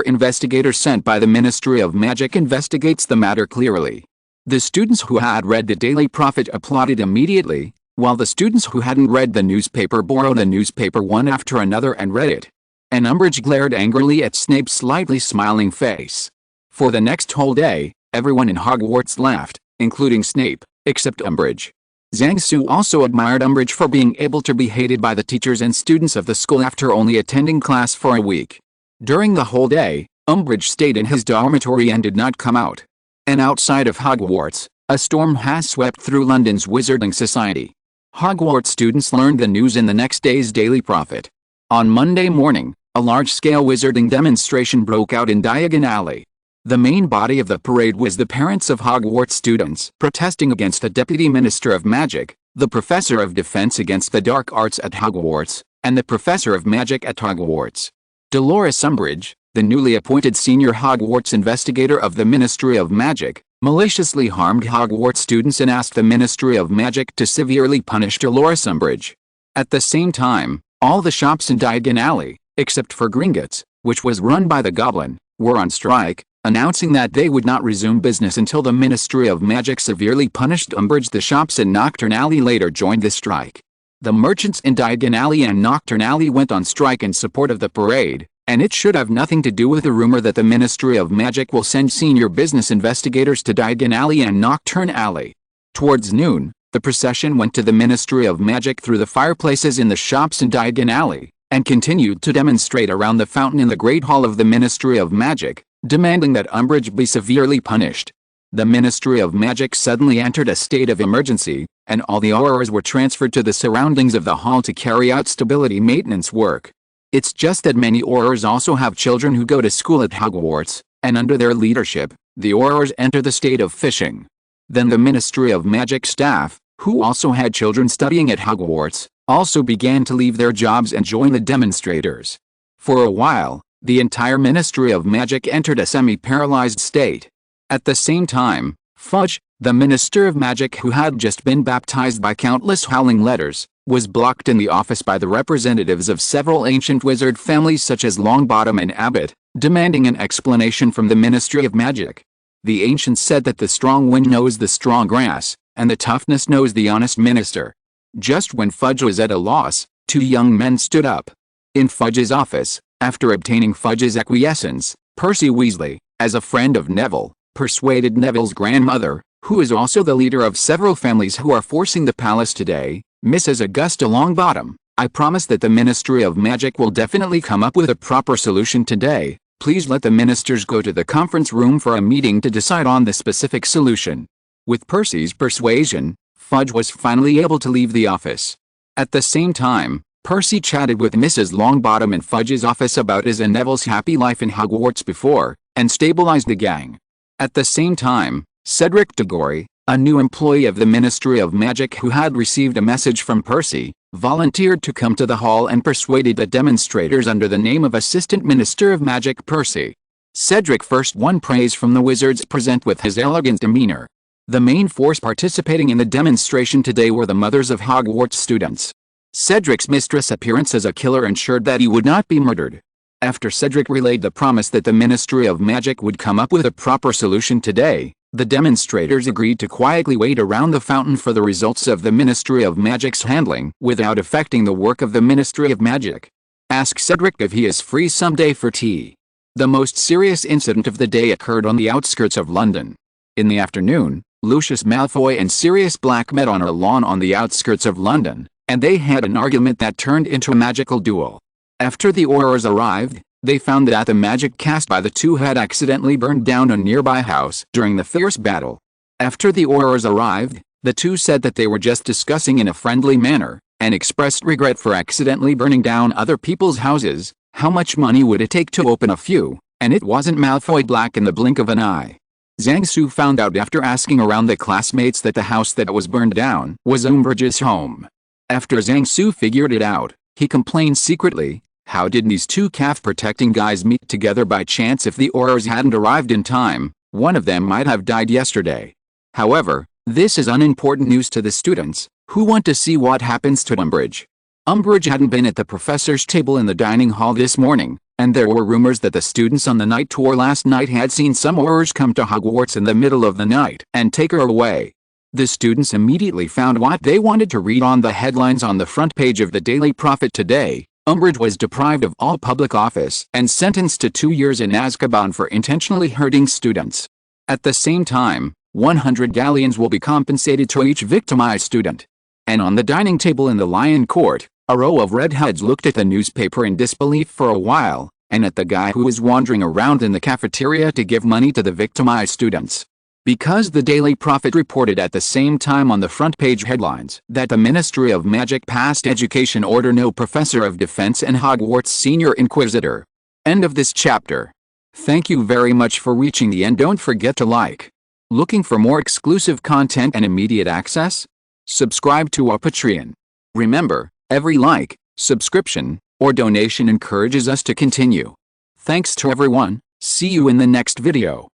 investigator sent by the Ministry of Magic investigates the matter clearly." The students who had read the Daily Prophet applauded immediately, while the students who hadn't read the newspaper borrowed the newspaper one after another and read it. And Umbridge glared angrily at Snape's slightly smiling face. For the next whole day, everyone in Hogwarts laughed, including Snape, except Umbridge. Zhang Su also admired Umbridge for being able to be hated by the teachers and students of the school after only attending class for a week. During the whole day, Umbridge stayed in his dormitory and did not come out. And outside of Hogwarts, a storm has swept through London's Wizarding Society. Hogwarts students learned the news in the next day's Daily Prophet. On Monday morning, a large-scale wizarding demonstration broke out in Diagon Alley. The main body of the parade was the parents of Hogwarts students protesting against the Deputy Minister of Magic, the Professor of Defense Against the Dark Arts at Hogwarts, and the Professor of Magic at Hogwarts. Dolores Umbridge, the newly appointed senior Hogwarts investigator of the Ministry of Magic, maliciously harmed Hogwarts students and asked the Ministry of Magic to severely punish Dolores Umbridge. At the same time, all the shops in Diagon Alley, except for Gringotts, which was run by the Goblin, were on strike, announcing that they would not resume business until the Ministry of Magic severely punished Umbridge. The shops in Knockturn Alley later joined the strike. The merchants in Diagon Alley and Knockturn Alley went on strike in support of the parade, and it should have nothing to do with the rumor that the Ministry of Magic will send senior business investigators to Diagon Alley and Knockturn Alley. Towards noon, the procession went to the Ministry of Magic through the fireplaces in the shops in Diagon Alley, and continued to demonstrate around the fountain in the Great Hall of the Ministry of Magic, demanding that Umbridge be severely punished. The Ministry of Magic suddenly entered a state of emergency, and all the Aurors were transferred to the surroundings of the hall to carry out stability maintenance work. It's just that many Aurors also have children who go to school at Hogwarts, and under their leadership, the Aurors enter the state of fishing. Then the Ministry of Magic staff, who also had children studying at Hogwarts, also began to leave their jobs and join the demonstrators. For a while, the entire Ministry of Magic entered a semi-paralyzed state. At the same time, Fudge, the Minister of Magic who had just been baptized by countless howling letters, was blocked in the office by the representatives of several ancient wizard families such as Longbottom and Abbott, demanding an explanation from the Ministry of Magic. The ancients said that the strong wind knows the strong grass, and the toughness knows the honest minister. Just when Fudge was at a loss, two young men stood up. In Fudge's office, after obtaining Fudge's acquiescence, Percy Weasley, as a friend of Neville, persuaded Neville's grandmother, who is also the leader of several families who are forcing the palace today, Mrs. Augusta Longbottom. I promise that the Ministry of Magic will definitely come up with a proper solution today. Please let the ministers go to the conference room for a meeting to decide on the specific solution. With Percy's persuasion, Fudge was finally able to leave the office. At the same time, Percy chatted with Mrs. Longbottom in Fudge's office about his and Neville's happy life in Hogwarts before, and stabilized the gang. At the same time, Cedric Diggory, a new employee of the Ministry of Magic who had received a message from Percy, volunteered to come to the hall and persuaded the demonstrators under the name of Assistant Minister of Magic Percy. Cedric first won praise from the wizards present with his elegant demeanor. The main force participating in the demonstration today were the mothers of Hogwarts students. Cedric's mistress' appearance as a killer ensured that he would not be murdered. After Cedric relayed the promise that the Ministry of Magic would come up with a proper solution today, the demonstrators agreed to quietly wait around the fountain for the results of the Ministry of Magic's handling without affecting the work of the Ministry of Magic. Ask Cedric if he is free someday for tea. The most serious incident of the day occurred on the outskirts of London. In the afternoon, Lucius Malfoy and Sirius Black met on a lawn on the outskirts of London, and they had an argument that turned into a magical duel. After the Aurors arrived, they found that the magic cast by the two had accidentally burned down a nearby house during the fierce battle. After the Aurors arrived, the two said that they were just discussing in a friendly manner, and expressed regret for accidentally burning down other people's houses. How much money would it take to open a few? And it wasn't Malfoy Black in the blink of an eye. Zhang Su found out after asking around the classmates that the house that was burned down was Umbridge's home. After Zhang Su figured it out, he complained secretly, how did these two calf-protecting guys meet together by chance? If the Aurors hadn't arrived in time, one of them might have died yesterday. However, this is unimportant news to the students, who want to see what happens to Umbridge. Umbridge hadn't been at the professor's table in the dining hall this morning, and there were rumors that the students on the night tour last night had seen some Aurors come to Hogwarts in the middle of the night and take her away. The students immediately found what they wanted to read on the headlines on the front page of the Daily Prophet today. Umbridge was deprived of all public office and sentenced to 2 years in Azkaban for intentionally hurting students. At the same time, 100 galleons will be compensated to each victimized student. And on the dining table in the Lion Court, a row of redheads looked at the newspaper in disbelief for a while, and at the guy who was wandering around in the cafeteria to give money to the victimized students. Because the Daily Prophet reported at the same time on the front page headlines that the Ministry of Magic passed Education Order No Professor of Defense and Hogwarts Senior Inquisitor. End of this chapter. Thank you very much for reaching the end. Don't forget to like. Looking for more exclusive content and immediate access? Subscribe to our Patreon. Remember, every like, subscription, or donation encourages us to continue. Thanks to everyone. See you in the next video.